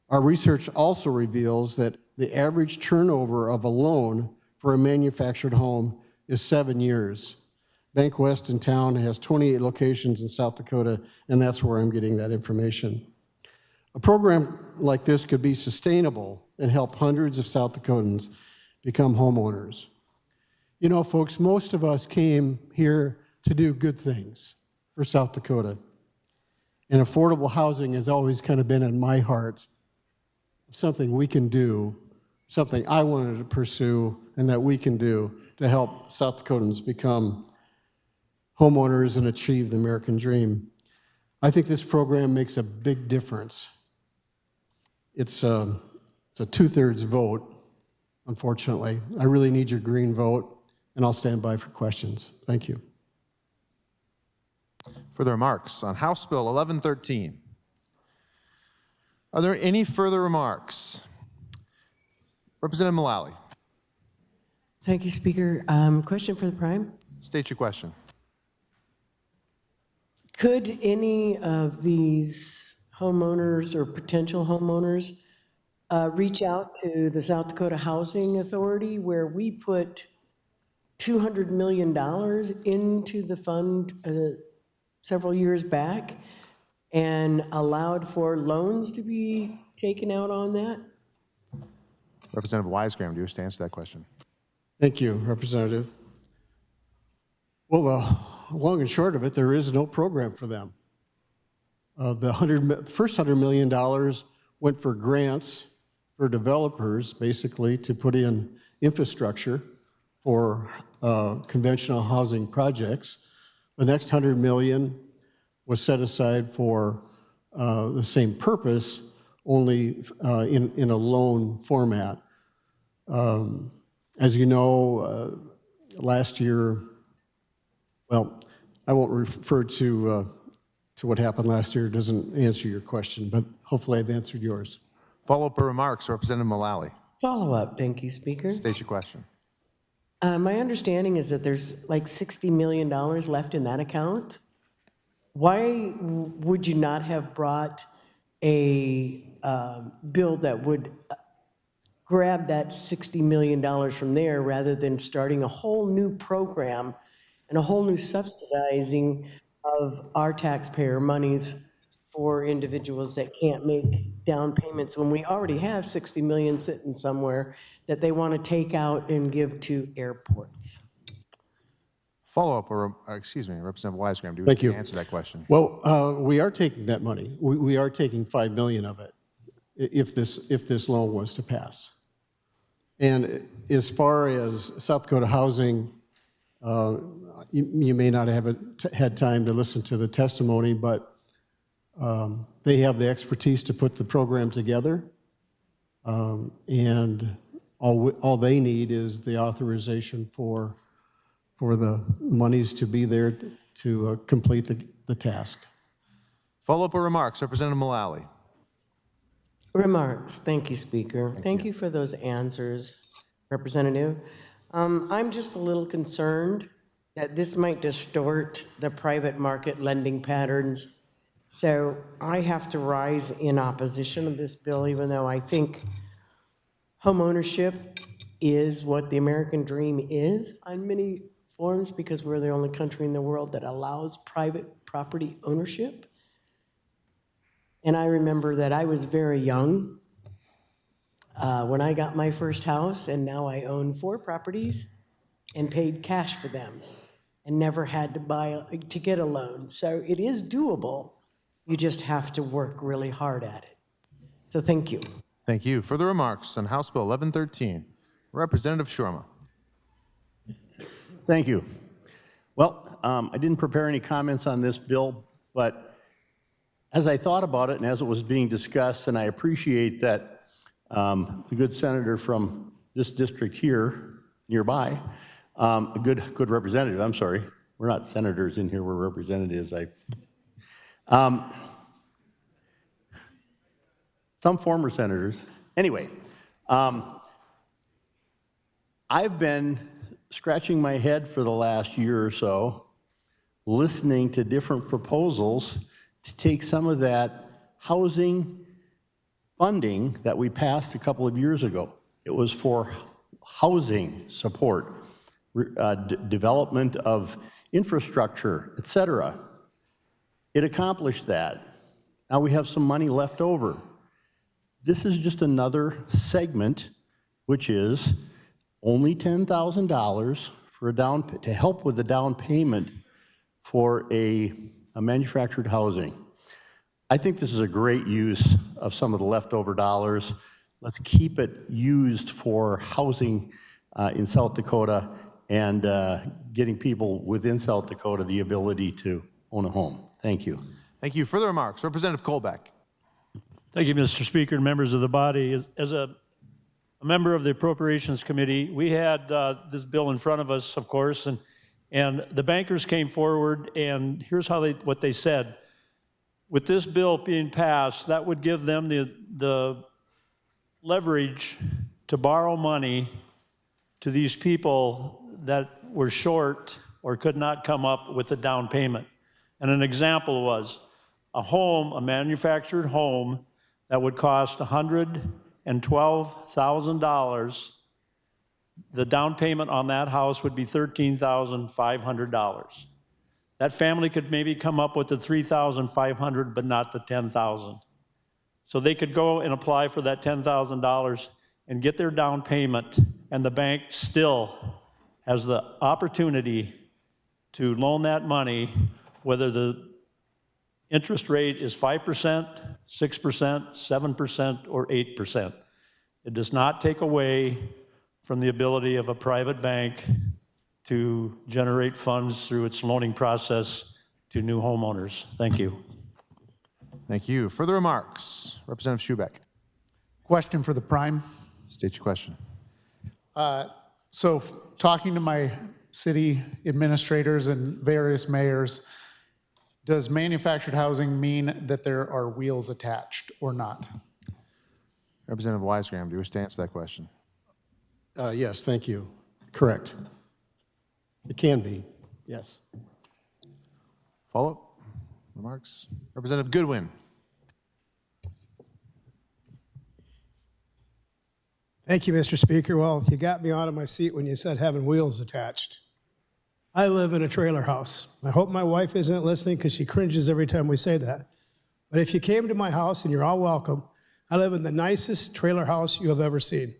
Q: Our research also reveals that the average turnover of a loan for a manufactured home is 7 years. Bank West in town has 28 locations in South Dakota, and that's where I'm getting that information. A program like this could be sustainable and help hundreds of South Dakotans become homeowners. You know, folks, most of us came here to do good things for South Dakota. And affordable housing has always kind of been in my heart something we can do something I wanted to pursue and that we can do to help South Dakotans become homeowners and achieve the American dream. I think this program makes a big difference. It's a 2/3 vote, unfortunately. I really need your green vote, and I'll stand by for questions. Thank you.
A: Further remarks on House Bill 1113? Are there any further remarks? Representative Mullally.
S: Thank you, Speaker. Question for the Prime.
A: State your question.
S: Could any of these homeowners or potential homeowners reach out to the South Dakota Housing Authority, where we put $200 million into the fund several years back and allowed for loans to be taken out on that?
A: Representative Wisegram, do you wish to answer that question?
Q: Thank you, Representative. Well, the long and short of it, there is no program for them. The first $100 million went for grants for developers, basically, to put in infrastructure for conventional housing projects. The next $100 million was set aside for the same purpose, only in a loan format. As you know, last year, well, I won't refer to what happened last year. It doesn't answer your question, but hopefully I've answered yours.
A: Follow-up remarks, Representative Mullally.
S: Follow-up, thank you, Speaker.
A: State your question.
S: My understanding is that there's like $60 million left in that account. Why would you not have brought a bill that would grab that $60 million from there rather than starting a whole new program and a whole new subsidizing of our taxpayer monies for individuals that can't make down payments when we already have $60 million sitting somewhere that they want to take out and give to airports?
A: Follow-up, or excuse me, Representative Wisegram, do you wish
Q: Thank you.
A: to answer that question?
Q: Well, we are taking that money. We are taking $5 million of it if this loan was to pass. And as far as South Dakota Housing, you may not have had time to listen to the testimony, but they have the expertise to put the program together. And all they need is the authorization for the monies to be there to complete the task.
A: Follow-up or remarks, Representative Mullally.
S: Remarks. Thank you, Speaker. Thank you for those answers, Representative. I'm just a little concerned that this might distort the private market lending patterns. So I have to rise in opposition of this bill, even though I think homeownership is what the American dream is on many forms, because we're the only country in the world that allows private property ownership. And I remember that I was very young when I got my first house, and now I own 4 properties and paid cash for them and never had to get a loan. So it is doable. You just have to work really hard at it. So thank you.
A: Thank you. Further remarks on House Bill 1113, Representative Shurma.
K: Thank you. Well, I didn't prepare any comments on this bill, but as I thought about it and as it was being discussed, and I appreciate that the good senator from this district here nearby, a good representative, I'm sorry, we're not senators in here, we're representatives. Some former senators. Anyway, I've been scratching my head for the last year or so, listening to different proposals to take some of that housing funding that we passed a couple of years ago. It was for housing support, development of infrastructure, et cetera. It accomplished that. Now we have some money left over. This is just another segment, which is only $10,000 for to help with the down payment for a manufactured housing. I think this is a great use of some of the leftover dollars. let's keep it used for housing in South Dakota and getting people within South Dakota the ability to own a home. Thank you.
A: Thank you. Further remarks, Representative Kolbeck.
I: Thank you, Mr. Speaker and members of the body. As a member of the Appropriations Committee, we had this bill in front of us, of course, and the bankers came forward, and here's what they said. With this bill being passed, that would give them the leverage to borrow money to these people that were short or could not come up with a down payment. And an example was a manufactured home that would cost $112,000. The down payment on that house would be $13,500. That family could maybe come up with the $3,500, but not the $10,000. So they could go and apply for that $10,000 and get their down payment, and the bank still has the opportunity to loan that money, whether the interest rate is 5%, 6%, 7%, or 8%. It does not take away from the ability of a private bank to generate funds through its loaning process to new homeowners. Thank you.
A: Thank you. Further remarks, Representative Schubeck.
L: Question for the Prime.
A: State your question.
L: Talking to my city administrators and various mayors, does manufactured housing mean that there are wheels attached or not?
A: Representative Weisgram, do you wish to answer that question?
Q: Yes, thank you. Correct. It can be, yes.
A: Follow-up remarks? Representative Goodwin.
O: Thank you, Mr. Speaker. Well, you got me out of my seat when you said having wheels attached. I live in a trailer house. I hope my wife isn't listening because she cringes every time we say that. But if you came to my house, and you're all welcome, I live in the nicest trailer house you have ever seen.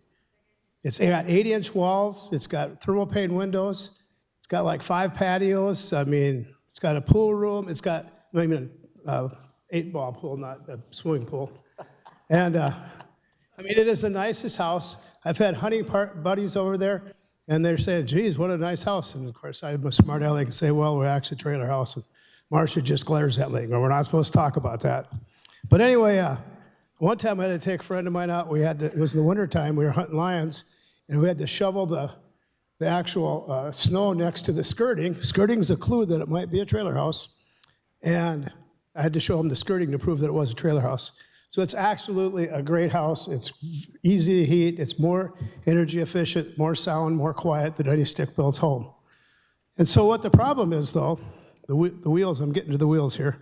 O: It's got 8-inch walls. It's got thermal-pane windows. It's got like 5 patios. I mean, it's got a pool room. It's got, 8-ball pool, not a swimming pool. And it is the nicest house. I've had hunting buddies over there, and they're saying, geez, what a nice house. And of course, I'm a smart aleck and say, well, we're actually a trailer house. And Marcia just glares at me. We're not supposed to talk about that. But anyway, one time I had to take a friend of mine out. It was in the wintertime. We were hunting lions, and we had to shovel the actual snow next to the skirting. Skirting's a clue that it might be a trailer house. And I had to show him the skirting to prove that it was a trailer house. So it's absolutely a great house. It's easy to heat. It's more energy efficient, more sound, more quiet than any stick-built home. And so what the problem is, though, the wheels, I'm getting to the wheels here,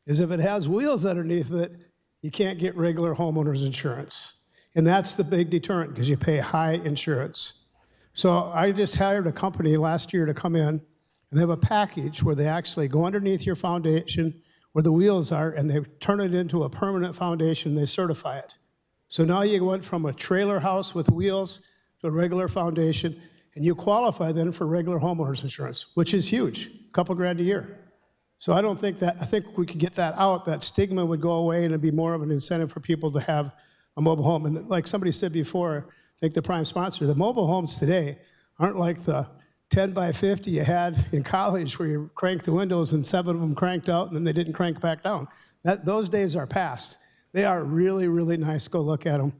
O: is if it has wheels underneath it, you can't get regular homeowners insurance. And that's the big deterrent because you pay high insurance. So I just hired a company last year to come in, and they have a package where they actually go underneath your foundation where the wheels are, and they turn it into a permanent foundation. They certify it. So now you went from a trailer house with wheels to a regular foundation, and you qualify then for regular homeowners insurance, which is huge, a couple grand a year. So I think we could get that out, that stigma would go away, and it'd be more of an incentive for people to have a mobile home. And like somebody said before, I think the prime sponsor, the mobile homes today aren't like the 10 by 50 you had in college where you cranked the windows and 7 of them cranked out and then they didn't crank back down. Those days are past. They are really, really nice. Go look at them.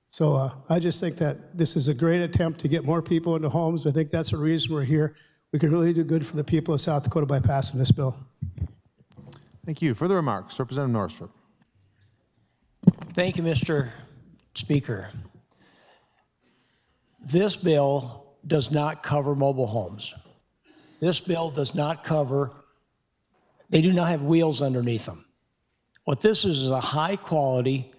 O: So I just think that this is a great attempt to get more people into homes. I think that's the reason we're here. We can really do good for the people of South Dakota by passing this bill.
A: Thank you. Further remarks, Representative Northrup.
P: Thank you, Mr. Speaker. This bill does not cover mobile homes. This bill does not cover, they do not have wheels underneath them. What this is a high-quality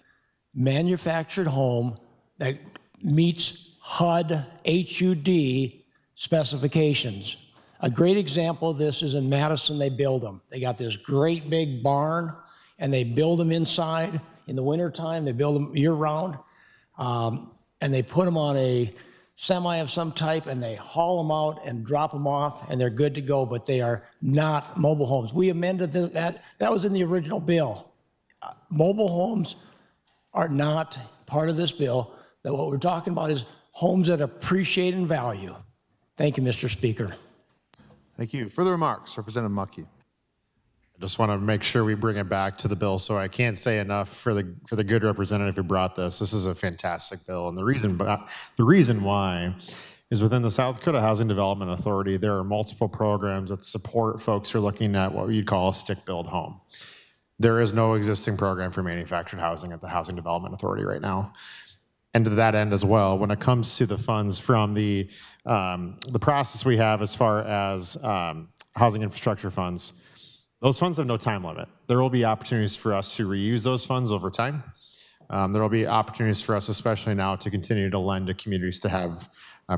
P: manufactured home that meets HUD, H-U-D specifications. A great example of this is in Madison, they build them. They got this great big barn, and they build them inside. In the wintertime, they build them year-round, and they put them on a semi of some type, and they haul them out and drop them off, and they're good to go, but they are not mobile homes. We amended that. That was in the original bill. Mobile homes are not part of this bill, that what we're talking about is homes that appreciate in value. Thank you, Mr. Speaker.
A: Thank you. Further remarks, Representative Mucky.
N: I just want to make sure we bring it back to the bill. So I can't say enough for the good representative who brought this. This is a fantastic bill, and the reason why is within the South Dakota Housing Development Authority, there are multiple programs that support folks who are looking at what you'd call a stick-built home. There is no existing program for manufactured housing at the Housing Development Authority right now. And to that end as well, when it comes to the funds from the process we have as far as housing infrastructure funds, those funds have no time limit. There will be opportunities for us to reuse those funds over time. There will be opportunities for us, especially now, to continue to lend to communities to have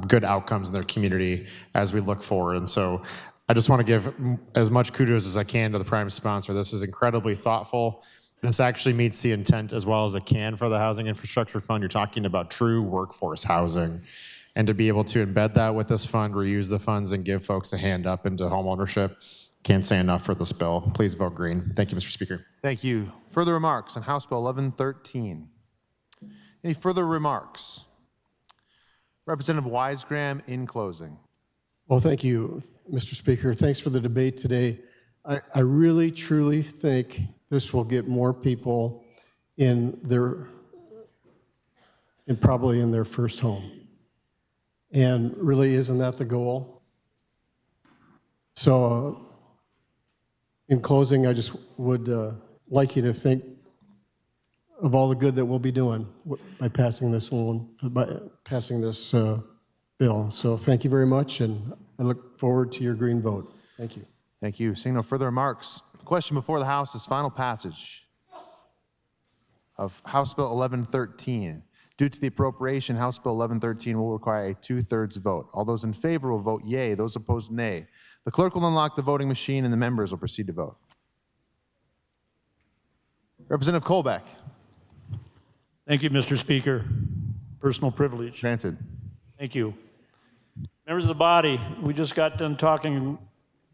N: good outcomes in their community as we look forward. And so I just want to give as much kudos as I can to the prime sponsor. This is incredibly thoughtful. This actually meets the intent as well as it can for the Housing Infrastructure Fund. You're talking about true workforce housing. And to be able to embed that with this fund, reuse the funds, and give folks a hand up into home ownership, can't say enough for this bill. Please vote green. Thank you, Mr. Speaker.
A: Thank you. Further remarks on House Bill 1113. Any further remarks? Representative Wisegram in closing.
Q: Well, thank you, Mr. Speaker. Thanks for the debate today. I really, truly think this will get more people probably in their first home. And really, isn't that the goal? So in closing, I just would like you to think of all the good that we'll be doing by passing this bill. So thank you very much, and I look forward to your green vote. Thank you.
A: Thank you. Seeing no further remarks, the question before the House is final passage of House Bill 1113. Due to the appropriation, House Bill 1113 will require a 2/3 vote. All those in favor will vote yea. Those opposed, nay. The clerk will unlock the voting machine, and the members will proceed to vote. Representative Kolbeck.
I: Thank you, Mr. Speaker. Personal privilege.
A: Granted.
I: Thank you. Members of the body, we just got done talking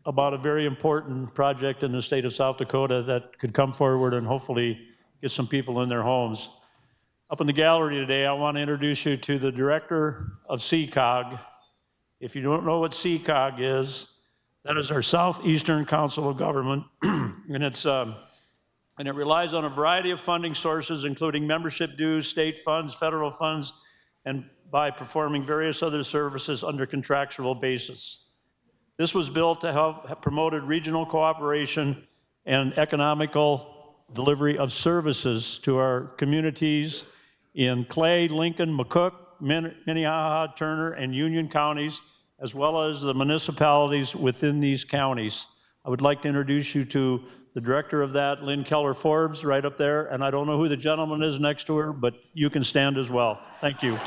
I: about a very important project in the state of South Dakota that could come forward and hopefully get some people in their homes. Up in the gallery today, I want to introduce you to the director of CCOG. If you don't know what CCOG is, that is our Southeastern Council of Government, and it relies on a variety of funding sources, including membership dues, state funds, federal funds, and by performing various other services under contractual basis. This was built to help promoted regional cooperation and economical delivery of services to our communities in Clay, Lincoln, McCook, Minnehaha, Turner, and Union counties, as well as the municipalities within these counties. I would like to introduce you to the director of that, Lynn Keller Forbes, right up there. And I don't know who the gentleman is next to her, but you can stand as well. Thank you.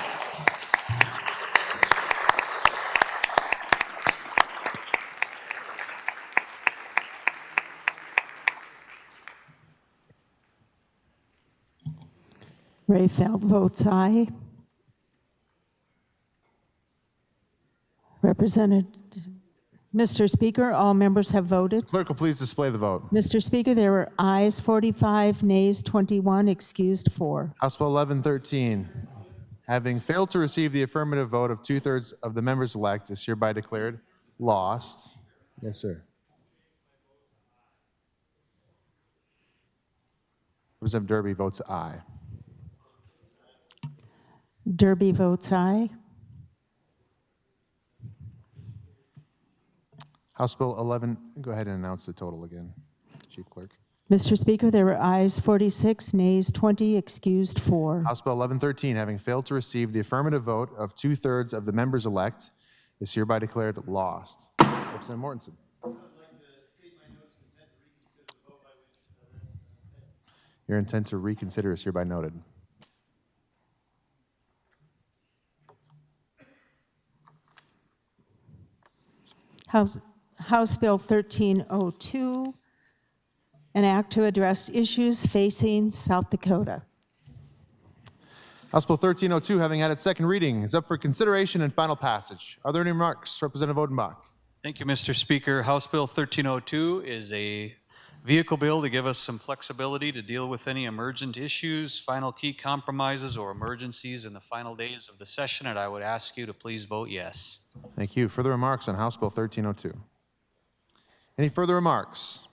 D: Ray Feld votes aye. Mr. Speaker, all members have voted.
A: Clerk will please display the vote.
D: Mr. Speaker, there were ayes 45, nays 21, excused 4.
A: House Bill 1113, having failed to receive the affirmative vote of 2/3 of the members elect, is hereby declared lost. Yes, sir. Representative Derby votes aye.
D: Derby votes aye.
A: House Bill 11, go ahead and announce the total again, Chief Clerk.
D: Mr. Speaker, there were ayes 46, nays 20, excused 4.
A: House Bill 1113, having failed to receive the affirmative vote of 2/3 of the members elect, is hereby declared lost. Representative Mortensen. Your intent to reconsider is hereby noted.
D: House Bill 1302, an act to address issues facing South Dakota.
A: House Bill 1302, having had its second reading, is up for consideration and final passage. Are there any remarks? Representative Odenbach.
U: Thank you, Mr. Speaker. House Bill 1302 is a Vehicle bill to give us some flexibility to deal with any emergent issues, final key compromises, or emergencies in the final days of the session, and I would ask you to please vote yes.
A: Thank you. Further remarks on House Bill 1302? Any further remarks?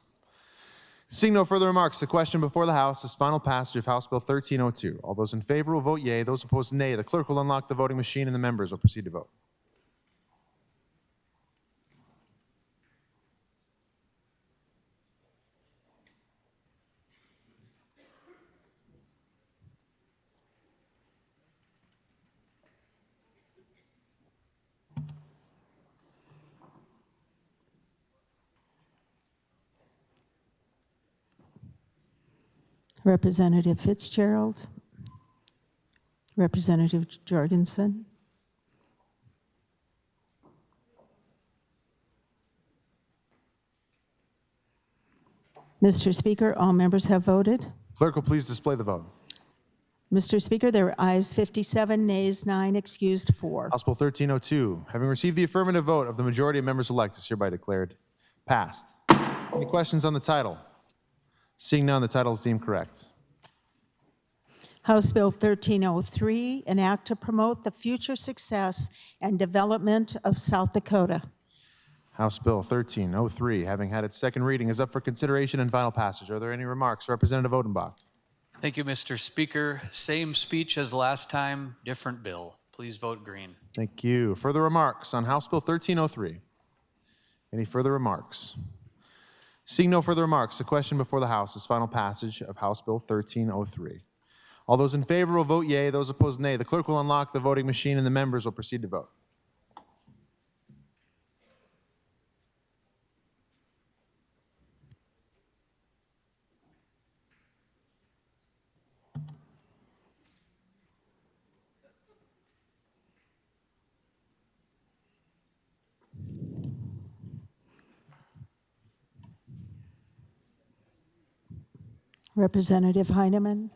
A: Seeing no further remarks, the question before the House is final passage of House Bill 1302. All those in favor will vote yea. Those opposed, nay. The clerk will unlock the voting machine and the members will proceed to vote.
D: Representative Fitzgerald. Representative Jorgensen. Mr. Speaker, all members have voted.
A: Clerk will please display the vote.
D: Mr. Speaker, there were ayes 57, nays 9, excused 4.
A: House Bill 1302, having received the affirmative vote of the majority of members elect, is hereby declared passed. Any questions on the title? Seeing none, the title is deemed correct.
D: House Bill 1303, an act to promote the future success and development of South Dakota.
A: House Bill 1303, having had its second reading, is up for consideration and final passage. Are there any remarks? Representative Odenbach.
U: Thank you, Mr. Speaker. Same speech as last time, different bill. Please vote green.
A: Thank you. Further remarks on House Bill 1303? Any further remarks? Seeing no further remarks, the question before the House is final passage of House Bill 1303. All those in favor will vote yea. Those opposed, nay. The clerk will unlock the voting machine and the members will proceed to vote.
D: Representative Heineman.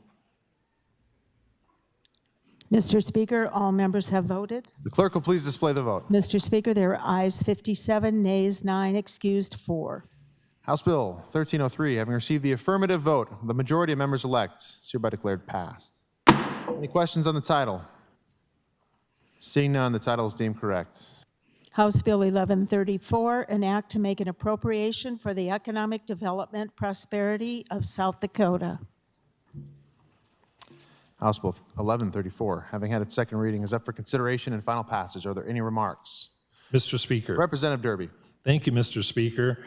D: Mr. Speaker, all members have voted.
A: The clerk will please display the vote.
D: Mr. Speaker, there are ayes 57, nays 9, excused 4.
A: House Bill 1303, having received the affirmative vote of the majority of members elect, is hereby declared passed. Any questions on the title? Seeing none, the title is deemed correct.
D: House Bill 1134, an act to make an appropriation for the economic development prosperity of South Dakota.
A: House Bill 1134, having had its second reading, is up for consideration and final passage. Are there any remarks?
V: Mr. Speaker.
A: Representative Derby.
V: Thank you, Mr. Speaker.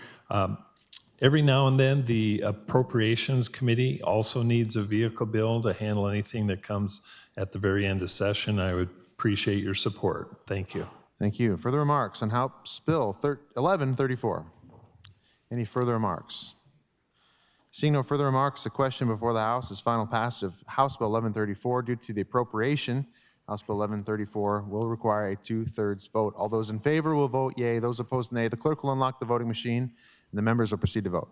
V: Every now and then, the Appropriations Committee also needs a vehicle bill to handle anything that comes at the very end of session. I would appreciate your support. Thank you.
A: Thank you. Further remarks on House Bill 1134? Any further remarks? Seeing no further remarks, the question before the House is final passage of House Bill 1134. Due to the appropriation, House Bill 1134 will require a 2/3 vote. All those in favor will vote yea. Those opposed, nay. The clerk will unlock the voting machine, and the members will proceed to vote.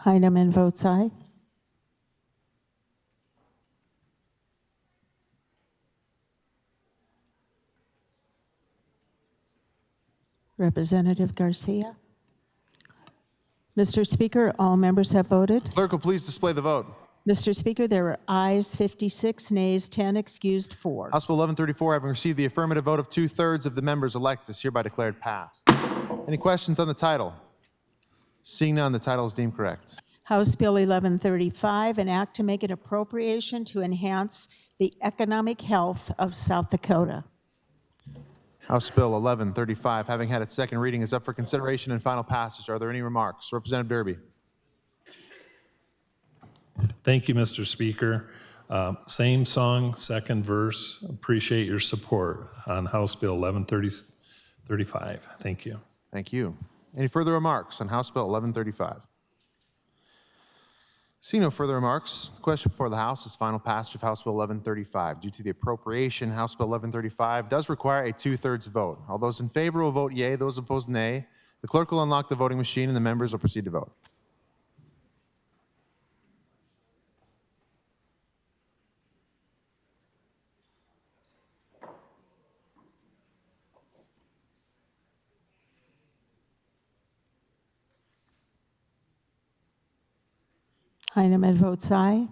D: Heineman votes aye. Representative Garcia. Mr. Speaker, all members have voted.
A: Clerk will please display the vote.
D: Mr. Speaker, there are ayes 56, nays 10, excused 4.
A: House Bill 1134, having received the affirmative vote of 2/3 of the members elect, is hereby declared passed. Any questions on the title? Seeing none, the title is deemed correct.
D: House Bill 1135, an act to make an appropriation to enhance the economic health of South Dakota.
A: House Bill 1135, having had its second reading, is up for consideration and final passage. Are there any remarks? Representative Derby.
V: Thank you, Mr. Speaker. Same song, second verse. Appreciate your support on House Bill 1135. Thank you.
A: Thank you. Any further remarks on House Bill 1135? Seeing no further remarks, the question before the House is final passage of House Bill 1135. Due to the appropriation, House Bill 1135 does require a 2/3 vote. All those in favor will vote yea, those opposed nay. The clerk will unlock the voting machine and the members will proceed to vote.
D: Heineman votes aye.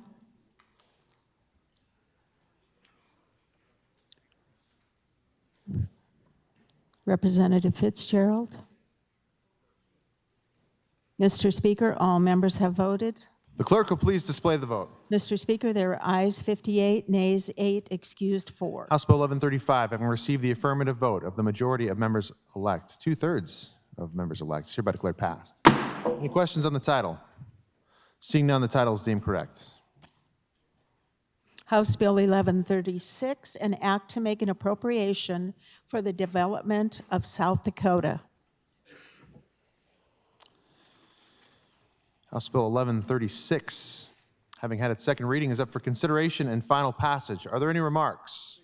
D: Representative Fitzgerald. Mr. Speaker, all members have voted.
A: The clerk will please display the vote.
D: Mr. Speaker, there are ayes 58, nays 8, excused 4.
A: House Bill 1135, having received the affirmative vote of the majority of members elect, 2/3 of members elect, is hereby declared passed. Any questions on the title? Seeing none, the title is deemed correct.
D: House Bill 1136, an act to make an appropriation for the development of South Dakota.
A: House Bill 1136, having had its second reading, is up for consideration and final passage. Are there any remarks?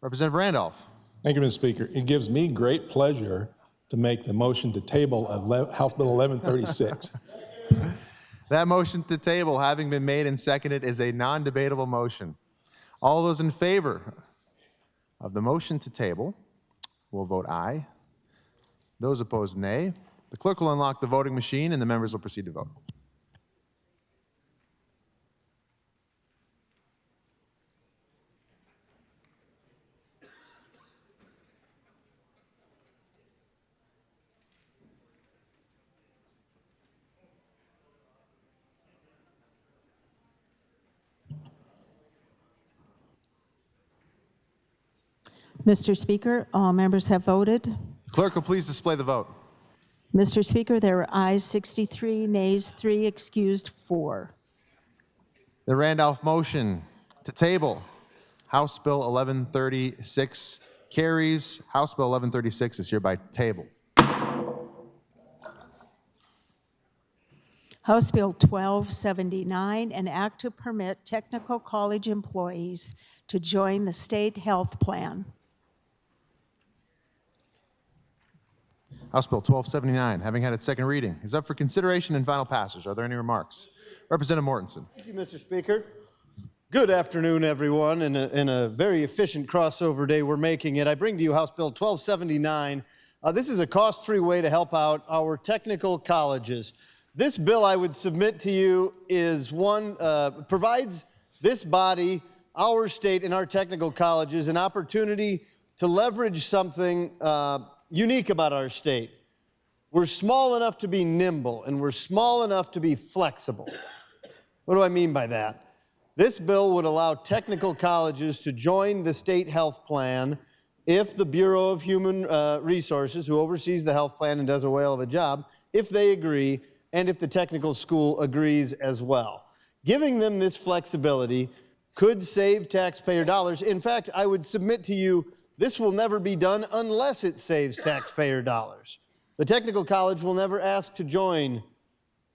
A: Representative Randolph.
R: Thank you, Mr. Speaker. It gives me great pleasure to make the motion to table House Bill 1136.
A: That motion to table, having been made and seconded, is a non-debatable motion. All those in favor of the motion to table will vote aye. Those opposed, nay. The clerk will unlock the voting machine and the members will proceed to vote.
D: Mr. Speaker, all members have voted.
A: The clerk will please display the vote.
D: Mr. Speaker, there are ayes 63, nays 3, excused 4.
A: The Randolph motion to table House Bill 1136 carries. House Bill 1136 is hereby tabled.
D: House Bill 1279, an act to permit technical college employees to join the state health plan.
A: House Bill 1279, having had its second reading, is up for consideration and final passage. Are there any remarks? Representative Mortensen.
T: Thank you, Mr. Speaker. Good afternoon, everyone. In a very efficient crossover day we're making it, I bring to you House Bill 1279. This is a cost-free way to help out our technical colleges. This bill I would submit to you is one, provides this body, our state, and our technical colleges an opportunity to leverage something unique about our state. We're small enough to be nimble, and we're small enough to be flexible. What do I mean by that? This bill would allow technical colleges to join the state health plan if the Bureau of Human Resources, who oversees the health plan and does a whale of a job, if they agree, and if the technical school agrees as well. Giving them this flexibility could save taxpayer dollars. In fact, I would submit to you, this will never be done unless it saves taxpayer dollars. The technical college will never ask to join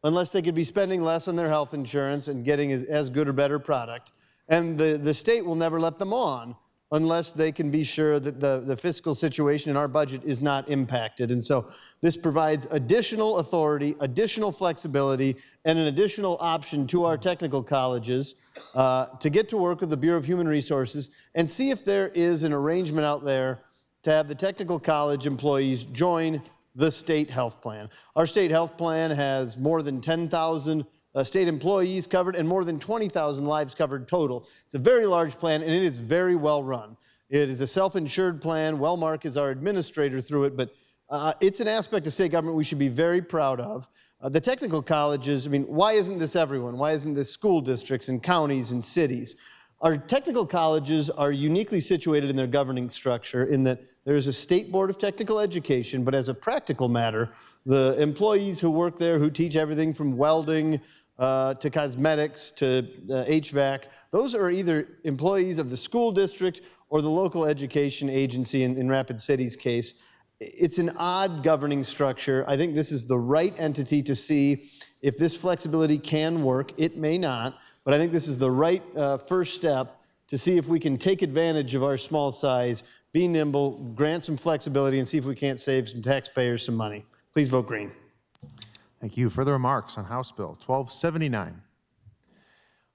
T: unless they could be spending less on their health insurance and getting as good or better product. And the state will never let them on unless they can be sure that the fiscal situation in our budget is not impacted. And so this provides additional authority, additional flexibility, and an additional option to our technical colleges to get to work with the Bureau of Human Resources and see if there is an arrangement out there to have the technical college employees join the state health plan. Our state health plan has more than 10,000 state employees covered and more than 20,000 lives covered total. It's a very large plan and it is very well run. It is a self-insured plan. Wellmark is our administrator through it, but it's an aspect of state government we should be very proud of. The technical colleges, I mean, why isn't this everyone? Why isn't this school districts and counties and cities? Our technical colleges are uniquely situated in their governing structure in that there is a state board of technical education, but as a practical matter, the employees who work there, who teach everything from welding to cosmetics to HVAC, those are either employees of the school district or the local education agency in Rapid City's case. It's an odd governing structure. I think this is the right entity to see if this flexibility can work. It may not, but I think this is the right first step to see if we can take advantage of our small size, be nimble, grant some flexibility, and see if we can't save some taxpayers some money. Please vote green.
A: Thank you. Further remarks on House Bill 1279?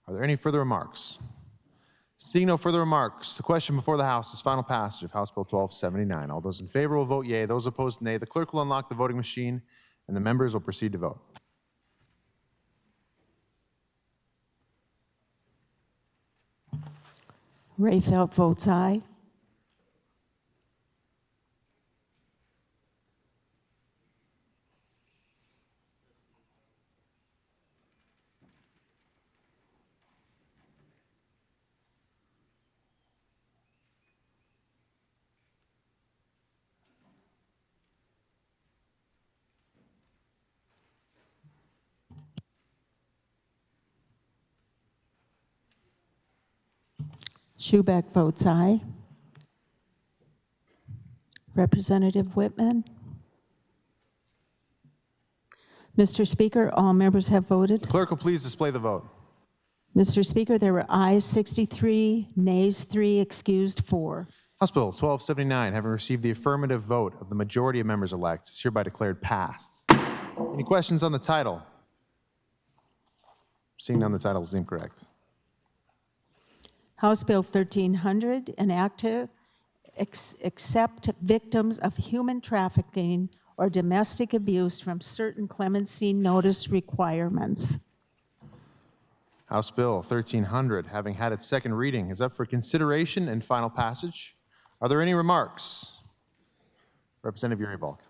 A: Are there any further remarks? Seeing no further remarks, the question before the House is final passage of House Bill 1279. All those in favor will vote yea. Those opposed, nay. The clerk will unlock the voting machine, and the members will proceed to vote.
D: Rayfeld votes aye. Schubeck votes aye. Representative Whitman. Mr. Speaker, all members have voted.
A: Clerk will please display the vote.
D: Mr. Speaker, there were ayes 63, nays 3, excused 4.
A: House Bill 1279, having received the affirmative vote of the majority of members elect, is hereby declared passed. Any questions on the title? Seeing none, the title is deemed correct.
D: House Bill 1300, an act to accept victims of human trafficking or domestic abuse from certain clemency notice requirements.
A: House Bill 1300, having had its second reading, is up for consideration and final passage. Are there any remarks? Representative Uri Volk.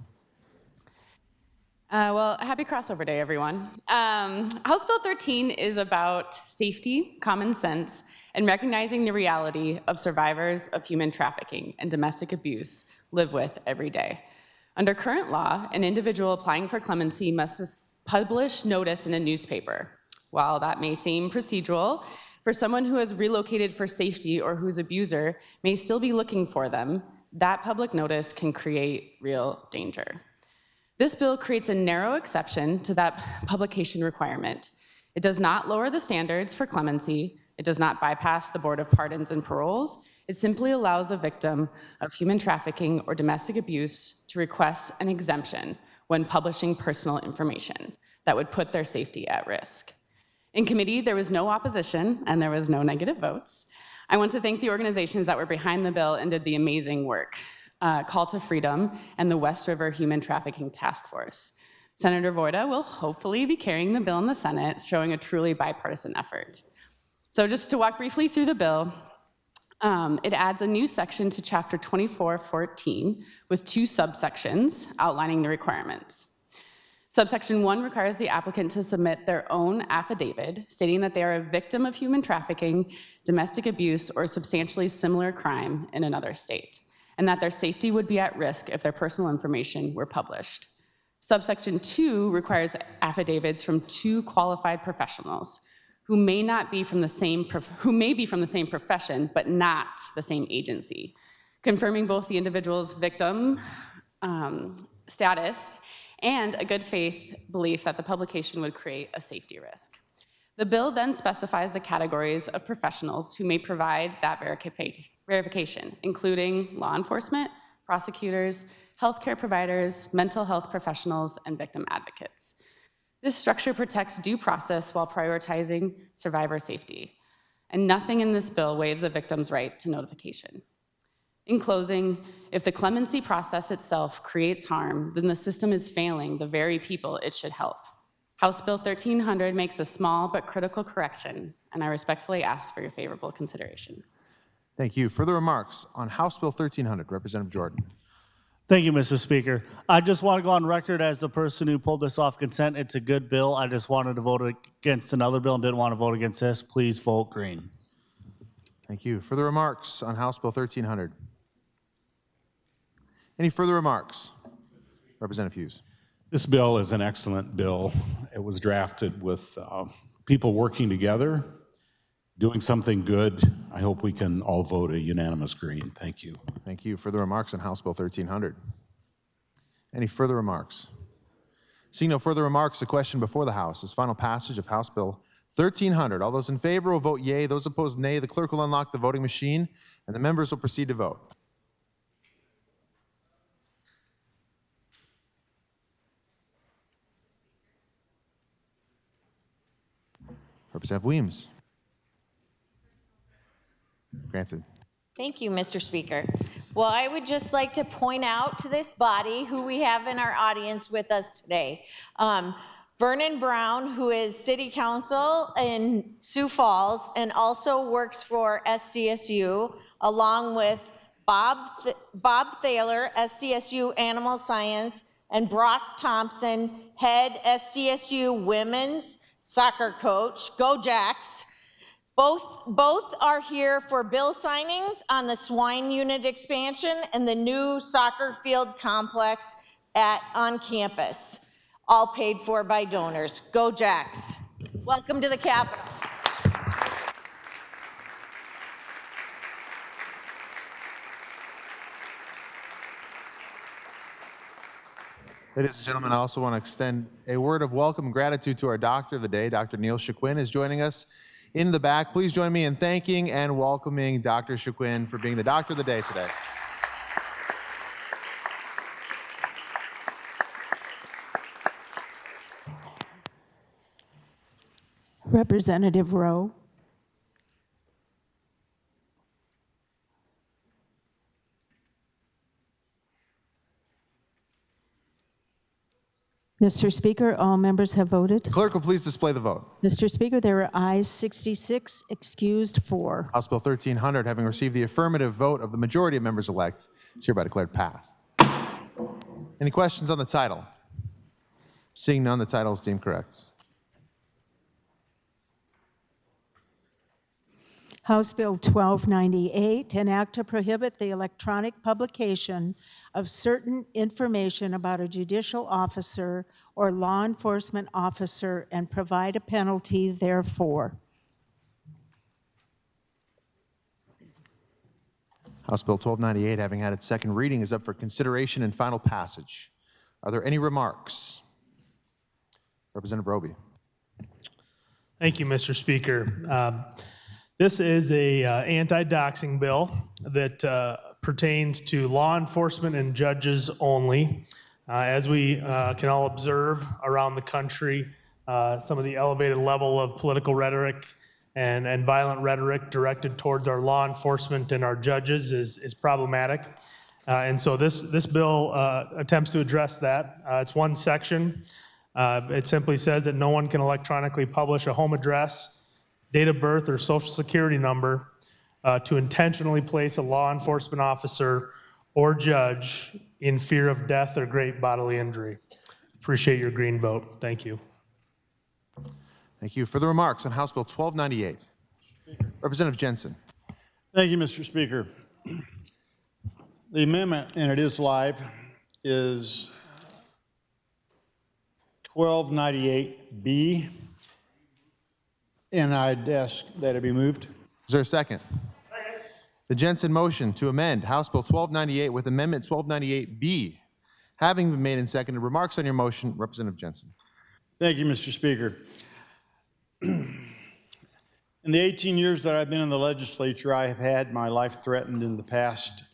B: Well, happy crossover day, everyone. House Bill 13 is about safety, common sense, and recognizing the reality of survivors of human trafficking and domestic abuse live with every day. Under current law, an individual applying for clemency must publish notice in a newspaper. While that may seem procedural, for someone who has relocated for safety or whose abuser may still be looking for them, that public notice can create real danger. This bill creates a narrow exception to that publication requirement. It does not lower the standards for clemency. It does not bypass the Board of Pardons and Paroles. It simply allows a victim of human trafficking or domestic abuse to request an exemption when publishing personal information that would put their safety at risk. In committee, there was no opposition and there was no negative votes. I want to thank the organizations that were behind the bill and did the amazing work. Call to Freedom and the West River Human Trafficking Task Force. Senator Voida will hopefully be carrying the bill in the Senate, showing a truly bipartisan effort. So just to walk briefly through the bill, it adds a new section to Chapter 2414 with 2 subsections outlining the requirements. Subsection 1 requires the applicant to submit their own affidavit stating that they are a victim of human trafficking, domestic abuse, or substantially similar crime in another state, and that their safety would be at risk if their personal information were published. Subsection 2 requires affidavits from 2 qualified professionals who may be from the same profession, but not the same agency, confirming both the individual's victim status and a good faith belief that the publication would create a safety risk. The bill then specifies the categories of professionals who may provide that verification, including law enforcement, prosecutors, healthcare providers, mental health professionals, and victim advocates. This structure protects due process while prioritizing survivor safety, and nothing in this bill waives a victim's right to notification. In closing, if the clemency process itself creates harm, then the system is failing the very people it should help. House Bill 1300 makes a small but critical correction, and I respectfully ask for your favorable consideration.
A: Thank you. Further remarks on House Bill 1300, Representative Jordan.
H: Thank you, Mr. Speaker. I just want to go on record as the person who pulled this off consent. It's a good bill. I just wanted to vote against another bill and didn't want to vote against this. Please vote green.
A: Thank you. Further remarks on House Bill 1300. Any further remarks? Representative Hughes.
J: This bill is an excellent bill. It was drafted with people working together, doing something good. I hope we can all vote a unanimous green. Thank you.
A: Thank you. Further remarks on House Bill 1300. Any further remarks? Seeing no further remarks, the question before the House is final passage of House Bill 1300. All those in favor will vote yea. Those opposed, nay. The clerk will unlock the voting machine, and the members will proceed to vote. Representative Weems. Granted.
W: Thank you, Mr. Speaker. Well, I would just like to point out to this body who we have in our audience with us today. Vernon Brown, who is city council in Sioux Falls and also works for SDSU, along with Bob Thaler, SDSU Animal Science, and Brock Thompson, head SDSU women's soccer coach. Go Jacks. Both are here for bill signings on the swine unit expansion and the new soccer field complex on campus, all paid for by donors. Go Jacks. Welcome to the Capitol.
A: Ladies and gentlemen, I also want to extend a word of welcome and gratitude to our doctor of the day. Dr. Neil Shaquin is joining us in the back. Please join me in thanking and welcoming Dr. Shaquin for being the doctor of the day today.
D: Representative Rowe. Mr. Speaker, all members have voted.
A: Clerk will please display the vote.
D: Mr. Speaker, there are ayes 66, excused 4.
A: House Bill 1300, having received the affirmative vote of the majority of members elect, is hereby declared passed. Any questions on the title? Seeing none, the title is deemed correct.
D: House Bill 1298, an act to prohibit the electronic publication of certain information about a judicial officer or law enforcement officer and provide a penalty therefor.
A: House Bill 1298, having had its second reading, is up for consideration and final passage. Are there any remarks? Representative Roby.
E: Thank you, Mr. Speaker. This is a anti-doxing bill that pertains to law enforcement and judges only. As we can all observe around the country, some of the elevated level of political rhetoric and violent rhetoric directed towards our law enforcement and our judges is problematic. And so this bill attempts to address that. It's one section. It simply says that no one can electronically publish a home address, date of birth, or social security number to intentionally place a law enforcement officer or judge in fear of death or great bodily injury. Appreciate your green vote. Thank you.
A: Thank you. For the remarks on House Bill 1298, Representative Jensen.
K: Thank you, Mr. Speaker. The amendment, and it is live, is 1298B, and I'd ask that it be moved.
A: Is there a second? The Jensen motion to amend House Bill 1298 with Amendment 1298B having been made and seconded. Remarks on your motion, Representative Jensen.
K: Thank you, Mr. Speaker. In the 18 years that I've been in the legislature, I have had my life threatened in the past,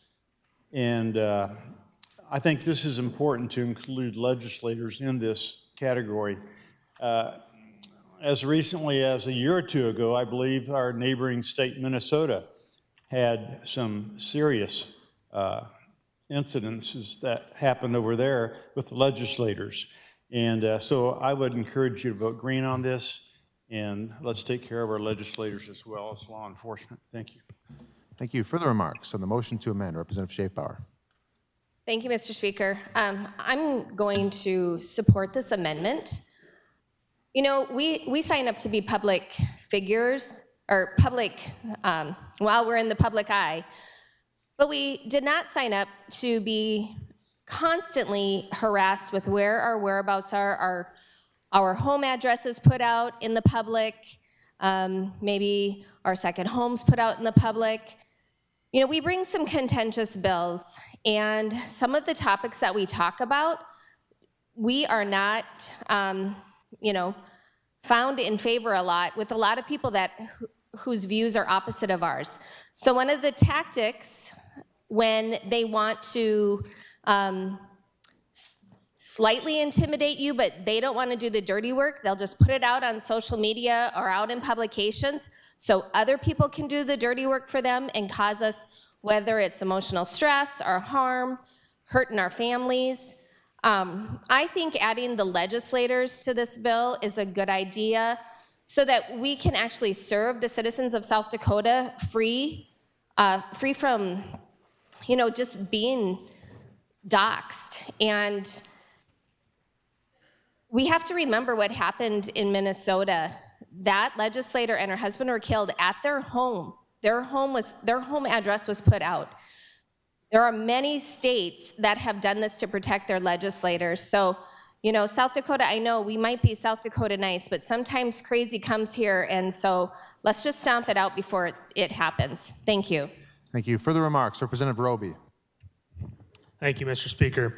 K: and I think this is important to include legislators in this category. As recently as a year or two ago, I believe our neighboring state, Minnesota, had some serious incidences that happened over there with the legislators. And so I would encourage you to vote green on this, and let's take care of our legislators as well as law enforcement. Thank you.
A: Thank you. Further remarks on the motion to amend, Representative Schaefer.
F: Thank you, Mr. Speaker. I'm going to support this amendment. You know, we sign up to be public figures, or public, while we're in the public eye, but we did not sign up to be constantly harassed with where our whereabouts are, our home addresses put out in the public, maybe our second homes put out in the public. You know, we bring some contentious bills, and some of the topics that we talk about, we are not, you know, found in favor a lot with a lot of people whose views are opposite of ours. So one of the tactics when they want to slightly intimidate you, but they don't want to do the dirty work, they'll just put it out on social media or out in publications so other people can do the dirty work for them and cause us, whether it's emotional stress or harm, hurt in our families. I think adding the legislators to this bill is a good idea so that we can actually serve the citizens of South Dakota free from, just being doxxed. And we have to remember what happened in Minnesota. That legislator and her husband were killed at their home. Their home address was put out. There are many states that have done this to protect their legislators. So, South Dakota, I know we might be South Dakota nice, but sometimes crazy comes here, and so let's just stomp it out before it happens. Thank you.
A: Thank you. Further remarks, Representative Roby.
E: Thank you, Mr. Speaker.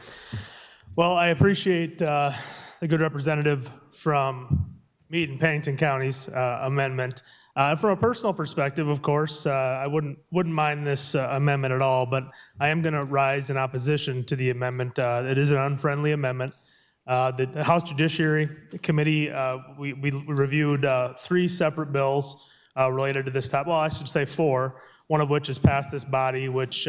E: Well, I appreciate the good representative from Meade and Pennington County's amendment. From a personal perspective, of course, I wouldn't mind this amendment at all, but I am going to rise in opposition to the amendment. It is an unfriendly amendment. The House Judiciary Committee, we reviewed 3 separate bills related to this topic. Well, I should say 4, one of which has passed this body, which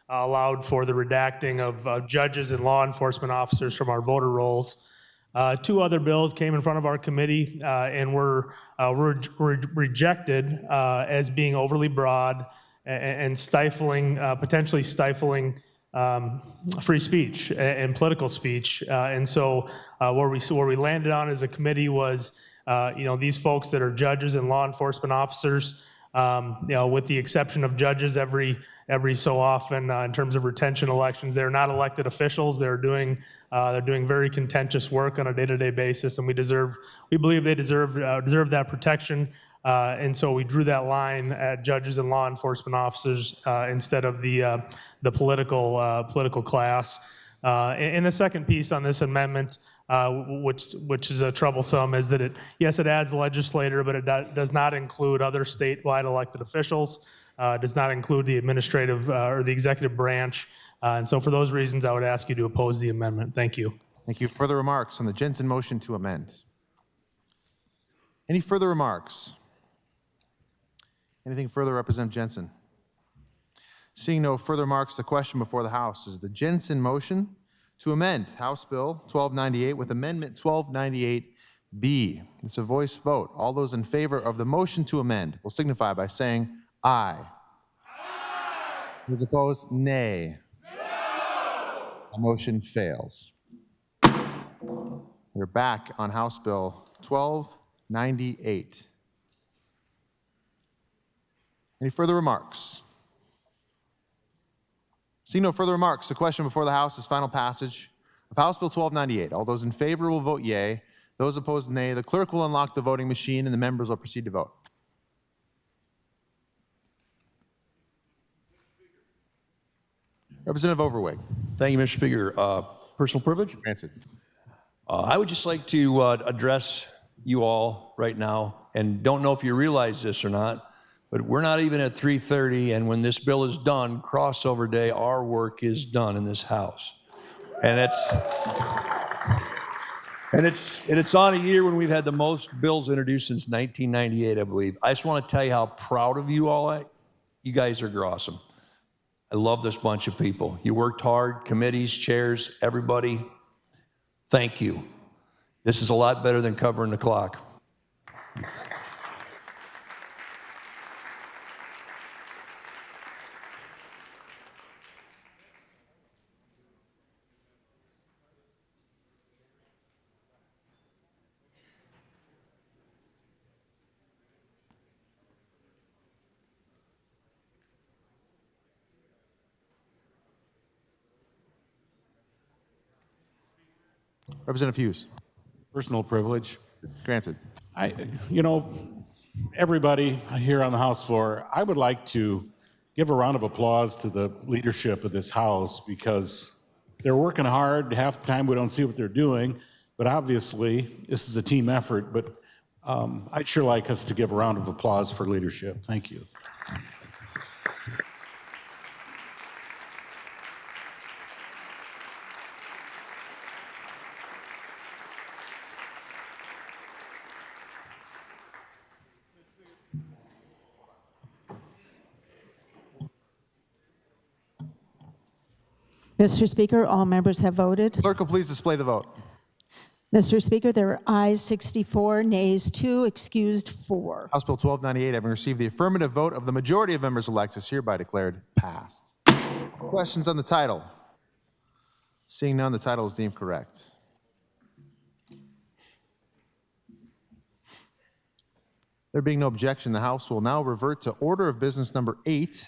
E: allowed for the redacting of judges and law enforcement officers from our voter rolls. 2 other bills came in front of our committee and were rejected as being overly broad and stifling, potentially stifling free speech and political speech. And so where we landed on as a committee was, these folks that are judges and law enforcement officers, with the exception of judges every so often in terms of retention elections, they're not elected officials. They're doing very contentious work on a day-to-day basis, and we believe they deserve that protection. And so we drew that line at judges and law enforcement officers instead of the political class. And the second piece on this amendment, which is troublesome, is that it adds legislator, but it does not include other statewide elected officials. Does not include the administrative or the executive branch. And so for those reasons, I would ask you to oppose the amendment. Thank you.
A: Thank you. Further remarks on the Jensen motion to amend? Any further remarks? Anything further, Representative Jensen? Seeing no further remarks, the question before the House is the Jensen motion to amend House Bill 1298 with Amendment 1298B. It's a voice vote. All those in favor of the motion to amend will signify by saying aye. Aye. Those opposed, nay. No. The motion fails. We're back on House Bill 1298. Any further remarks? Seeing no further remarks, the question before the House is final passage of House Bill 1298. All those in favor will vote yea. Those opposed, nay. The clerk will unlock the voting machine and the members will proceed to vote. Representative Overweg.
C: Thank you, Mr. Speaker. Personal privilege?
A: Granted.
C: I would just like to address you all right now, and don't know if you realize this or not, but we're not even at 3:30, and when this bill is done, crossover day, our work is done in this House. And it's on a year when we've had the most bills introduced since 1998, I believe. I just want to tell you how proud of you all I am. You guys are awesome. I love this bunch of people. You worked hard, committees, chairs, everybody. Thank you. This is a lot better than covering the clock.
A: Representative Hughes.
J: Personal privilege.
A: Granted.
J: Everybody here on the House floor, I would like to give a round of applause to the leadership of this House because they're working hard. Half the time we don't see what they're doing, but obviously this is a team effort. But I'd sure like us to give a round of applause for leadership. Thank you.
D: Mr. Speaker, all members have voted.
A: Clerk will please display the vote.
D: Mr. Speaker, there are ayes 64, nays 2, excused 4.
A: House Bill 1298, having received the affirmative vote of the majority of members elect, is hereby declared passed. Questions on the title? Seeing none, the title is deemed correct. There being no objection, the House will now revert to order of business number 8,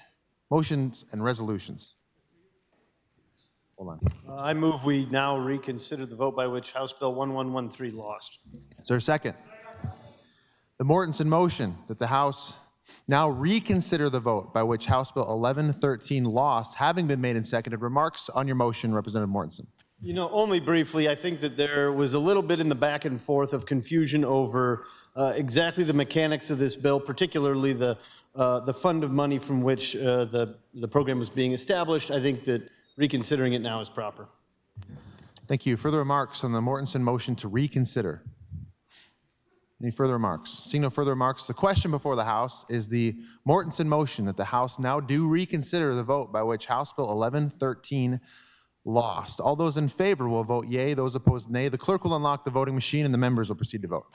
A: motions and resolutions. Hold on.
T: I move we now reconsider the vote by which House Bill 1113 lost.
A: Is there a second? The Mortensen motion that the House now reconsider the vote by which House Bill 1113 lost, having been made and seconded. Remarks on your motion, Representative Mortensen.
T: You know, only briefly, I think that there was a little bit in the back and forth of confusion over exactly the mechanics of this bill, particularly the fund of money from which the program was being established. I think that reconsidering it now is proper.
A: Thank you. Further remarks on the Mortensen motion to reconsider? Any further remarks? Seeing no further remarks, the question before the House is the Mortensen motion that the House now do reconsider the vote by which House Bill 1113 lost. All those in favor will vote yea. Those opposed, nay. The clerk will unlock the voting machine and the members will proceed to vote.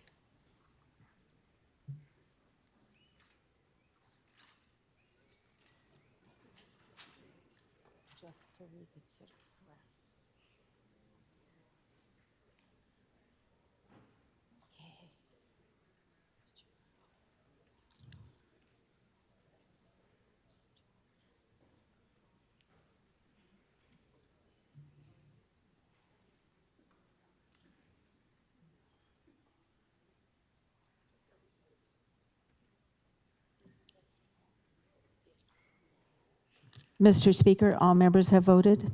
D: Mr. Speaker, all members have voted.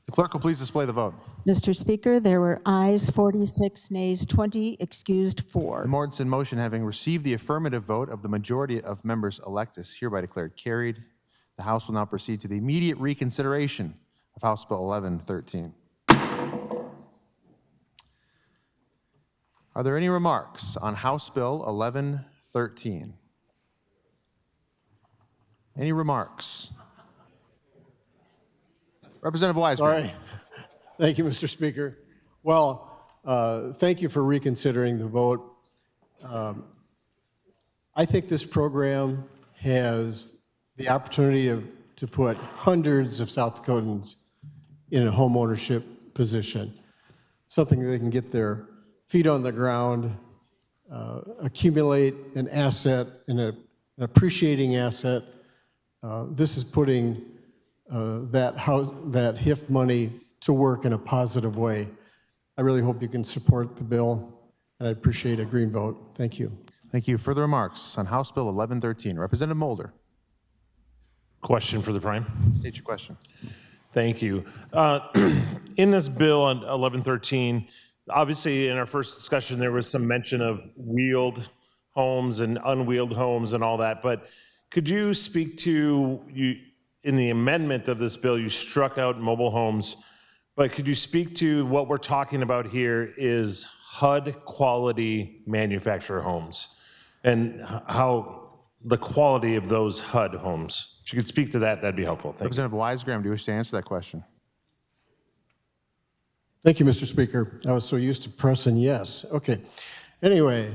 A: The clerk will please display the vote.
D: Mr. Speaker, there were ayes 46, nays 20, excused 4.
A: The Mortensen motion, having received the affirmative vote of the majority of members elect, is hereby declared carried. The House will now proceed to the immediate reconsideration of House Bill 1113. Are there any remarks on House Bill 1113? Any remarks? Representative Weisberg.
Q: Sorry. Thank you, Mr. Speaker. Well, thank you for reconsidering the vote. I think this program has the opportunity to put hundreds of South Dakotans in a home ownership position, something they can get their feet on the ground, accumulate an asset, an appreciating asset. This is putting that HIF money to work in a positive way. I really hope you can support the bill, and I appreciate a green vote. Thank you.
A: Thank you. Further remarks on House Bill 1113. Representative Mulder.
G: Question for the Prime.
A: State your question.
G: Thank you. In this bill on 1113, obviously in our first discussion there was some mention of wheeled homes and unwheeled homes and all that, but could you speak to, in the amendment of this bill, you struck out mobile homes, but could you speak to what we're talking about here is HUD quality manufactured homes and how the quality of those HUD homes? If you could speak to that, that'd be helpful. Thank you.
A: Representative Weisgraham, do you wish to answer that question?
Q: Thank you, Mr. Speaker. I was so used to pressing yes. Okay. Anyway,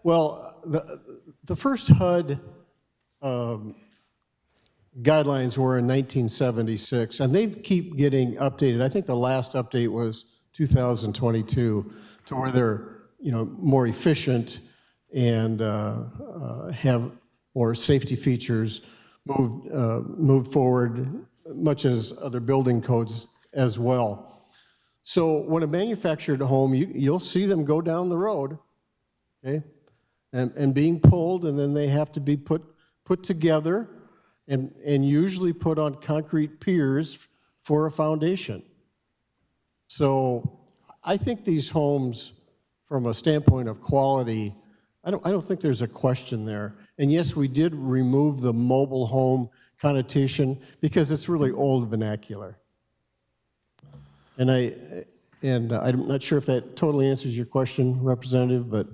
Q: well, the first HUD guidelines were in 1976, and they keep getting updated. I think the last update was 2022, to where they're more efficient and have more safety features, moved forward, much as other building codes as well. So when a manufactured home, you'll see them go down the road, okay, and being pulled, and then they have to be put together and usually put on concrete piers for a foundation. So I think these homes, from a standpoint of quality, I don't think there's a question there. And yes, we did remove the mobile home connotation because it's really old vernacular. And I'm not sure if that totally answers your question, Representative, but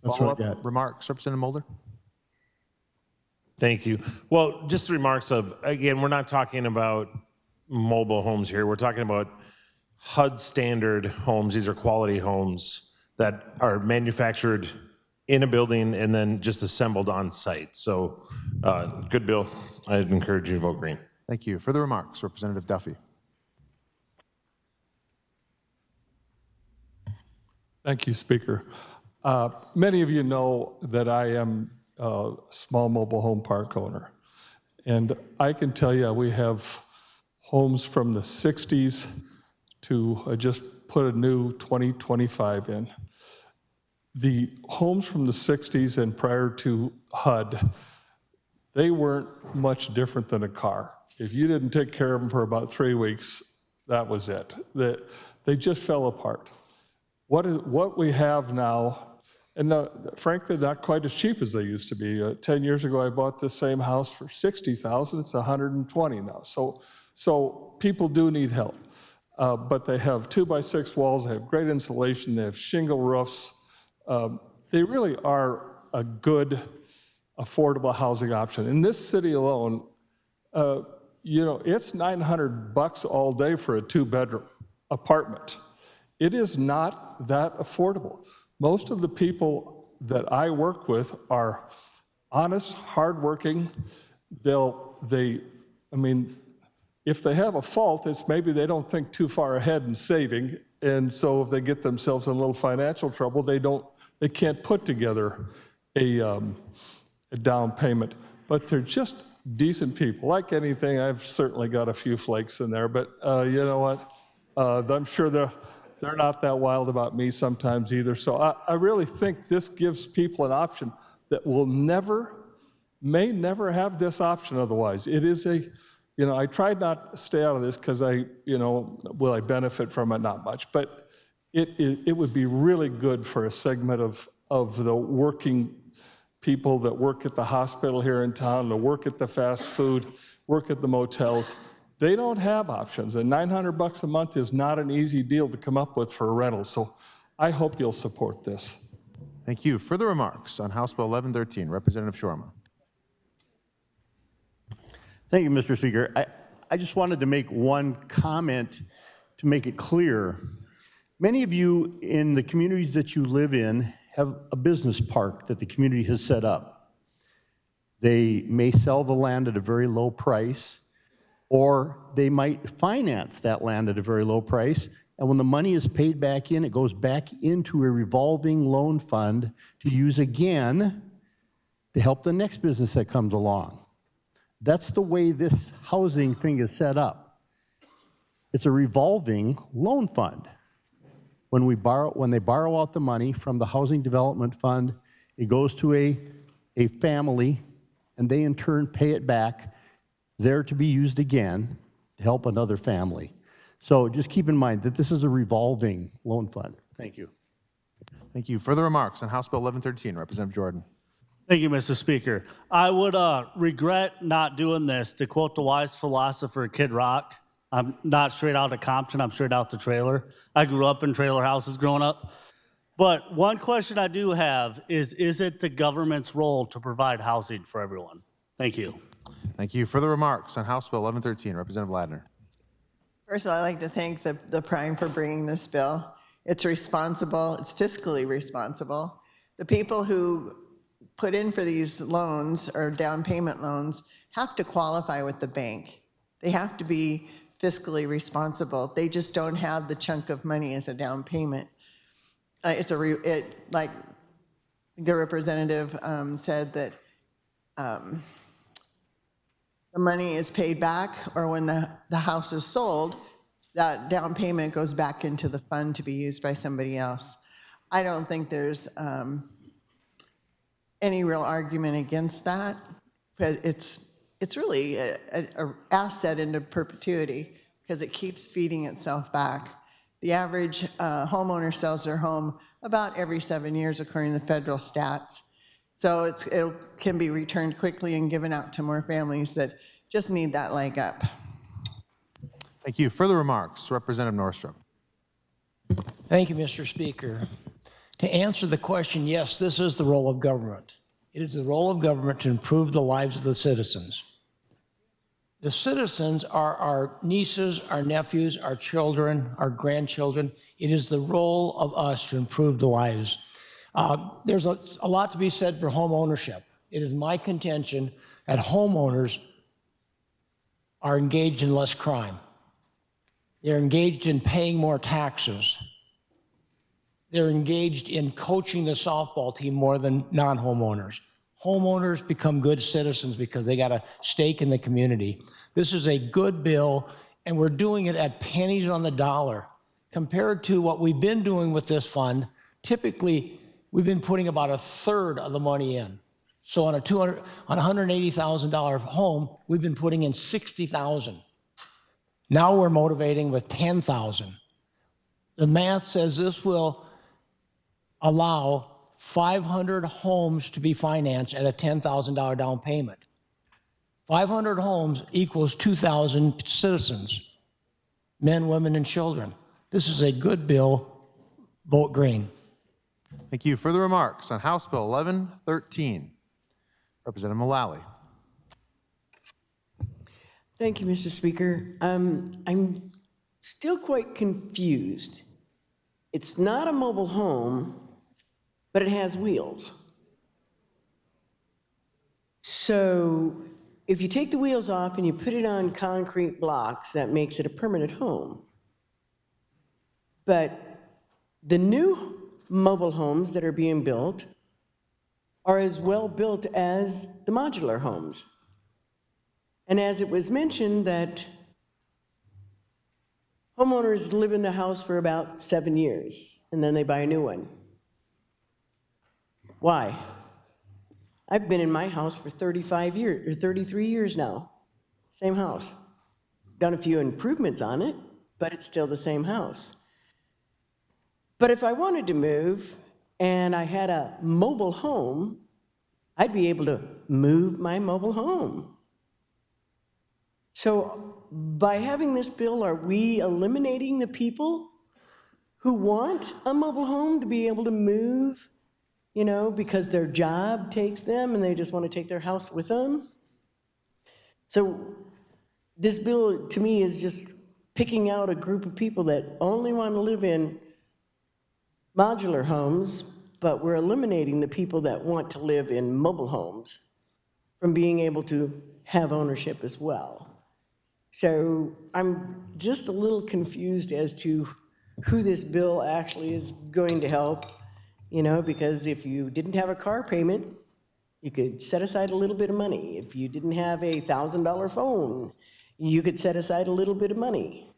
Q: that's what I got.
A: Remarks, Representative Mulder?
G: Thank you. Well, just remarks of, again, we're not talking about mobile homes here. We're talking about HUD standard homes. These are quality homes that are manufactured in a building and then just assembled on site. So good bill. I'd encourage you to vote green.
A: Thank you. Further remarks, Representative Duffy.
V: Thank you, Speaker. Many of you know that I am a small mobile home park owner. And I can tell you we have homes from the 60s to, I just put a new 2025 in. The homes from the 60s and prior to HUD, they weren't much different than a car. If you didn't take care of them for about 3 weeks, that was it. They just fell apart. What we have now, and frankly, not quite as cheap as they used to be. 10 years ago, I bought this same house for $60,000. It's $120,000 now. So people do need help. But they have 2x6 walls. They have great insulation. They have shingle roofs. They really are a good, affordable housing option. In this city alone, it's $900 all day for a 2-bedroom apartment. It is not that affordable. Most of the people that I work with are honest, hardworking. If they have a fault, it's maybe they don't think too far ahead in saving, and so if they get themselves in a little financial trouble, they can't put together a down payment. But they're just decent people. Like anything, I've certainly got a few flakes in there, but you know what? I'm sure they're not that wild about me sometimes either. So I really think this gives people an option that may never have this option otherwise. It is I tried not to stay out of this because will I benefit from it? Not much, but it would be really good for a segment of the working people that work at the hospital here in town, that work at the fast food, work at the motels. They don't have options, and $900 a month is not an easy deal to come up with for a rental. So I hope you'll support this.
A: Thank you. Further remarks on House Bill 1113, Representative Shorma.
K: Thank you, Mr. Speaker. I just wanted to make one comment to make it clear. Many of you in the communities that you live in have a business park that the community has set up. They may sell the land at a very low price, or they might finance that land at a very low price, and when the money is paid back in, it goes back into a revolving loan fund to use again to help the next business that comes along. That's the way this housing thing is set up. It's a revolving loan fund. When they borrow out the money from the Housing Development Fund, it goes to a family, and they in turn pay it back, there to be used again to help another family. So just keep in mind that this is a revolving loan fund. Thank you.
A: Thank you. Further remarks on House Bill 1113, Representative Jordan.
H: Thank you, Mr. Speaker. I would regret not doing this. To quote the wise philosopher Kid Rock, I'm not straight out of Compton, I'm straight out the trailer. I grew up in trailer houses growing up. But one question I do have is it the government's role to provide housing for everyone? Thank you.
A: Thank you. Further remarks on House Bill 1113, Representative Ladner.
L: First of all, I'd like to thank the Prime for bringing this bill. It's responsible, it's fiscally responsible. The people who put in for these loans or down payment loans have to qualify with the bank. They have to be fiscally responsible. They just don't have the chunk of money as a down payment. Like the representative said that the money is paid back, or when the house is sold, that down payment goes back into the fund to be used by somebody else. I don't think there's any real argument against that, but it's really an asset into perpetuity because it keeps feeding itself back. The average homeowner sells their home about every 7 years, according to the federal stats. So it can be returned quickly and given out to more families that just need that leg up.
A: Thank you. Further remarks, Representative Northrup.
P: Thank you, Mr. Speaker. To answer the question, yes, this is the role of government. It is the role of government to improve the lives of the citizens. The citizens are our nieces, our nephews, our children, our grandchildren. It is the role of us to improve the lives. There's a lot to be said for home ownership. It is my contention that homeowners are engaged in less crime. They're engaged in paying more taxes. They're engaged in coaching the softball team more than non-homeowners. Homeowners become good citizens because they got a stake in the community. This is a good bill, and we're doing it at pennies on the dollar. Compared to what we've been doing with this fund, typically we've been putting about a third of the money in. So on a $180,000 home, we've been putting in $60,000. Now we're motivating with $10,000. The math says this will allow 500 homes to be financed at a $10,000 down payment. 500 homes equals 2,000 citizens, men, women, and children. This is a good bill. Vote green.
A: Thank you. Further remarks on House Bill 1113? Representative Mullally.
M: Thank you, Mr. Speaker. I'm still quite confused. It's not a mobile home, but it has wheels. So if you take the wheels off and you put it on concrete blocks, that makes it a permanent home. But the new mobile homes that are being built are as well built as the modular homes. And as it was mentioned that homeowners live in the house for about 7 years and then they buy a new one. Why? I've been in my house for 35 years, or 33 years now. Same house. Done a few improvements on it, but it's still the same house. But if I wanted to move and I had a mobile home, I'd be able to move my mobile home. So by having this bill, are we eliminating the people who want a mobile home to be able to move, you know, because their job takes them and they just want to take their house with them? So this bill, to me, is just picking out a group of people that only want to live in modular homes, but we're eliminating the people that want to live in mobile homes from being able to have ownership as well. So I'm just a little confused as to who this bill actually is going to help, you know, because if you didn't have a car payment, you could set aside a little bit of money. If you didn't have a $1,000 phone, you could set aside a little bit of money.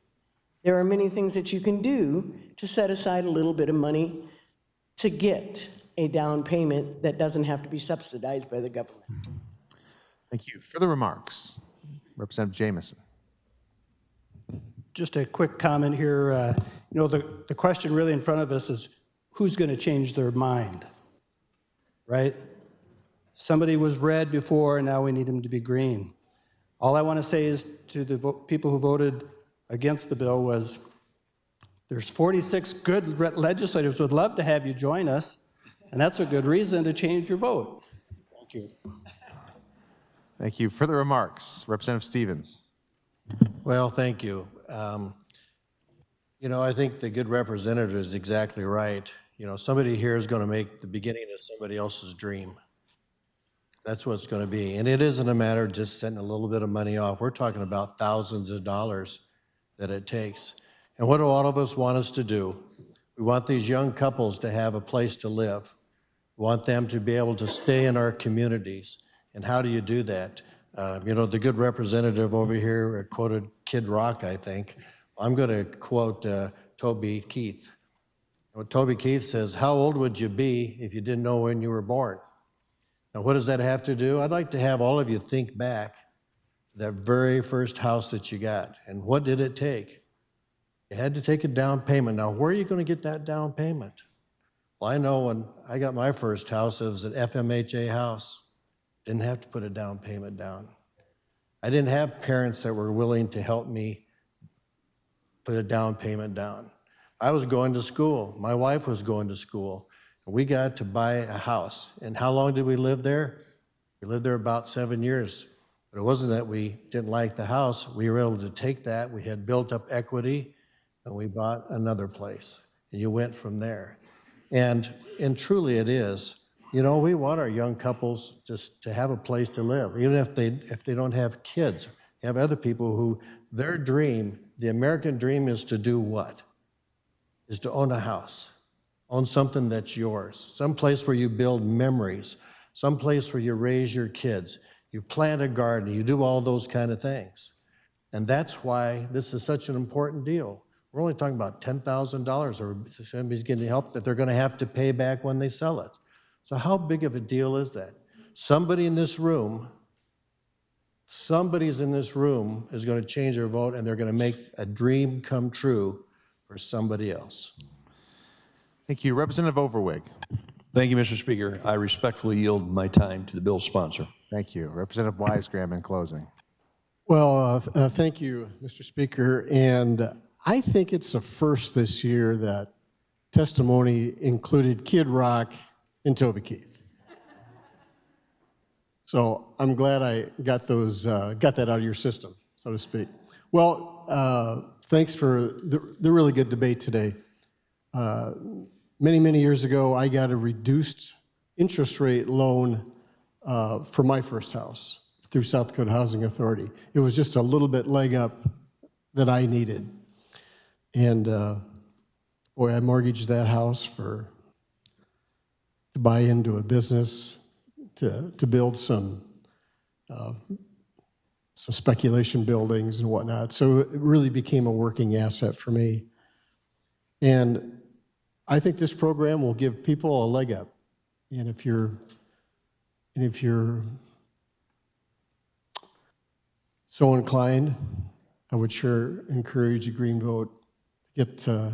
M: There are many things that you can do to set aside a little bit of money to get a down payment that doesn't have to be subsidized by the government.
A: Thank you. Further remarks? Representative Jamison.
O: Just a quick comment here. You know, the question really in front of us is who's going to change their mind, right? Somebody was red before, and now we need them to be green. All I want to say is to the people who voted against the bill was there's 46 good legislators who would love to have you join us, and that's a good reason to change your vote. Thank you.
A: Thank you. Further remarks? Representative Stevens.
S: Well, thank you. You know, I think the good representative is exactly right. You know, somebody here is going to make the beginning of somebody else's dream. That's what it's going to be. And it isn't a matter of just setting a little bit of money off. We're talking about thousands of dollars that it takes. And what do all of us want us to do? We want these young couples to have a place to live. We want them to be able to stay in our communities. And how do you do that? You know, the good representative over here quoted Kid Rock, I think. I'm going to quote Toby Keith. What Toby Keith says, how old would you be if you didn't know when you were born? Now, what does that have to do? I'd like to have all of you think back to that very first house that you got. And what did it take? You had to take a down payment. Now, where are you going to get that down payment? Well, I know when I got my first house, it was an FMHA house. Didn't have to put a down payment down. I didn't have parents that were willing to help me put a down payment down. I was going to school. My wife was going to school. And we got to buy a house. And how long did we live there? We lived there about 7 years. But it wasn't that we didn't like the house. We were able to take that. We had built up equity, and we bought another place. And you went from there. And truly it is. You know, we want our young couples just to have a place to live, even if they don't have kids. You have other people who their dream, the American dream, is to do what? Is to own a house, own something that's yours, some place where you build memories, some place where you raise your kids, you plant a garden, you do all those kind of things. And that's why this is such an important deal. We're only talking about $10,000 or somebody's getting help that they're going to have to pay back when they sell it. So how big of a deal is that? Somebody's in this room is going to change their vote, and they're going to make a dream come true for somebody else.
A: Thank you. Representative Overweg.
C: Thank you, Mr. Speaker. I respectfully yield my time to the bill's sponsor.
A: Thank you. Representative Weisgram in closing.
Q: Well, thank you, Mr. Speaker. And I think it's the first this year that testimony included Kid Rock and Toby Keith. So I'm glad I got that out of your system, so to speak. Well, thanks for the really good debate today. Many years ago, I got a reduced interest rate loan for my first house through South Dakota Housing Authority. It was just a little bit leg up that I needed. And boy, I mortgaged that house to buy into a business, to build some speculation buildings and whatnot. So it really became a working asset for me. And I think this program will give people a leg up. And if you're so inclined, I would sure encourage a green vote to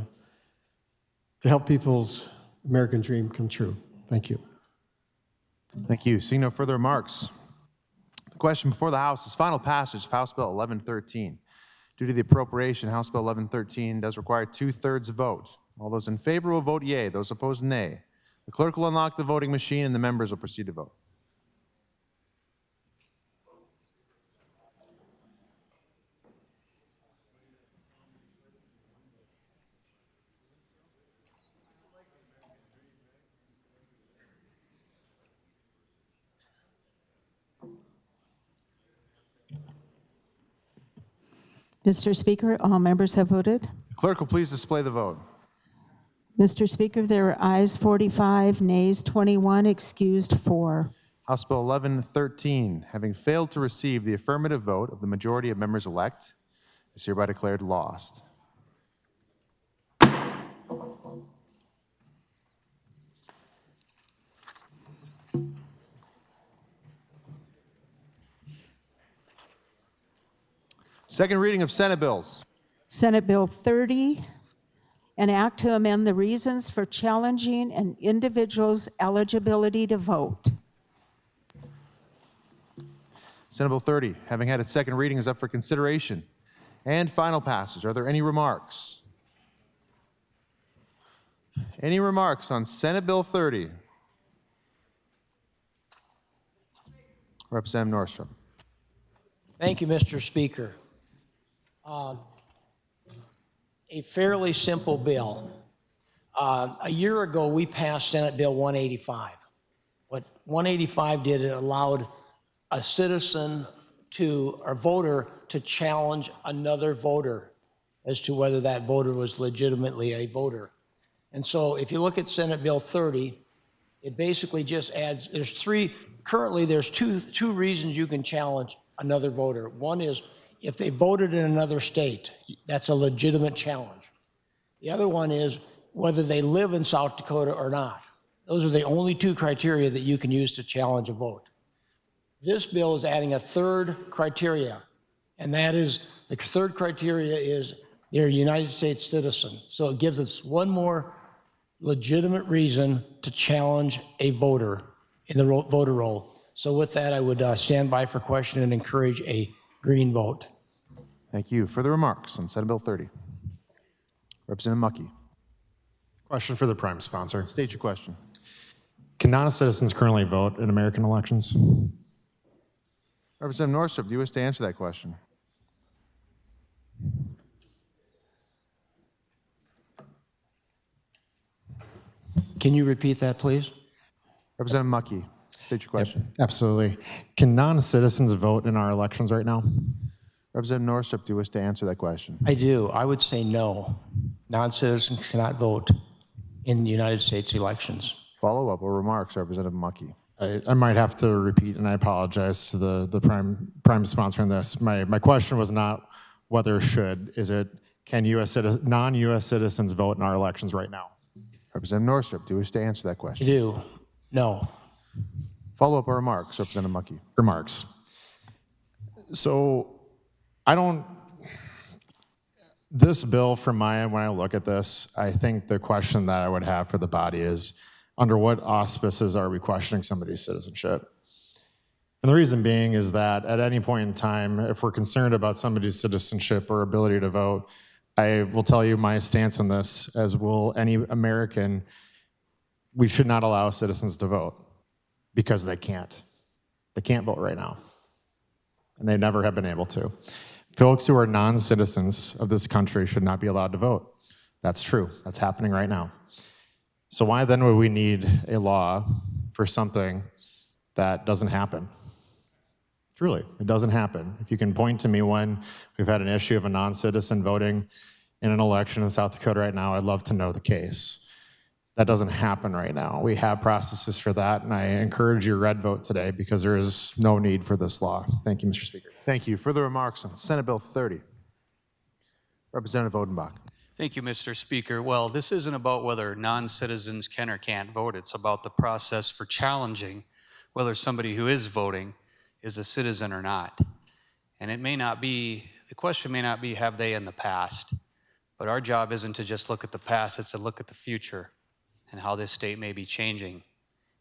Q: help people's American dream come true. Thank you.
A: Thank you. Seeing no further remarks, the question before the House is final passage of House Bill 1113. Due to the appropriation, House Bill 1113 does require 2/3 vote. All those in favor will vote yea. Those opposed, nay. The clerk will unlock the voting machine and the members will proceed to vote.
D: Mr. Speaker, all members have voted.
A: The clerk will please display the vote.
D: Mr. Speaker, there are ayes 45, nays 21, excused 4.
A: House Bill 1113, having failed to receive the affirmative vote of the majority of members elect, is hereby declared lost. Second reading of Senate bills.
D: Senate Bill 30, an act to amend the reasons for challenging an individual's eligibility to vote.
A: Senate Bill 30, having had its second reading, is up for consideration and final passage. Are there any remarks? Any remarks on Senate Bill 30? Representative Norstrom.
P: Thank you, Mr. Speaker. A fairly simple bill. A year ago, we passed Senate Bill 185. What 185 did, it allowed a citizen or voter to challenge another voter as to whether that voter was legitimately a voter. And so if you look at Senate Bill 30, it basically just adds, currently there's two reasons you can challenge another voter. One is if they voted in another state, that's a legitimate challenge. The other one is whether they live in South Dakota or not. Those are the only two criteria that you can use to challenge a vote. This bill is adding a third criteria, and that is, the third criteria is they're a United States citizen. So it gives us one more legitimate reason to challenge a voter in the voter roll. So with that, I would stand by for question and encourage a green vote.
A: Thank you. Further remarks on Senate Bill 30? Representative Mucky.
I: Question for the prime sponsor.
A: State your question.
I: Can non-citizens currently vote in American elections?
A: Representative Northrup, do you wish to answer that question?
P: Can you repeat that, please?
A: Representative Mucky, state your question.
I: Absolutely. Can non-citizens vote in our elections right now?
A: Representative Northrup, do you wish to answer that question?
P: I do. I would say no. Non-citizens cannot vote in the United States elections.
A: Follow-up or remarks, Representative Mucky?
I: I might have to repeat, and I apologize to the prime sponsor on this. My question was not whether should, is it can non-U.S. citizens vote in our elections right now?
A: Representative Northrup, do you wish to answer that
P: I
A: question?
P: do. No.
A: Follow-up or remarks, Representative Mucky?
I: Remarks. So I don't, this bill from my end, when I look at this, I think the question that I would have for the body is, under what auspices are we questioning somebody's citizenship? And the reason being is that at any point in time, if we're concerned about somebody's citizenship or ability to vote, I will tell you my stance on this, as will any American. We should not allow citizens to vote because they can't. They can't vote right now. And they never have been able to. Folks who are non-citizens of this country should not be allowed to vote. That's true. That's happening right now. So why then would we need a law for something that doesn't happen? Truly, it doesn't happen. If you can point to me when we've had an issue of a non-citizen voting in an election in South Dakota right now, I'd love to know the case. That doesn't happen right now. We have processes for that, and I encourage your red vote today because there is no need for this law. Thank you, Mr. Speaker.
A: Thank you. Further remarks on Senate Bill 30. Representative Odenbach.
N: Thank you, Mr. Speaker. Well, this isn't about whether non-citizens can or can't vote. It's about the process for challenging whether somebody who is voting is a citizen or not. And it may not be, the question may not be, have they in the past? But our job isn't to just look at the past, it's to look at the future and how this state may be changing.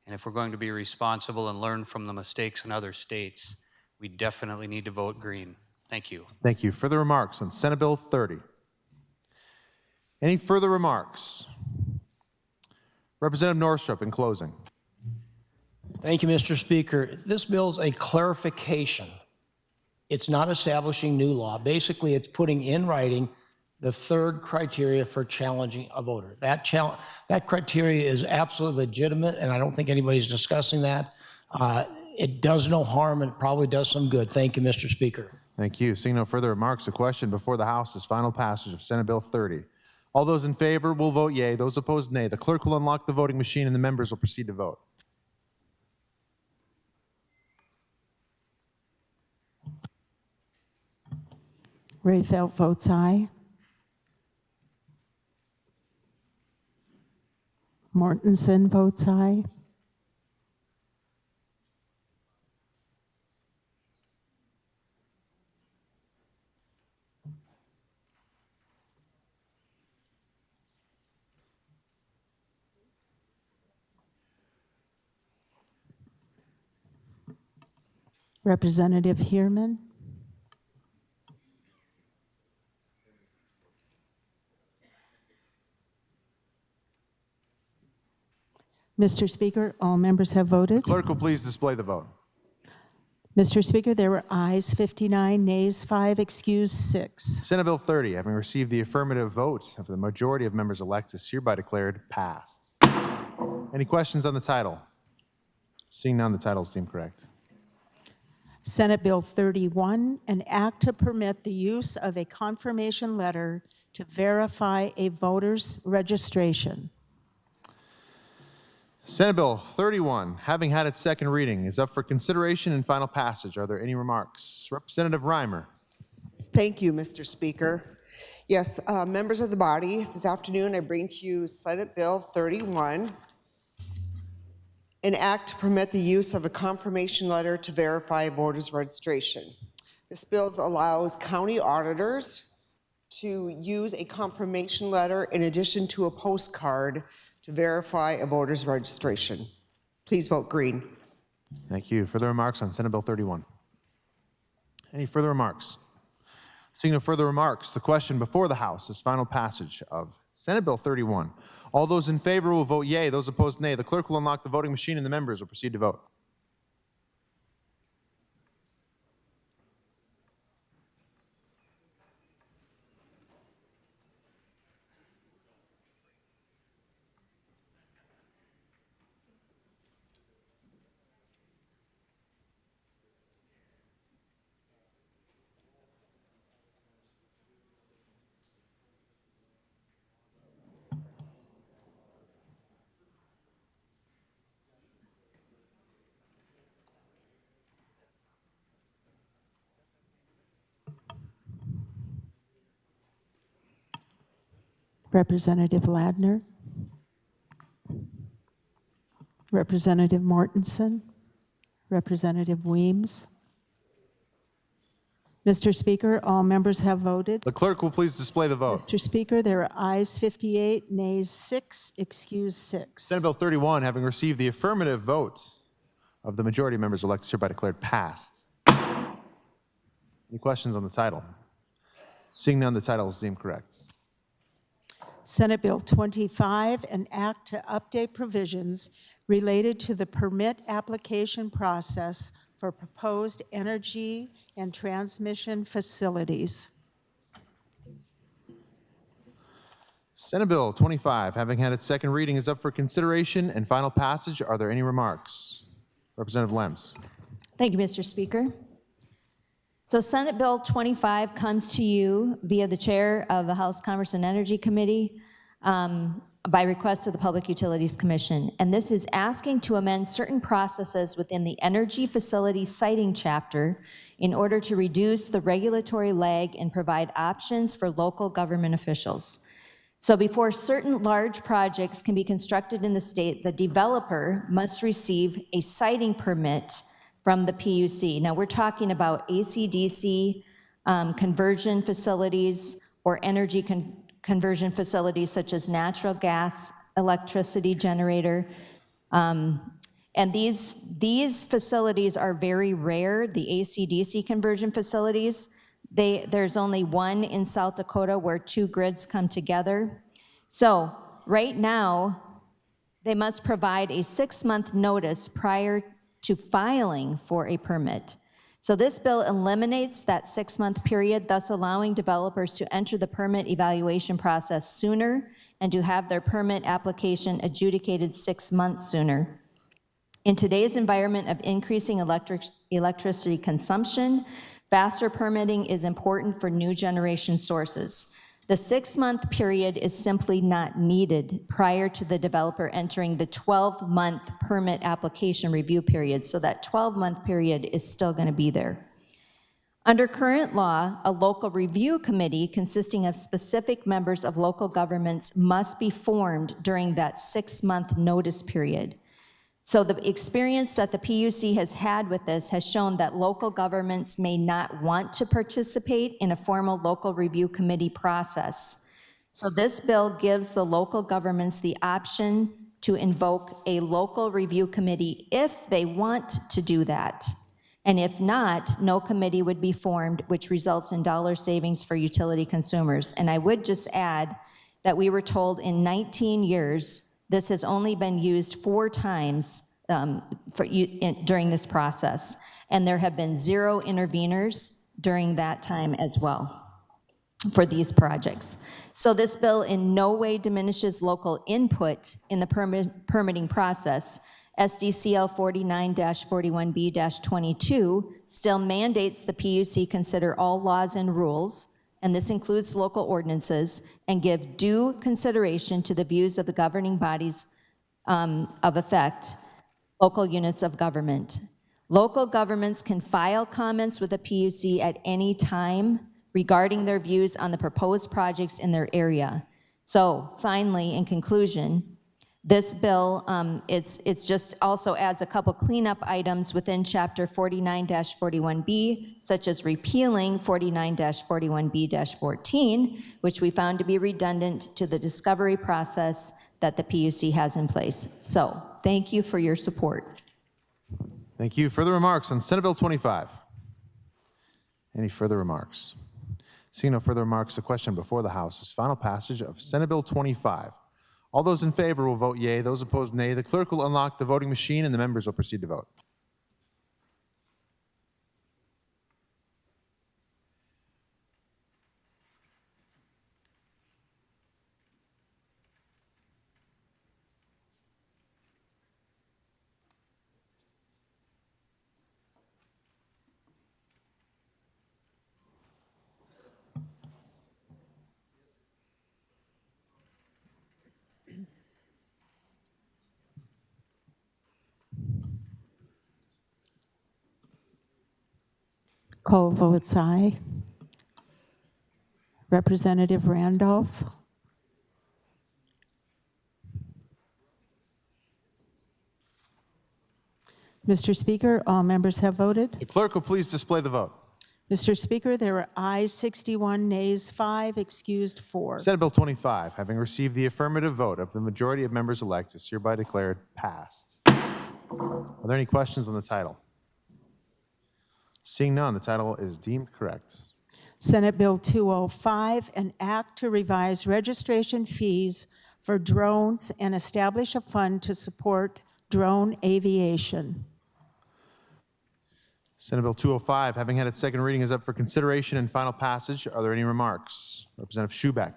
N: And if we're going to be responsible and learn from the mistakes in other states, we definitely need to vote green. Thank you.
A: Thank you. Further remarks on Senate Bill 30. Any further remarks? Representative Northrup in closing.
P: Thank you, Mr. Speaker. This bill is a clarification. It's not establishing new law. Basically, it's putting in writing the third criteria for challenging a voter. That criteria is absolutely legitimate, and I don't think anybody's discussing that. It does no harm, and it probably does some good. Thank you, Mr. Speaker.
A: Thank you. Seeing no further remarks, the question before the House is final passage of Senate Bill 30. All those in favor will vote yea. Those opposed, nay. The clerk will unlock the voting machine, and the members will proceed to vote.
D: Rayfeld votes aye. Mortensen votes aye. Representative Heerman. Mr. Speaker, all members have voted.
A: Clerk will please display the vote.
D: Mr. Speaker, there were ayes 59, nays 5, excused 6.
A: Senate Bill 30, having received the affirmative vote of the majority of members elect, is hereby declared passed. Any questions on the title? Seeing none, the title is deemed correct.
D: Senate Bill 31, an act to permit the use of a confirmation letter to verify a voter's registration.
A: Senate Bill 31, having had its second reading, is up for consideration and final passage. Are there any remarks? Representative Reimer.
R: Thank you, Mr. Speaker. Yes, members of the body, this afternoon I bring to you Senate Bill 31, an act to permit the use of a confirmation letter to verify a voter's registration. This bill allows county auditors to use a confirmation letter in addition to a postcard to verify a voter's registration. Please vote green.
A: Thank you. Further remarks on Senate Bill 31? Any further remarks? Seeing no further remarks, the question before the House is final passage of Senate Bill 31. All those in favor will vote yea. Those opposed, nay. The clerk will unlock the voting machine, and the members will proceed to vote.
D: Representative Ladner. Representative Mortensen. Representative Weems. Mr. Speaker, all members have voted.
A: The clerk will please display the vote.
D: Mr. Speaker, there are ayes 58, nays 6, excused 6.
A: Senate Bill 31, having received the affirmative vote of the majority of members elected, is hereby declared passed. Any questions on the title? Seeing none, the title is deemed correct.
D: Senate Bill 25, an act to update provisions related to the permit application process for proposed energy and transmission facilities.
A: Senate Bill 25, having had its second reading, is up for consideration and final passage. Are there any remarks? Representative Lems.
B: Thank you, Mr. Speaker. So Senate Bill 25 comes to you via the chair of the House Commerce and Energy Committee by request of the Public Utilities Commission. And this is asking to amend certain processes within the Energy Facility Siting chapter in order to reduce the regulatory lag and provide options for local government officials. So before certain large projects can be constructed in the state, the developer must receive a siting permit from the PUC. Now we're talking about AC/DC conversion facilities or energy conversion facilities such as natural gas, electricity generator. And these facilities are very rare, the AC/DC conversion facilities. There's only one in South Dakota where two grids come together. So right now, they must provide a 6-month notice prior to filing for a permit. So this bill eliminates that 6-month period, thus allowing developers to enter the permit evaluation process sooner and to have their permit application adjudicated 6 months sooner. In today's environment of increasing electricity consumption, faster permitting is important for new generation sources. The 6-month period is simply not needed prior to the developer entering the 12-month permit application review period, so that 12-month period is still going to be there. Under current law, a local review committee consisting of specific members of local governments must be formed during that 6-month notice period. So the experience that the PUC has had with this has shown that local governments may not want to participate in a formal local review committee process. So this bill gives the local governments the option to invoke a local review committee if they want to do that. And if not, no committee would be formed, which results in dollar savings for utility consumers. And I would just add that we were told in 19 years this has only been used 4 times during this process, and there have been 0 interveners during that time as well for these projects. So this bill in no way diminishes local input in the permitting process. SDCL 49-41B-22 still mandates the PUC consider all laws and rules, and this includes local ordinances, and give due consideration to the views of the governing bodies of effect, local units of government. Local governments can file comments with the PUC at any time regarding their views on the proposed projects in their area. So finally, in conclusion, this bill, it's just also adds a couple cleanup items within Chapter 49-41B, such as repealing 49-41B-14, which we found to be redundant to the discovery process that the PUC has in place. So, thank you for your support.
A: Thank you. Further remarks on Senate Bill 25? Any further remarks? Seeing no further remarks, the question before the House is final passage of Senate Bill 25. All those in favor will vote yea. Those opposed, nay. The clerk will unlock the voting machine, and the members will proceed to vote.
D: Cole votes aye. Representative Randolph. Mr. Speaker, all members have voted.
A: The clerk will please display the vote.
D: Mr. Speaker, there are ayes 61, nays 5, excused 4.
A: Senate Bill 25, having received the affirmative vote of the majority of members elect, is hereby declared passed. Are there any questions on the title? Seeing none, the title is deemed correct.
D: Senate Bill 205, an act to revise registration fees for drones and establish a fund to support drone aviation.
A: Senate Bill 205, having had its second reading, is up for consideration and final passage. Are there any remarks? Representative Schubeck.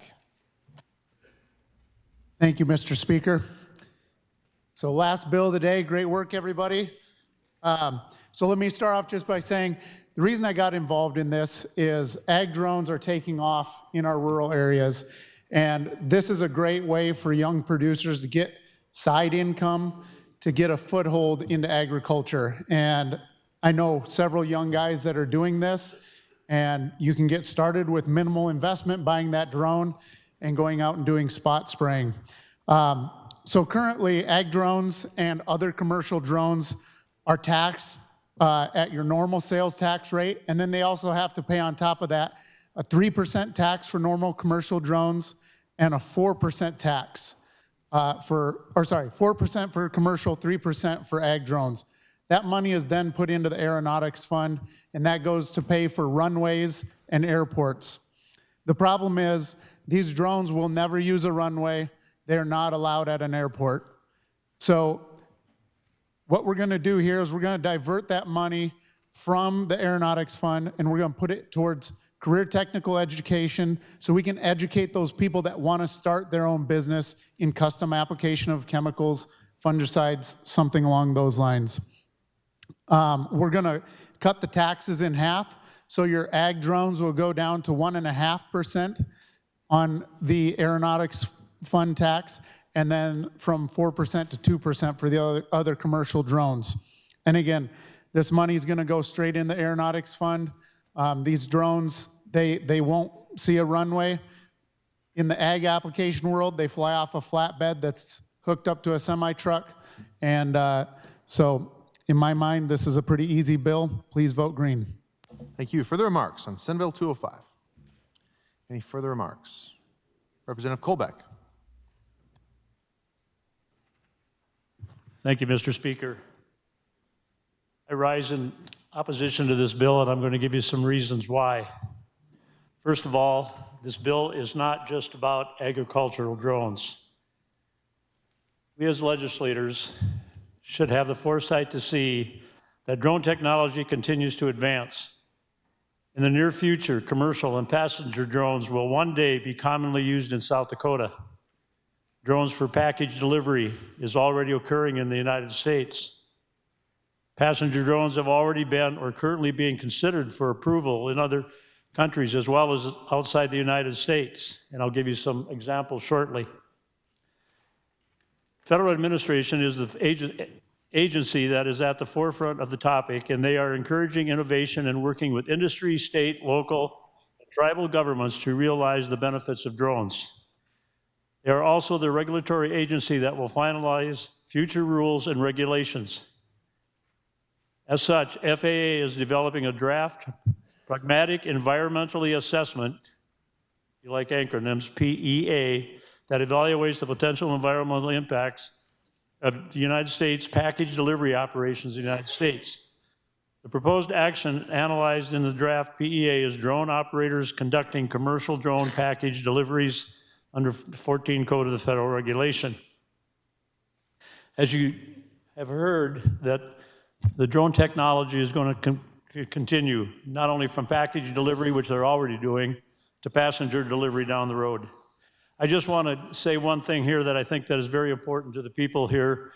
F: Thank you, Mr. Speaker. So last bill of the day, great work, everybody. So let me start off just by saying the reason I got involved in this is ag drones are taking off in our rural areas, and this is a great way for young producers to get side income, to get a foothold into agriculture. And I know several young guys that are doing this, and you can get started with minimal investment, buying that drone and going out and doing spot spraying. So currently, ag drones and other commercial drones are taxed at your normal sales tax rate, and then they also have to pay on top of that a 3% tax for normal commercial drones and a 4% tax 4% for commercial, 3% for ag drones. That money is then put into the aeronautics fund, and that goes to pay for runways and airports. The problem is these drones will never use a runway. They're not allowed at an airport. So what we're going to do here is we're going to divert that money from the aeronautics fund, and we're going to put it towards career technical education so we can educate those people that want to start their own business in custom application of chemicals, fungicides, something along those lines. We're going to cut the taxes in half, so your ag drones will go down to 1.5% on the aeronautics fund tax, and then from 4% to 2% for the other commercial drones. And again, this money is going to go straight in the aeronautics fund. These drones, they won't see a runway. In the ag application world, they fly off a flatbed that's hooked up to a semi-truck. And so in my mind, this is a pretty easy bill. Please vote green.
A: Thank you. Further remarks on Senate Bill 205? Any further remarks? Representative Colbeck.
U: Thank you, Mr. Speaker. I rise in opposition to this bill, and I'm going to give you some reasons why. First of all, this bill is not just about agricultural drones. We as legislators should have the foresight to see that drone technology continues to advance. In the near future, commercial and passenger drones will one day be commonly used in South Dakota. Drones for package delivery is already occurring in the United States. Passenger drones have already been or currently being considered for approval in other countries as well as outside the United States. And I'll give you some examples shortly. Federal administration is the agency that is at the forefront of the topic, and they are encouraging innovation and working with industry, state, local, and tribal governments to realize the benefits of drones. They are also the regulatory agency that will finalize future rules and regulations. As such, FAA is developing a draft pragmatic environmentally assessment, you like acronyms, PEA, that evaluates the potential environmental impacts of the United States package delivery operations in the United States. The proposed action analyzed in the draft PEA is drone operators conducting commercial drone package deliveries under 14 Code of the Federal Regulation. As you have heard, that the drone technology is going to continue, not only from package delivery, which they're already doing, to passenger delivery down the road. I just want to say one thing here that I think that is very important to the people here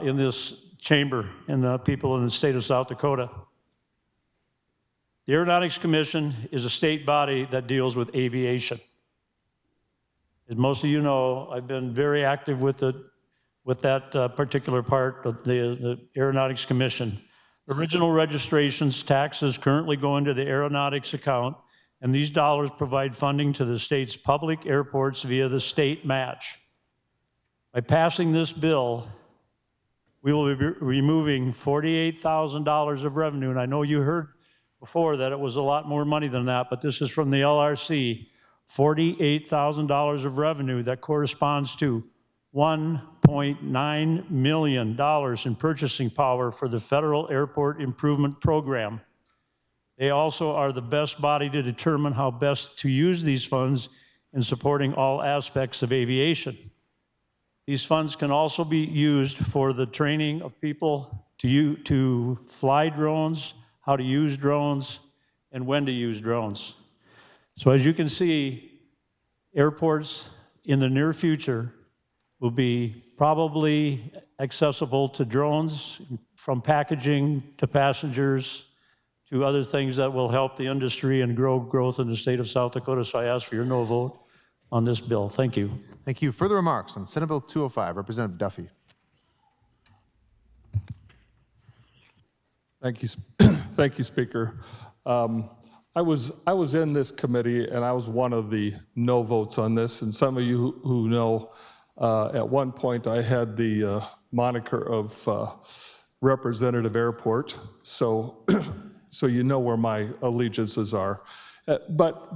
U: in this chamber and the people in the state of South Dakota. The Aeronautics Commission is a state body that deals with aviation. As most of you know, I've been very active with that particular part of the Aeronautics Commission. Original registrations, taxes currently go into the aeronautics account, and these dollars provide funding to the state's public airports via the state match. By passing this bill, we will be removing $48,000 of revenue. And I know you heard before that it was a lot more money than that, but this is from the LRC, $48,000 of revenue that corresponds to $1.9 million in purchasing power for the Federal Airport Improvement Program. They also are the best body to determine how best to use these funds in supporting all aspects of aviation. These funds can also be used for the training of people to fly drones, how to use drones, and when to use drones. So as you can see, airports in the near future will be probably accessible to drones, from packaging to passengers to other things that will help the industry and grow growth in the state of South Dakota. So I ask for your no vote on this bill. Thank you.
A: Thank you. Further remarks on Senate Bill 205, Representative Duffy.
E: Thank you, thank you, Speaker. I was in this committee, and I was one of the no votes on this. And some of you who know, at one point I had the moniker of Representative Airport, so so you know where my allegiances are. But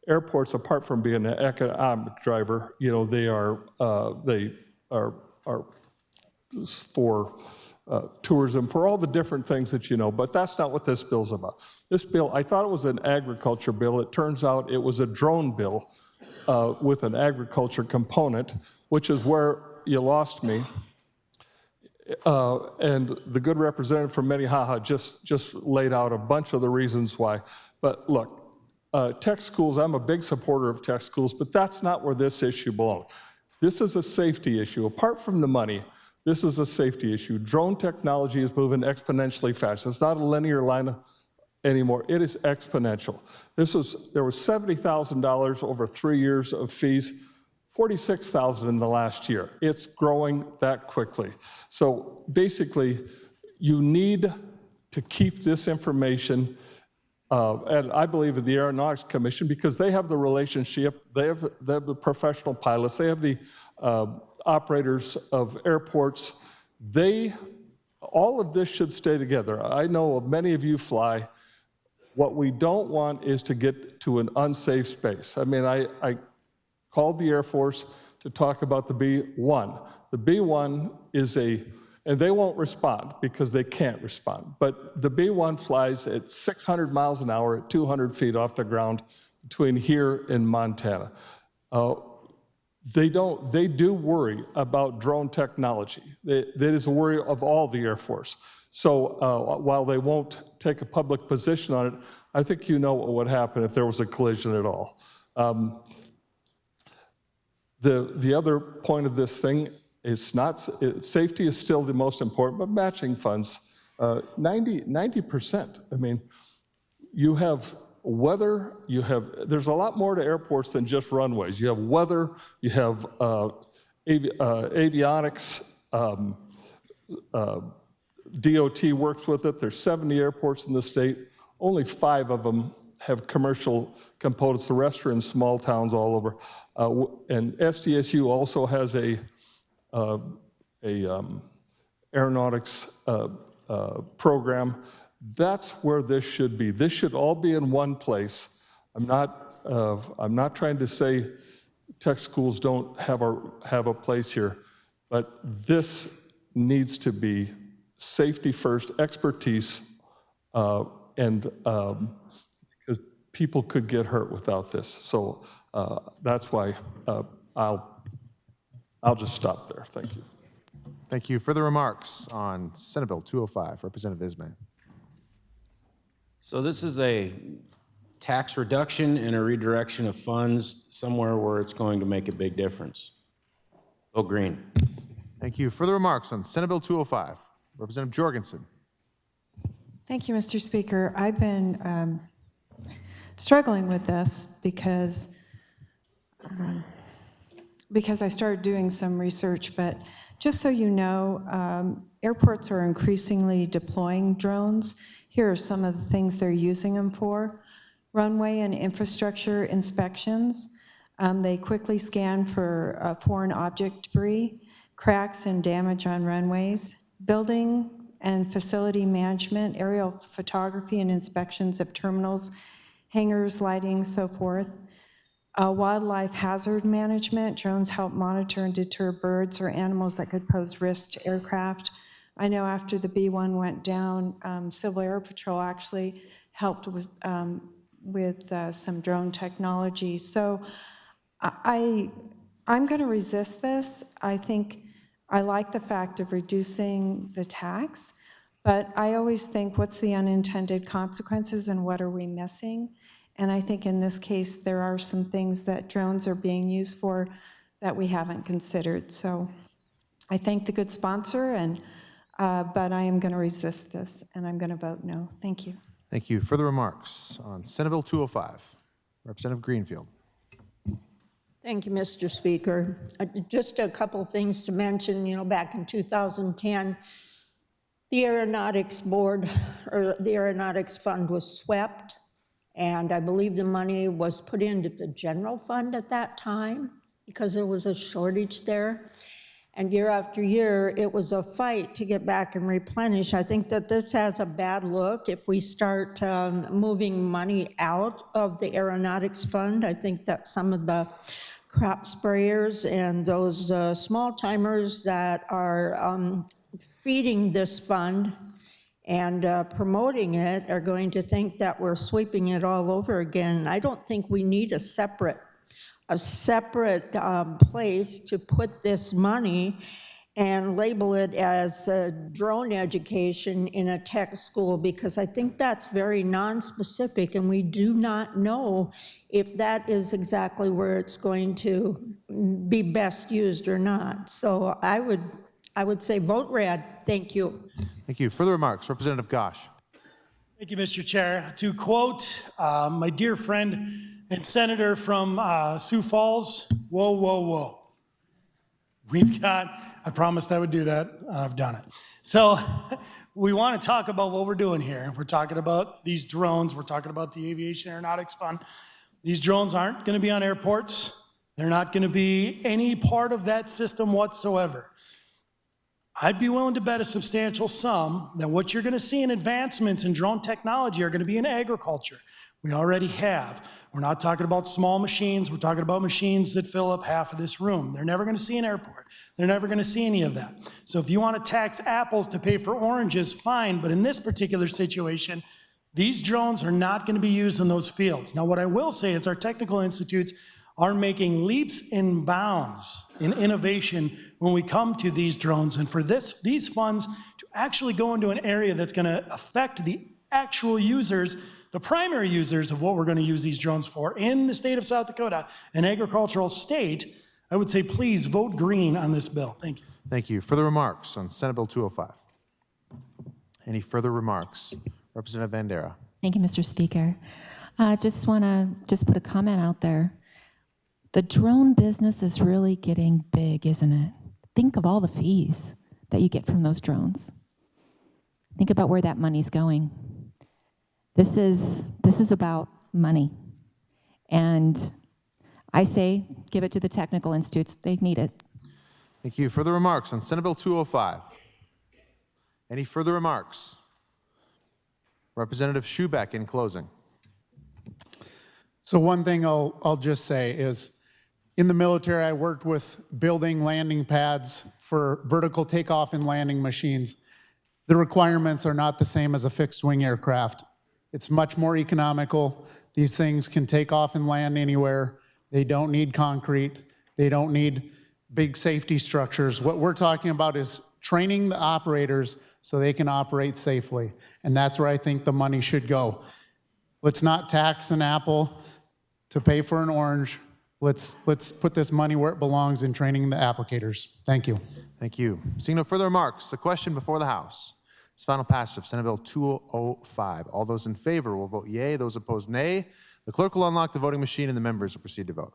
E: airports, apart from being an economic driver, you know, they are for tourism, for all the different things that you know, but that's not what this bill's about. This bill, I thought it was an agriculture bill. It turns out it was a drone bill with an agriculture component, which is where you lost me. And the good representative from Minnehaha just laid out a bunch of the reasons why. But look, tech schools, I'm a big supporter of tech schools, but that's not where this issue belongs. This is a safety issue. Apart from the money, this is a safety issue. Drone technology is moving exponentially fast. It's not a linear line anymore. It is exponential. There was $70,000 over 3 years of fees, $46,000 in the last year. It's growing that quickly. So basically, you need to keep this information, and I believe in the Aeronautics Commission, because they have the relationship, they have the professional pilots, they have the operators of airports. All of this should stay together. I know many of you fly. What we don't want is to get to an unsafe space. I mean, I called the Air Force to talk about the B-1. The B-1 is and they won't respond because they can't respond, but the B-1 flies at 600 miles an hour at 200 feet off the ground between here and Montana. They do worry about drone technology. That is a worry of all the Air Force. So while they won't take a public position on it, I think you know what would happen if there was a collision at all. The other point of this thing is safety is still the most important, but matching funds, 90%. I mean, you have weather, there's a lot more to airports than just runways. You have weather, you have avionics, DOT works with it. There's 70 airports in the state. Only 5 of them have commercial components. The rest are in small towns all over. And SDSU also has a aeronautics program. That's where this should be. This should all be in one place. I'm not trying to say tech schools don't have a place here, but this needs to be safety first, expertise, and because people could get hurt without this. So that's why I'll just stop there. Thank you.
A: Thank you. Further remarks on Senate Bill 205, Representative Ismay.
J: So this is a tax reduction and a redirection of funds somewhere where it's going to make a big difference. Go green.
A: Thank you. Further remarks on Senate Bill 205, Representative Jorgensen.
W: Thank you, Mr. Speaker. I've been struggling with this because I started doing some research, but just so you know, airports are increasingly deploying drones. Here are some of the things they're using them for. Runway and infrastructure inspections. They quickly scan for foreign object debris, cracks and damage on runways, building and facility management, aerial photography and inspections of terminals, hangars, lighting, so forth. Wildlife hazard management, drones help monitor and deter birds or animals that could pose risk to aircraft. I know after the B-1 went down, Civil Air Patrol actually helped with some drone technology. So I'm going to resist this. I think I like the fact of reducing the tax, but I always think, what's the unintended consequences and what are we missing? And I think in this case, there are some things that drones are being used for that we haven't considered. So I thank the good sponsor, but I am going to resist this, and I'm going to vote no. Thank you.
A: Thank you. Further remarks on Senate Bill 205? Representative Greenfield.
G: Thank you, Mr. Speaker. Just a couple things to mention. You know, back in 2010, the Aeronautics Board, or the Aeronautics Fund, was swept, and I believe the money was put into the general fund at that time because there was a shortage there. And year after year, it was a fight to get back and replenish. I think that this has a bad look if we start moving money out of the Aeronautics Fund. I think that some of the crop sprayers and those small timers that are feeding this fund and promoting it are going to think that we're sweeping it all over again. I don't think we need a separate place to put this money and label it as drone education in a tech school, because I think that's very non-specific, and we do not know if that is exactly where it's going to be best used or not. So I would say vote red. Thank you.
A: Thank you. Further remarks? Representative Gosh.
T: Thank you, Mr. Chair. To quote my dear friend and senator from Sioux Falls, whoa, whoa, whoa. We've got, I promised I would do that, I've done it. So we want to talk about what we're doing here. We're talking about these drones, we're talking about the Aviation Aeronautics Fund. These drones aren't going to be on airports. They're not going to be any part of that system whatsoever. I'd be willing to bet a substantial sum that what you're going to see in advancements in drone technology are going to be in agriculture. We already have. We're not talking about small machines. We're talking about machines that fill up half of this room. They're never going to see an airport. They're never going to see any of that. So if you want to tax apples to pay for oranges, fine. But in this particular situation, these drones are not going to be used in those fields. Now, what I will say is our technical institutes are making leaps and bounds in innovation when we come to these drones. And for these funds to actually go into an area that's going to affect the actual users, the primary users of what we're going to use these drones for in the state of South Dakota, an agricultural state, I would say please vote green on this bill. Thank you.
A: Thank you. Further remarks on Senate Bill 205? Any further remarks? Representative Bandera.
V: Thank you, Mr. Speaker. Just want to put a comment out there. The drone business is really getting big, isn't it? Think of all the fees that you get from those drones. Think about where that money's going. This is about money. And I say give it to the technical institutes. They need it.
A: Thank you. Further remarks on Senate Bill 205? Any further remarks? Representative Schubeck in closing.
F: So one thing I'll just say is, in the military, I worked with building landing pads for vertical takeoff and landing machines. The requirements are not the same as a fixed wing aircraft. It's much more economical. These things can take off and land anywhere. They don't need concrete. They don't need big safety structures. What we're talking about is training the operators so they can operate safely. And that's where I think the money should go. Let's not tax an apple to pay for an orange. Let's put this money where it belongs in training the applicators. Thank you.
A: Thank you. Seeing no further remarks, the question before the House is final passage of Senate Bill 205. All those in favor will vote yea. Those opposed, nay. The clerk will unlock the voting machine and the members will proceed to vote.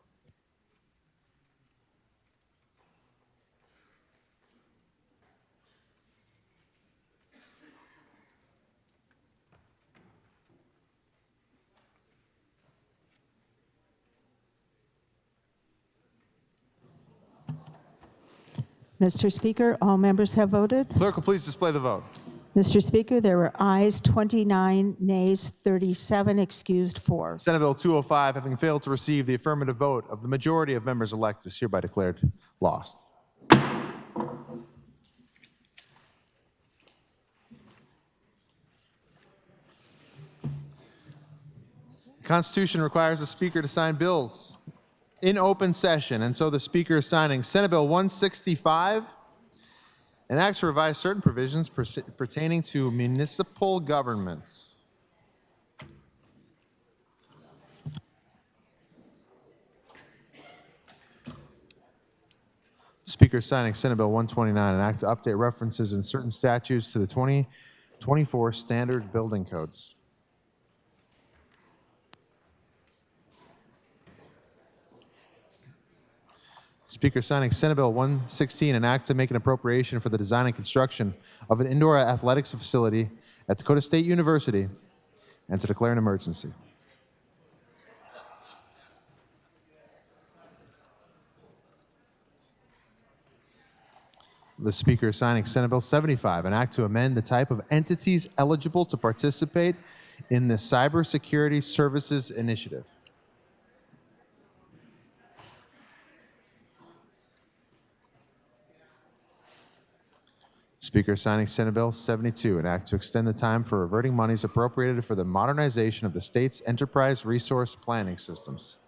D: Mr. Speaker, all members have voted.
A: Clerk will please display the vote.
D: Mr. Speaker, there were ayes 29, nays 37, excused 4.
A: Senate Bill 205, having failed to receive the affirmative vote of the majority of members elect, is hereby declared lost. The Constitution requires the Speaker to sign bills in open session, and so the Speaker is signing Senate Bill 165, an act to revise certain provisions pertaining to municipal governments. Speaker is signing Senate Bill 129, an act to update references in certain statutes to the 2024 standard building codes. Speaker signing Senate Bill 116, an act to make an appropriation for the design and construction of an indoor athletics facility at Dakota State University and to declare an emergency. The Speaker is signing Senate Bill 75, an act to amend the type of entities eligible to participate in the Cybersecurity Services Initiative. Speaker signing Senate Bill 72, an act to extend the time for reverting monies appropriated for the modernization of the state's enterprise resource planning systems.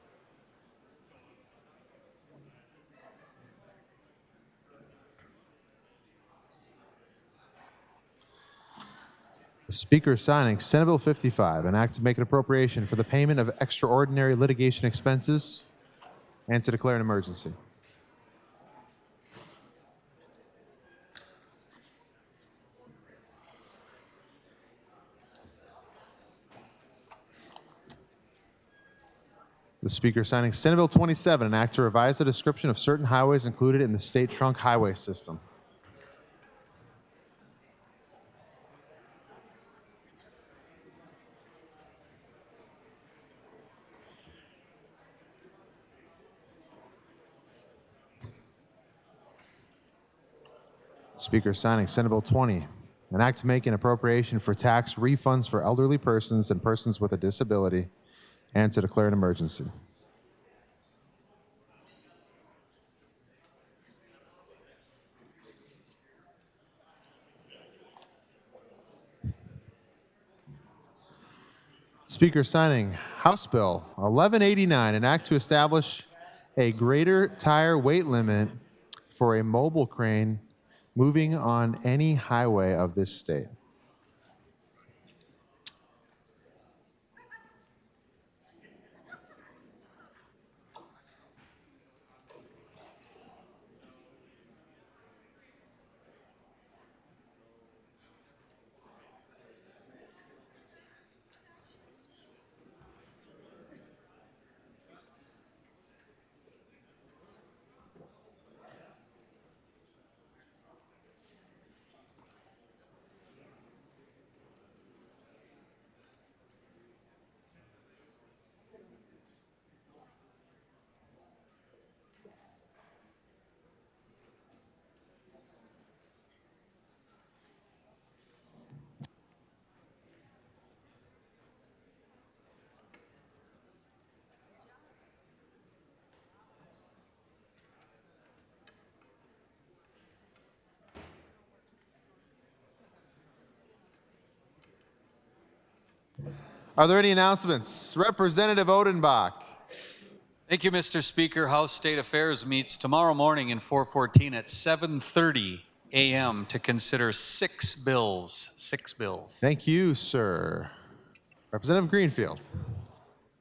A: The Speaker is signing Senate Bill 55, an act to make an appropriation for the payment of extraordinary litigation expenses and to declare an emergency. The Speaker signing Senate Bill 27, an act to revise the description of certain highways included in the state trunk highway system. Speaker signing Senate Bill 20, an act to make an appropriation for tax refunds for elderly persons and persons with a disability and to declare an emergency. Speaker signing House Bill 1189, an act to establish a greater tire weight limit for a mobile crane moving on any highway of this state. Are there any announcements? Representative Odenbach.
N: Thank you, Mr. Speaker. House State Affairs meets tomorrow morning in 414 at 7:30 a.m. to consider 6 bills. 6 bills.
A: Thank you, sir. Representative Greenfield.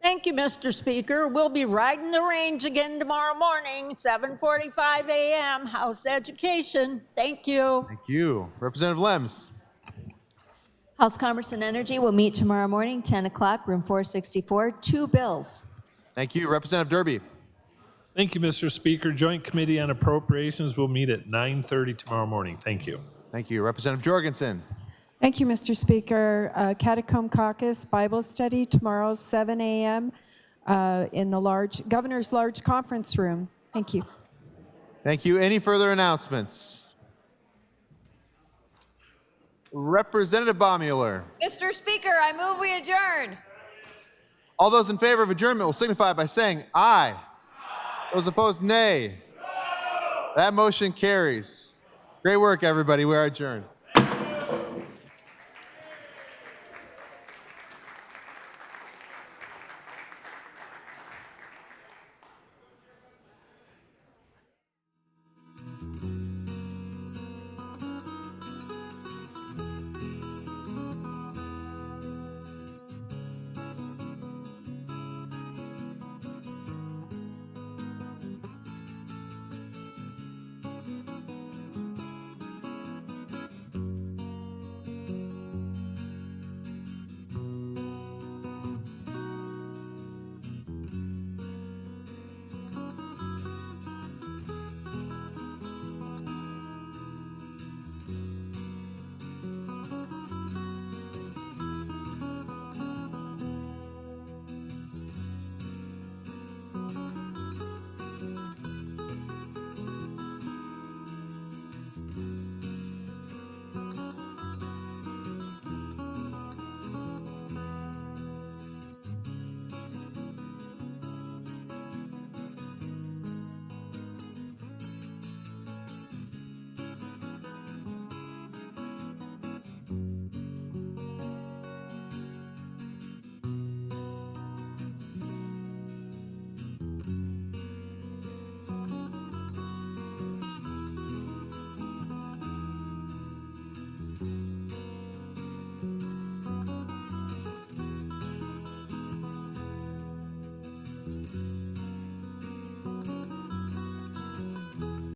G: Thank you, Mr. Speaker. We'll be riding the range again tomorrow morning, 7:45 a.m. House Education. Thank you.
A: Thank you. Representative Lems.
B: House Commerce and Energy will meet tomorrow morning, 10 o'clock, room 464, 2 bills.
A: Thank you. Representative Derby.
H: Thank you, Mr. Speaker. Joint Committee on Appropriations will meet at 9:30 tomorrow morning. Thank you.
A: Thank you. Representative Jorgensen.
W: Thank you, Mr. Speaker. Catacomb Caucus Bible Study tomorrow, 7 a.m. In the Governor's Large Conference Room. Thank you.
A: Thank you. Any further announcements? Representative Baumüller.
K: Mr. Speaker, I move we adjourn.
A: All those in favor of adjournment will signify by saying aye. Those opposed, nay. That motion carries. Great work, everybody. We are adjourned.